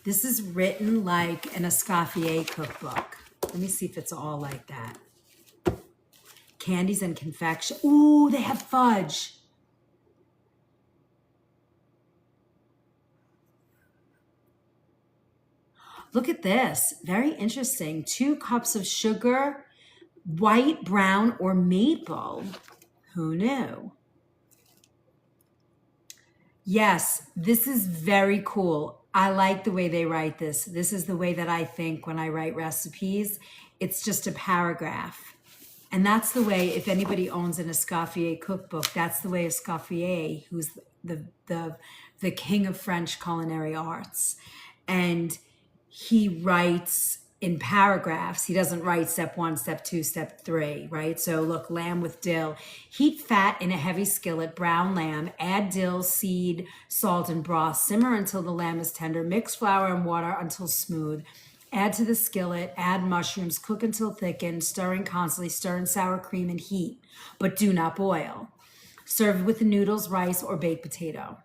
this is written like an Escoffier cookbook. Let me see if it's all like that. Candies and confection. Ooh, they have fudge. Look at this. Very interesting. 2 cups of sugar, white, brown, or maple. Who knew? Yes, this is very cool. I like the way they write this. This is the way that I think when I write recipes. It's just a paragraph. And that's the way, if anybody owns an Escoffier cookbook, that's the way Escoffier, who's the king of French culinary arts. And he writes in paragraphs. He doesn't write step 1, step 2, step 3, right? So look, lamb with dill. Heat fat in a heavy skillet, brown lamb, add dill, seed, salt, and broth. Simmer until the lamb is tender. Mix flour and water until smooth. Add to the skillet, add mushrooms, cook until thickened, stirring constantly, stir in sour cream and heat, but do not boil. Serve with noodles, rice, or baked potato.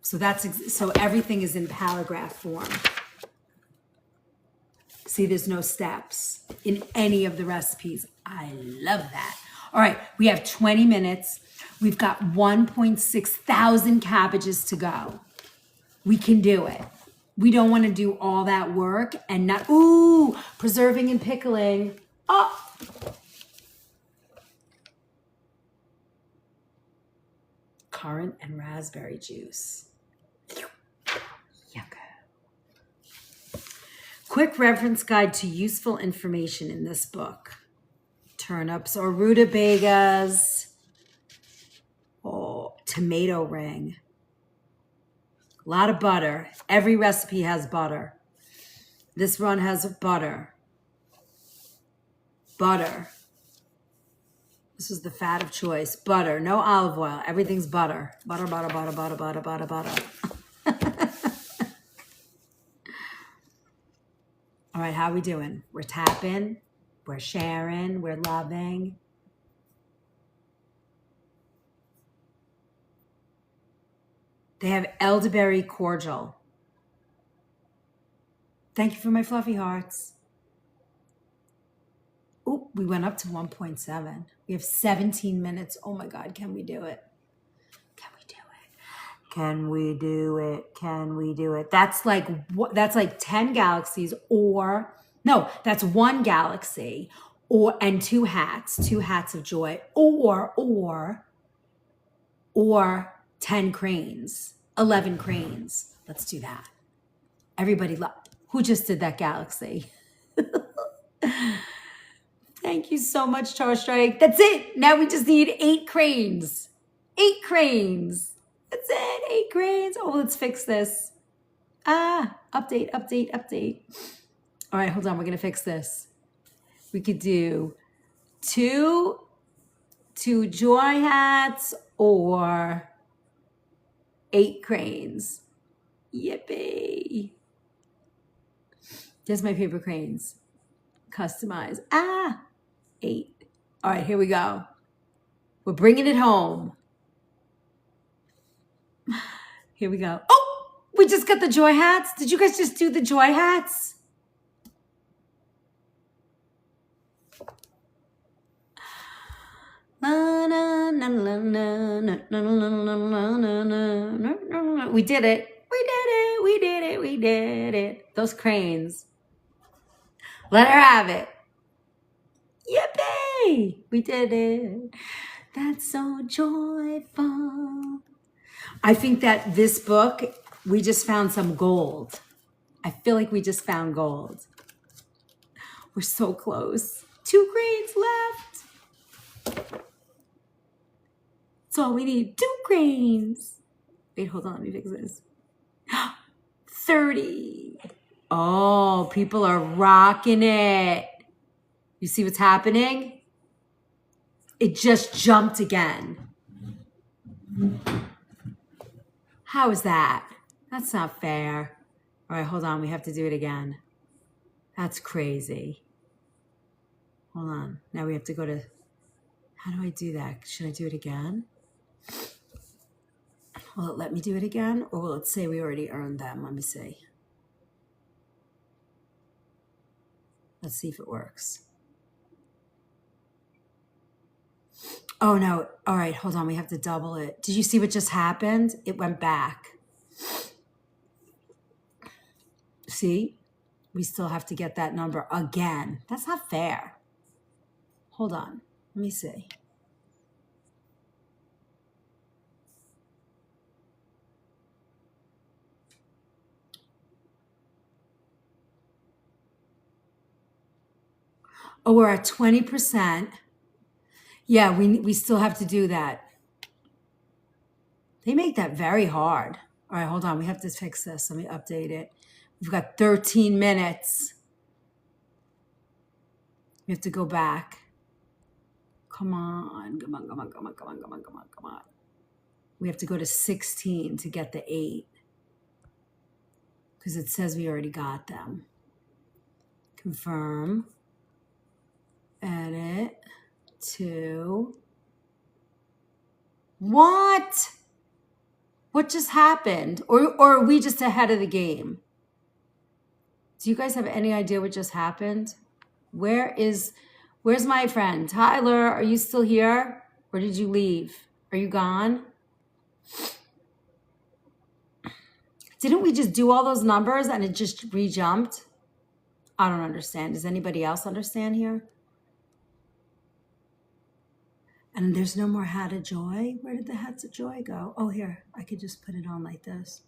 So so everything is in paragraph form. See, there's no steps in any of the recipes. I love that. All right, we have 20 minutes. We've got 1.6 thousand cabbages to go. We can do it. We don't want to do all that work and not, preserving and pickling. Oh, currant and raspberry juice. Yuck. Quick reference guide to useful information in this book. Turnips or rutabagas. Oh, tomato ring. A lot of butter. Every recipe has butter. This one has butter. Butter. This is the fat of choice. Butter. No olive oil. Everything's butter. Butter, butter, butter, butter, butter, butter, butter. All right, how are we doing? We're tapping. We're sharing. We're loving. They have elderberry cordial. Thank you for my fluffy hearts. Oh, we went up to 1.7. We have 17 minutes. Oh my God, can we do it? Can we do it? Can we do it? Can we do it? That's like 10 galaxies, or no, that's 1 galaxy, and 2 hats of joy, or 10 cranes, 11 cranes. Let's do that. Everybody, who just did that galaxy? Thank you so much, Char Strike. That's it. Now we just need 8 cranes. 8 cranes. That's it. 8 cranes. Oh, let's fix this. Update. All right, hold on. We're going to fix this. We could do 2 joy hats or 8 cranes. Yippee. There's my paper cranes. Customize. 8. All right, here we go. We're bringing it home. Here we go. Oh, we just got the joy hats. Did you guys just do the joy hats? We did it. We did it. Those cranes. Let her have it. Yippee! We did it. That's so joyful. I think that this book, we just found some gold. I feel like we just found gold. We're so close. 2 cranes left. That's all we need. 2 cranes. Wait, hold on. Let me fix this. 30. Oh, people are rocking it. You see what's happening? It just jumped again. How is that? That's not fair. All right, hold on. We have to do it again. That's crazy. Hold on. Now we have to go to, how do I do that? Should I do it again? Will it let me do it again? Or will it say we already earned them? Let me see. Let's see if it works. Oh no. All right, hold on. We have to double it. Did you see what just happened? It went back. See? We still have to get that number again. That's not fair. Hold on. Let me see. Oh, we're at 20%. Yeah, we still have to do that. They make that very hard. All right, hold on. We have to fix this. Let me update it. We've got 13 minutes. We have to go back. Come on. Come on, come on, come on, come on, come on, come on, come on. We have to go to 16 to get the 8. Because it says we already got them. Confirm. Edit. 2. What? What just happened? Or are we just ahead of the game? Do you guys have any idea what just happened? Where's my friend? Tyler, are you still here? Or did you leave? Are you gone? Didn't we just do all those numbers and it just re-jumped? I don't understand. Does anybody else understand here? And there's no more hat of joy. Where did the hats of joy go? Oh, here. I could just put it on like this.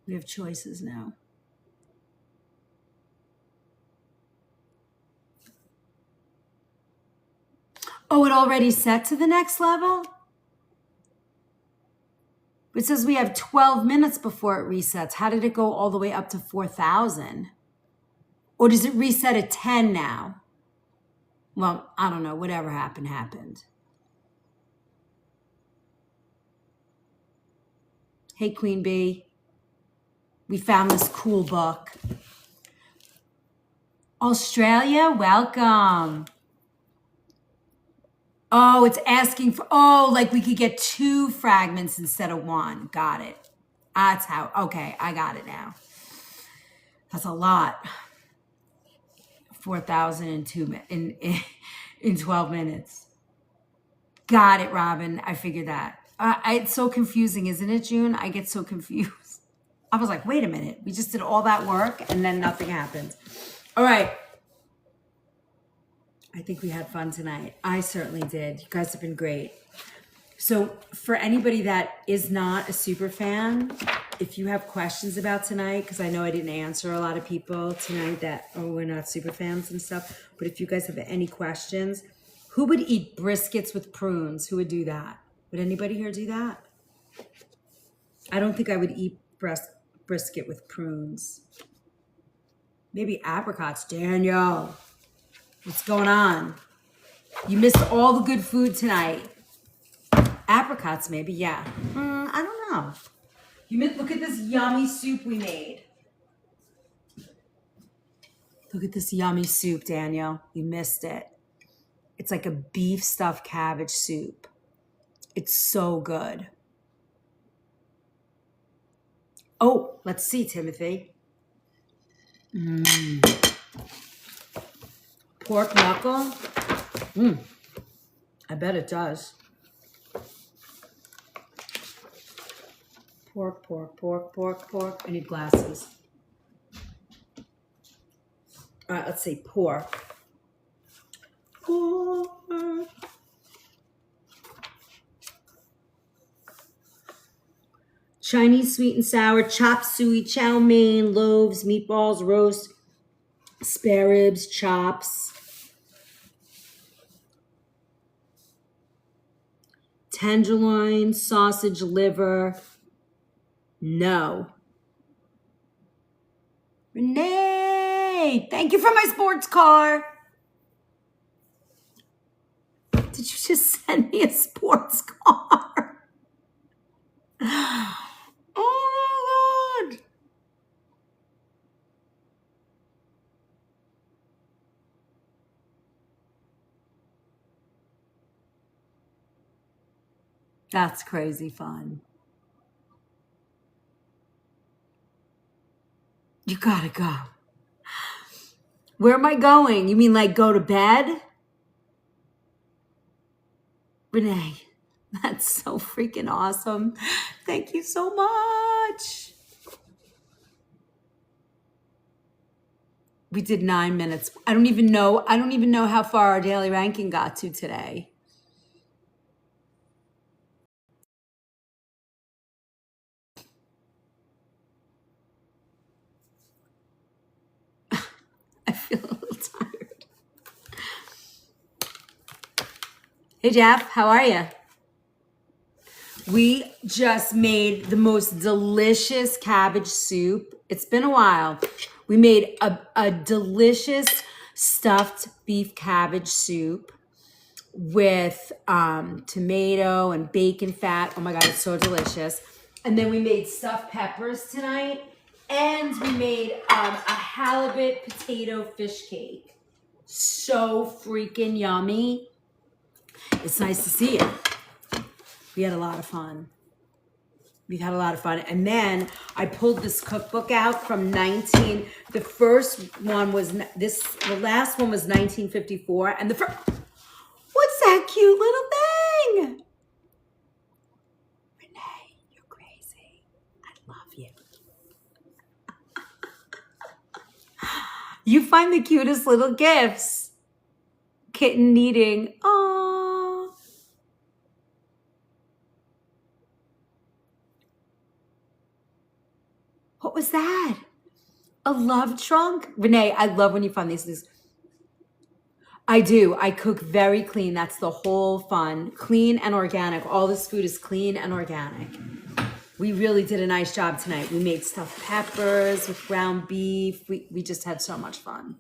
We have choices now. Oh, it already set to the next level? It says we have 12 minutes before it resets. How did it go all the way up to 4,000? Or does it reset at 10 now? Well, I don't know. Whatever happened, happened. Hey, Queen Bee. We found this cool book. Australia, welcome. Oh, it's asking for, like we could get 2 fragments instead of 1. Got it. That's how, okay, I got it now. That's a lot. 4,000 in 12 minutes. Got it, Robin. I figured that. It's so confusing, isn't it, June? I get so confused. I was like, wait a minute. We just did all that work and then nothing happened. All right. I think we had fun tonight. I certainly did. You guys have been great. So for anybody that is not a super fan, if you have questions about tonight, because I know I didn't answer a lot of people tonight that, we're not super fans and stuff, but if you guys have any questions, who would eat briskets with prunes? Who would do that? Would anybody here do that? I don't think I would eat brisket with prunes. Maybe apricots. Daniel, what's going on? You missed all the good food tonight. Apricots, maybe, yeah. I don't know. Look at this yummy soup we made. Look at this yummy soup, Daniel. You missed it. It's like a beef stuffed cabbage soup. It's so good. Oh, let's see, Timothy. Pork knuckle. I bet it does. Pork, pork, pork, pork, pork. I need glasses. All right, let's say pork. Pork. Chinese sweet and sour, chop suey, chow mein, loaves, meatballs, roast, spare ribs, chops. Tenderloin, sausage, liver. No. Renee, thank you for my sports car. Did you just send me a sports car? Oh my God. That's crazy fun. You gotta go. Where am I going? You mean like go to bed? Renee, that's so freaking awesome. Thank you so much. We did 9 minutes. I don't even know how far our daily ranking got to today. I feel a little tired. Hey Jeff, how are you? We just made the most delicious cabbage soup. It's been a while. We made a delicious stuffed beef cabbage soup with tomato and bacon fat. Oh my God, it's so delicious. And then we made stuffed peppers tonight. And we made a halibut potato fish cake. So freaking yummy. It's nice to see you. We had a lot of fun. We've had a lot of fun. And then I pulled this cookbook out from the last one was 1954. And what's that cute little thing? Renee, you're crazy. I love you. You find the cutest little gifts. Kitten kneading. Aww. What was that? A love trunk? Renee, I love when you find these things. I do. I cook very clean. That's the whole fun. Clean and organic. All this food is clean and organic. We really did a nice job tonight. We made stuffed peppers with ground beef. We just had so much fun.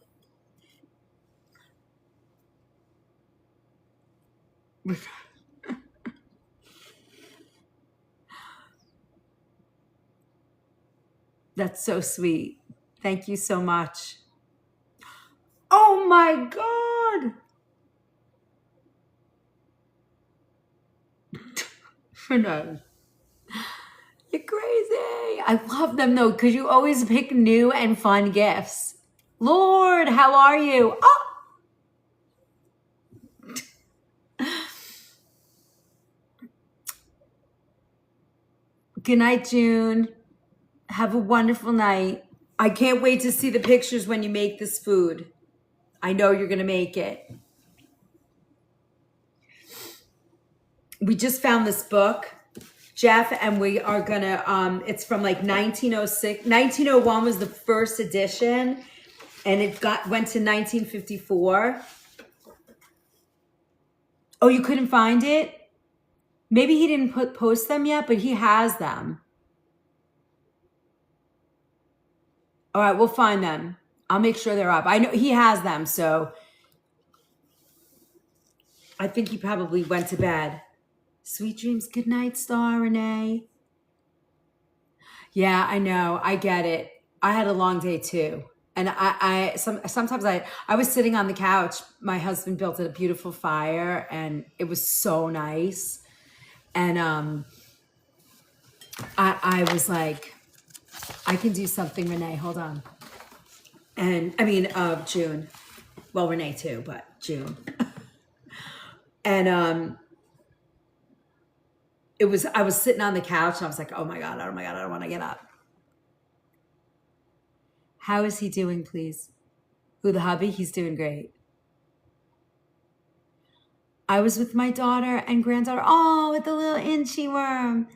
That's so sweet. Thank you so much. Oh my God. Renee, you're crazy. I love them though, because you always pick new and fun gifts. Lord, how are you? Oh. Good night, June. Have a wonderful night. I can't wait to see the pictures when you make this food. I know you're going to make it. We just found this book, Jeff, and we are going to, it's from like 1906. 1901 was the first edition, and it went to 1954. Oh, you couldn't find it? Maybe he didn't post them yet, but he has them. All right, we'll find them. I'll make sure they're up. I know he has them, so I think he probably went to bed. Sweet dreams. Good night, Star Renee. Yeah, I know. I get it. I had a long day too. And sometimes I was sitting on the couch. My husband built a beautiful fire and it was so nice. And I was like, I can do something, Renee. Hold on. And I mean, June. Well, Renee too, but June. And I was sitting on the couch and I was like, oh my God, I don't want to get up. How is he doing, please? Who, the hubby? He's doing great. I was with my daughter and granddaughter. Oh, with the little inchy worm.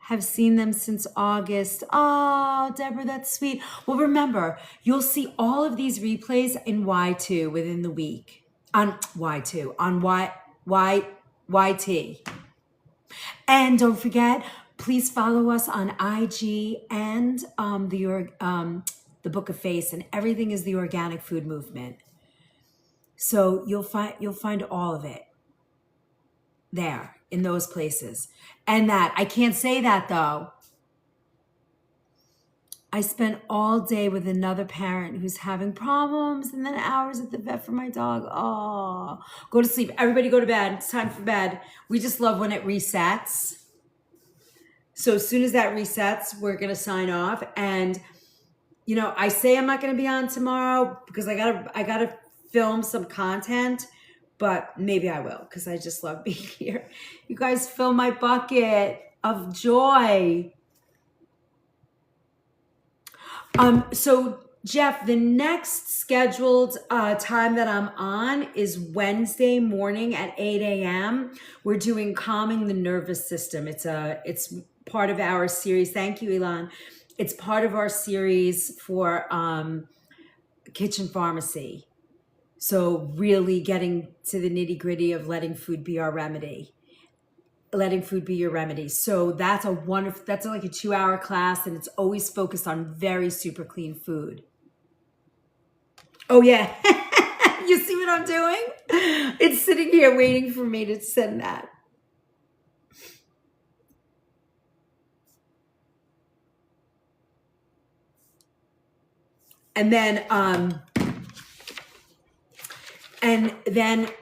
Have seen them since August. Oh, Deborah, that's sweet. Well, remember, you'll see all of these replays in Y2 within the week. On Y2, on YT. And don't forget, please follow us on IG and the Book of Face, and everything is the Organic Food Movement. So you'll find all of it. there in those places. And that, I can't say that though. I spent all day with another parent who's having problems and then hours at the vet for my dog. Oh, go to sleep. Everybody go to bed. It's time for bed. We just love when it resets. So as soon as that resets, we're going to sign off. And, you know, I say I'm not going to be on tomorrow because I gotta film some content, but maybe I will because I just love being here. You guys fill my bucket of joy. So Jeff, the next scheduled time that I'm on is Wednesday morning at 8 a.m. We're doing calming the nervous system. It's part of our series. Thank you, Elon. It's part of our series for kitchen pharmacy. So really getting to the nitty gritty of letting food be our remedy. Letting food be your remedy. So that's like a 2-hour class, and it's always focused on very super clean food. Oh yeah. You see what I'm doing? It's sitting here waiting for me to send that. And then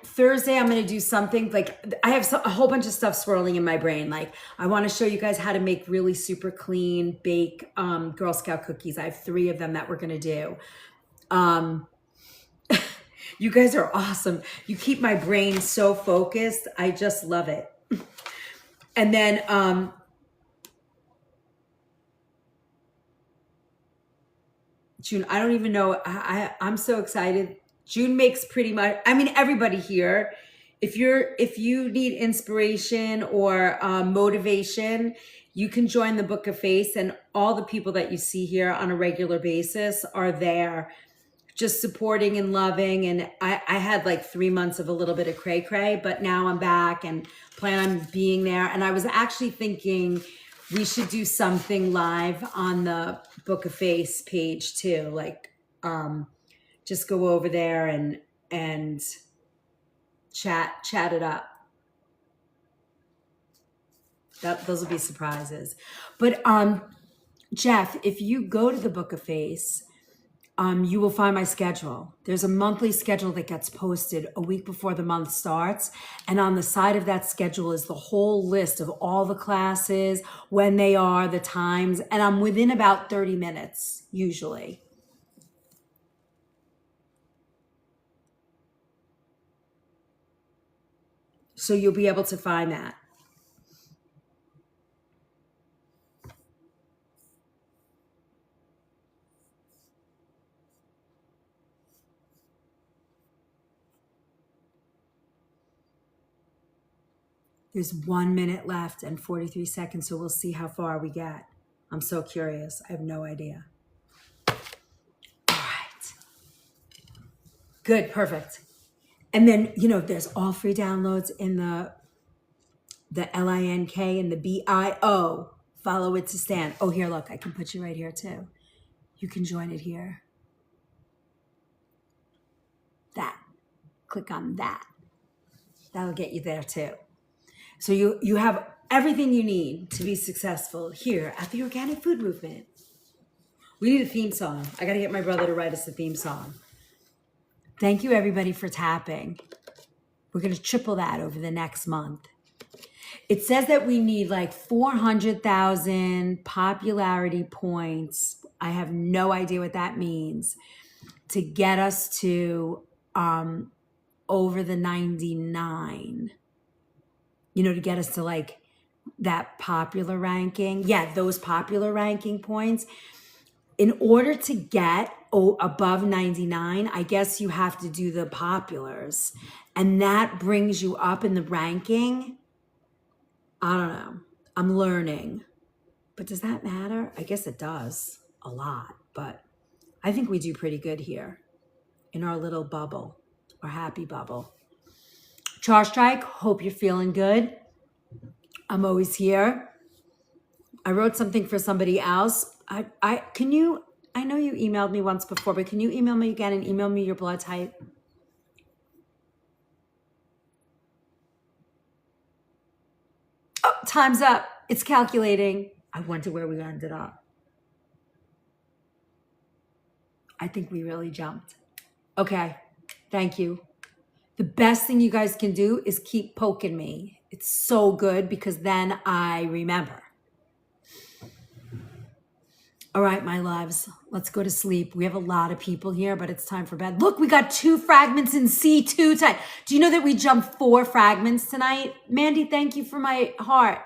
Thursday, I'm going to do something like I have a whole bunch of stuff swirling in my brain. Like I want to show you guys how to make really super clean bake Girl Scout cookies. I have 3 of them that we're going to do. You guys are awesome. You keep my brain so focused. I just love it. And then June, I don't even know. I'm so excited. June makes pretty much, I mean, everybody here, if you need inspiration or motivation, you can join the Book of Face, and all the people that you see here on a regular basis are there just supporting and loving. And I had like 3 months of a little bit of cray cray, but now I'm back and plan on being there. And I was actually thinking we should do something live on the Book of Face page too. Like, just go over there and chat it up. Those will be surprises. But Jeff, if you go to the Book of Face, you will find my schedule. There's a monthly schedule that gets posted a week before the month starts. And on the side of that schedule is the whole list of all the classes, when they are, the times. And I'm within about 30 minutes, usually. So you'll be able to find that. There's 1 minute left and 43 seconds, so we'll see how far we get. I'm so curious. I have no idea. All right. Good, perfect. And then, you know, there's all free downloads in the LINK and the BIO. Follow it to stand. Oh, here, look, I can put you right here too. You can join it here. That. Click on that. That'll get you there too. So you have everything you need to be successful here at the Organic Food Movement. We need a theme song. I got to get my brother to write us a theme song. Thank you, everybody, for tapping. We're going to triple that over the next month. It says that we need like 400,000 popularity points. I have no idea what that means to get us to over the 99. You know, to get us to like that popular ranking. Yeah, those popular ranking points. In order to get above 99, I guess you have to do the populars. And that brings you up in the ranking. I don't know. I'm learning. But does that matter? I guess it does a lot. But I think we do pretty good here in our little bubble, our happy bubble. Char Strike, hope you're feeling good. I'm always here. I wrote something for somebody else. I know you emailed me once before, but can you email me again and email me your blood type? time's up. It's calculating. I wonder where we ended up. I think we really jumped. Okay, thank you. The best thing you guys can do is keep poking me. It's so good because then I remember. All right, my loves, let's go to sleep. We have a lot of people here, but it's time for bed. Look, we got 2 fragments in C2 tonight. Do you know that we jumped 4 fragments tonight? Mandy, thank you for my heart.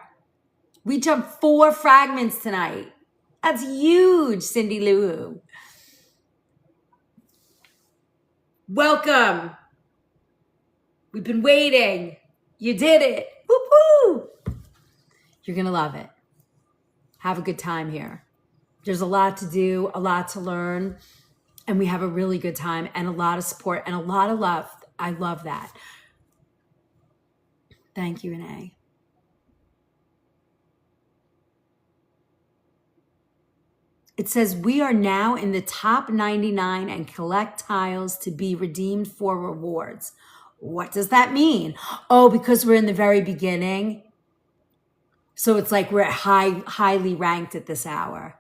We jumped 4 fragments tonight. That's huge, Cindy Lou. Welcome. We've been waiting. You did it. Woo-hoo. You're going to love it. Have a good time here. There's a lot to do, a lot to learn, and we have a really good time and a lot of support and a lot of love. I love that. Thank you, Renee. It says, we are now in the top 99 and collect tiles to be redeemed for rewards. What does that mean? Oh, because we're in the very beginning. So it's like we're highly ranked at this hour.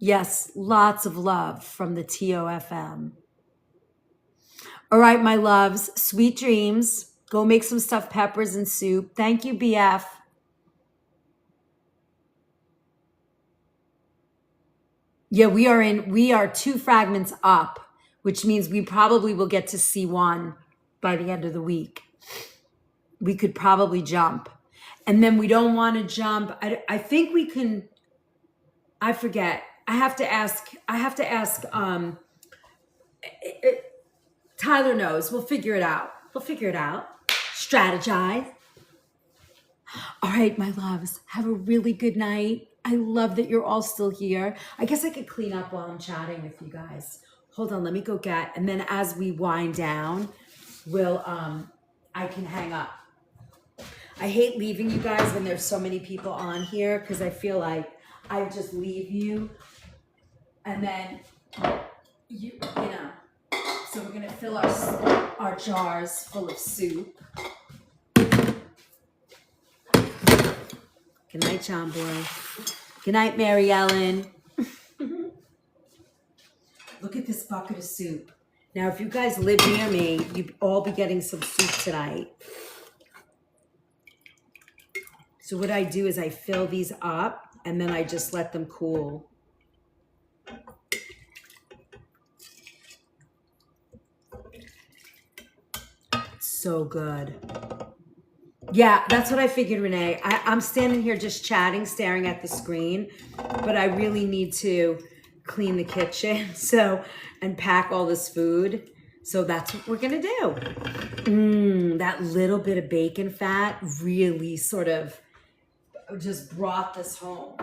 Yes, lots of love from the TOFM. All right, my loves, sweet dreams. Go make some stuffed peppers and soup. Thank you, BF. Yeah, we are 2 fragments up, which means we probably will get to C1 by the end of the week. We could probably jump. And then we don't want to jump. I think we can, I forget. I have to ask, Tyler knows. We'll figure it out. Strategize. All right, my loves, have a really good night. I love that you're all still here. I guess I could clean up while I'm chatting with you guys. Hold on, let me go get, and then as we wind down, I can hang up. I hate leaving you guys when there's so many people on here because I feel like I just leave you and then you know. So we're gonna fill our jars full of soup. Good night, John Boy. Good night, Mary Ellen. Look at this bucket of soup. Now, if you guys live near me, you'd all be getting some soup tonight. So what I do is I fill these up and then I just let them cool. So good. Yeah, that's what I figured, Renee. I'm standing here just chatting, staring at the screen, but I really need to clean the kitchen and pack all this food. So that's what we're gonna do. That little bit of bacon fat really sort of just brought this home.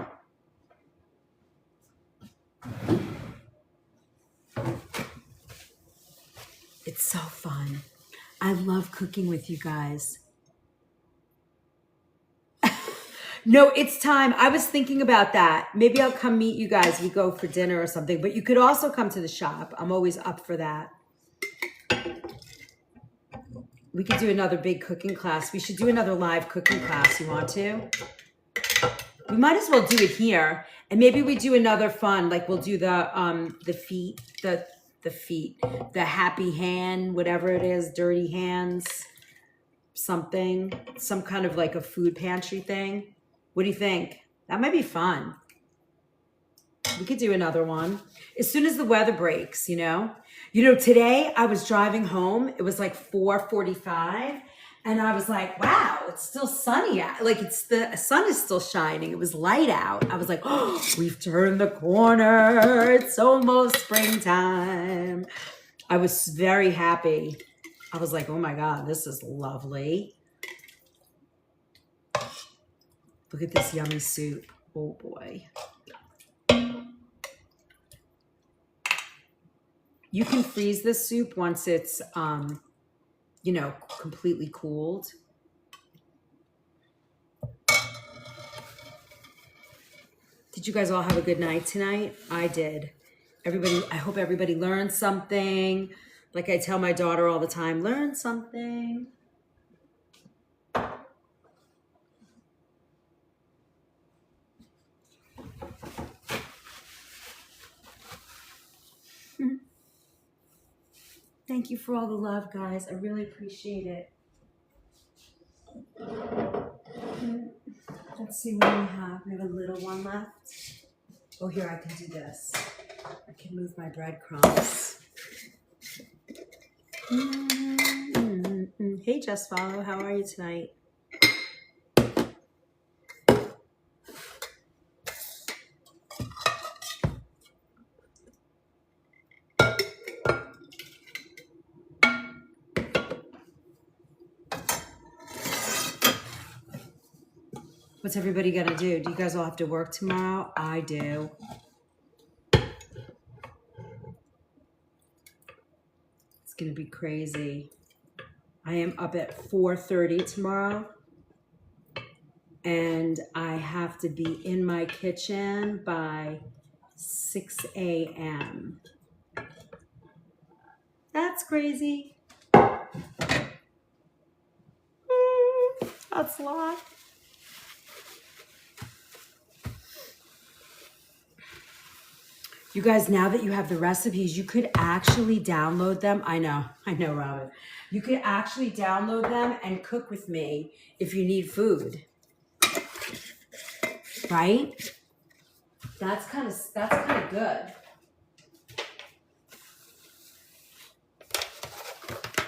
It's so fun. I love cooking with you guys. No, it's time. I was thinking about that. Maybe I'll come meet you guys. We go for dinner or something, but you could also come to the shop. I'm always up for that. We could do another big cooking class. We should do another live cooking class. You want to? We might as well do it here. And maybe we do another fun, like we'll do the feet, the happy hand, whatever it is, dirty hands, something, some kind of like a food pantry thing. What do you think? That might be fun. We could do another one as soon as the weather breaks, you know. Today I was driving home. It was like 4:45 and I was like, wow, it's still sunny out. Like the sun is still shining. It was light out. I was like, oh, we've turned the corner. It's almost springtime. I was very happy. I was like, oh my God, this is lovely. Look at this yummy soup. Oh boy. You can freeze this soup once it's, completely cooled. Did you guys all have a good night tonight? I did. I hope everybody learned something. Like I tell my daughter all the time, learn something. Thank you for all the love, guys. I really appreciate it. Let's see what we have. We have a little one left. Oh, here, I can do this. I can move my breadcrumbs. Hey, Just Follow. How are you tonight? What's everybody gonna do? Do you guys all have to work tomorrow? I do. It's gonna be crazy. I am up at 4:30 tomorrow, and I have to be in my kitchen by 6 a.m. That's crazy. That's a lot. You guys, now that you have the recipes, you could actually download them. I know, Robin. You could actually download them and cook with me if you need food. Right? That's kind of good.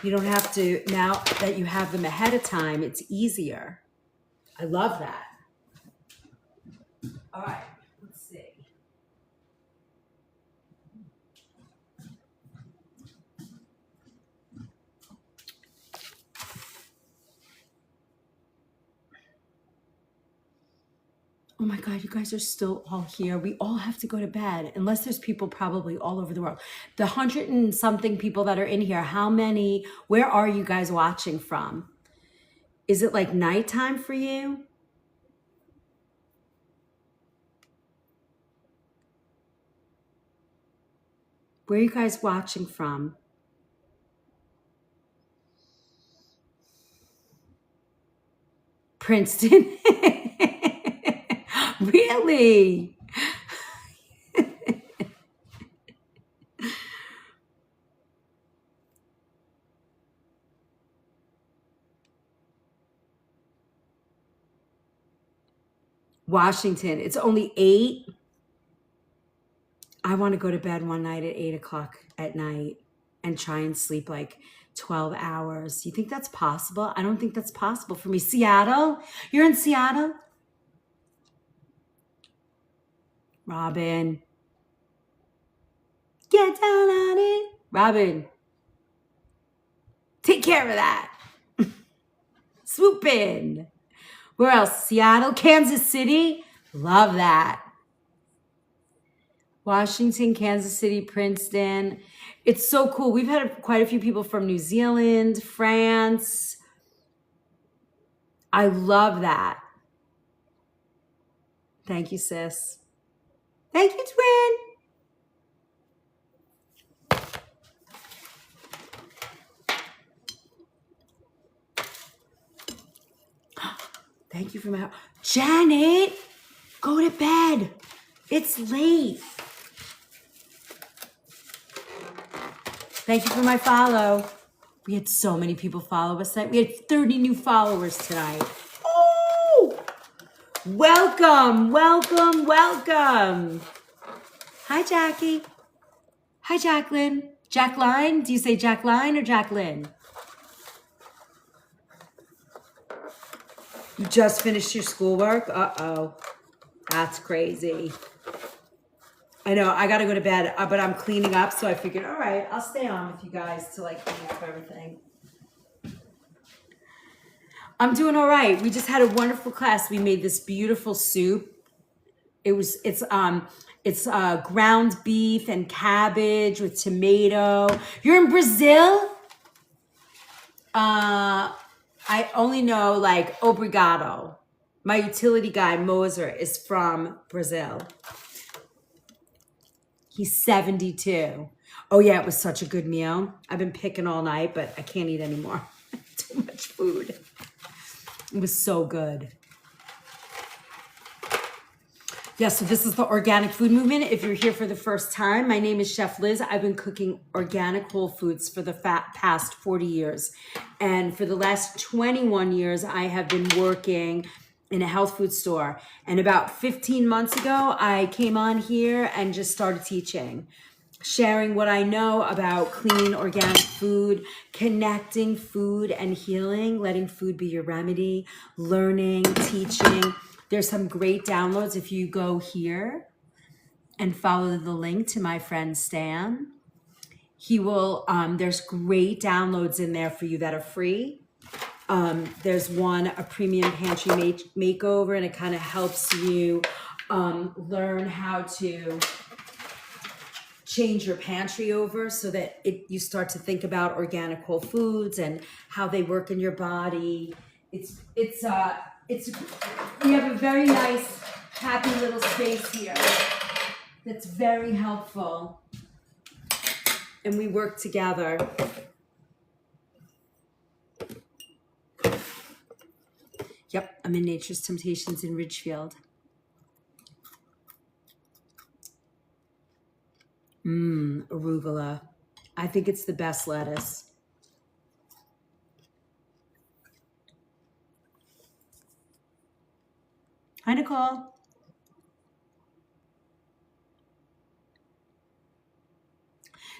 You don't have to, now that you have them ahead of time, it's easier. I love that. All right, let's see. Oh my God, you guys are still all here. We all have to go to bed, unless there's people probably all over the world. The 100 and something people that are in here, how many, where are you guys watching from? Is it like nighttime for you? Where are you guys watching from? Princeton? Really? Washington. It's only 8. I want to go to bed one night at 8 o'clock at night and try and sleep like 12 hours. You think that's possible? I don't think that's possible for me. Seattle? You're in Seattle? Robin. Get down on it. Robin. Take care of that. Swoop in. Where else? Seattle, Kansas City. Love that. Washington, Kansas City, Princeton. It's so cool. We've had quite a few people from New Zealand, France. I love that. Thank you, sis. Thank you, twin. Thank you for my help. Janet, go to bed. It's late. Thank you for my follow. We had so many people follow us tonight. We had 30 new followers tonight. Oh! Welcome, welcome, welcome. Hi, Jackie. Hi, Jacqueline. Jacqueline? Do you say Jacqueline or Jacqueline? You just finished your schoolwork? Uh-oh. That's crazy. I know, I gotta go to bed, but I'm cleaning up, so I figured, all right, I'll stay on with you guys to like clean up everything. I'm doing all right. We just had a wonderful class. We made this beautiful soup. It's ground beef and cabbage with tomato. You're in Brazil? I only know like obrigado. My utility guy, Moser, is from Brazil. He's 72. Oh yeah, it was such a good meal. I've been picking all night, but I can't eat anymore. Too much food. It was so good. Yeah, so this is the organic food movement. If you're here for the first time, my name is Chef Liz. I've been cooking organic whole foods for the past 40 years. And for the last 21 years, I have been working in a health food store. And about 15 months ago, I came on here and just started teaching, sharing what I know about clean, organic food, connecting food and healing, letting food be your remedy, learning, teaching. There's some great downloads if you go here and follow the link to my friend Stan. He will, there's great downloads in there for you that are free. There's one, a premium pantry makeover, and it kind of helps you learn how to change your pantry over so that you start to think about organic whole foods and how they work in your body. We have a very nice, happy little space here that's very helpful, and we work together. Yep, I'm in Nature's Temptations in Ridgefield. Arugula. I think it's the best lettuce. Hi, Nicole.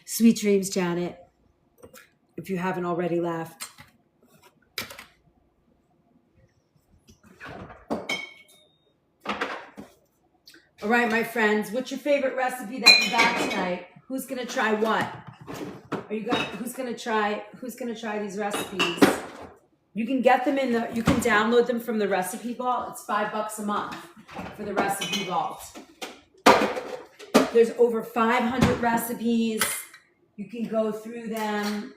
Sweet dreams, Janet, if you haven't already left. All right, my friends, what's your favorite recipe that you got tonight? Who's gonna try what? Who's gonna try these recipes? You can get them you can download them from the recipe vault. It's $5 a month for the recipe vault. There's over 500 recipes. You can go through them.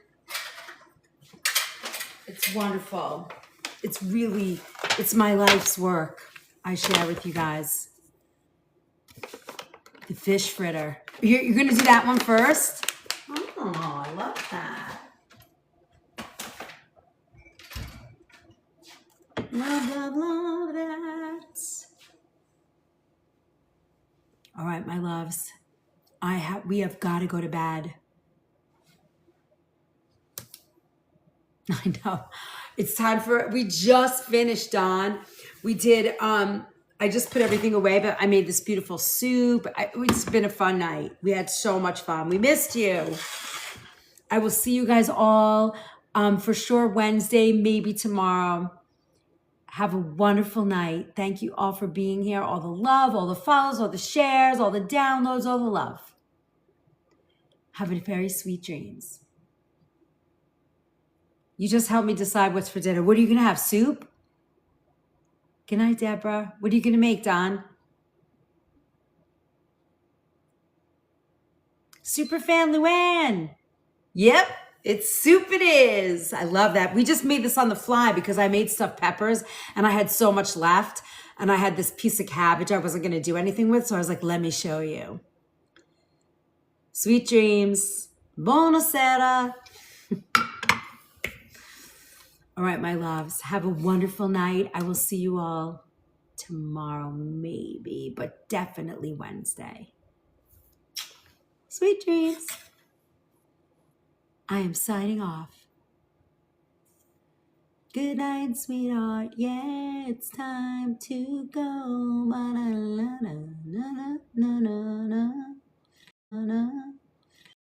It's wonderful. It's my life's work I share with you guys. The fish fritter. You're going to do that one first? Oh, I love that. Love that. All right, my loves. We have got to go to bed. I know. It's time we just finished, Dawn. We did, I just put everything away, but I made this beautiful soup. It's been a fun night. We had so much fun. We missed you. I will see you guys all for sure Wednesday, maybe tomorrow. Have a wonderful night. Thank you all for being here. All the love, all the follows, all the shares, all the downloads, all the love. Have a very sweet dreams. You just helped me decide what's for dinner. What are you going to have? Soup? Good night, Deborah. What are you going to make, Don? Superfan Luann. Yep, it's soup it is. I love that. We just made this on the fly because I made stuffed peppers and I had so much left. And I had this piece of cabbage I wasn't going to do anything with. So I was like, let me show you. Sweet dreams. Buonasera. All right, my loves, have a wonderful night. I will see you all tomorrow, maybe, but definitely Wednesday. Sweet dreams. I am signing off. Good night, sweetheart. Yeah, it's time to go.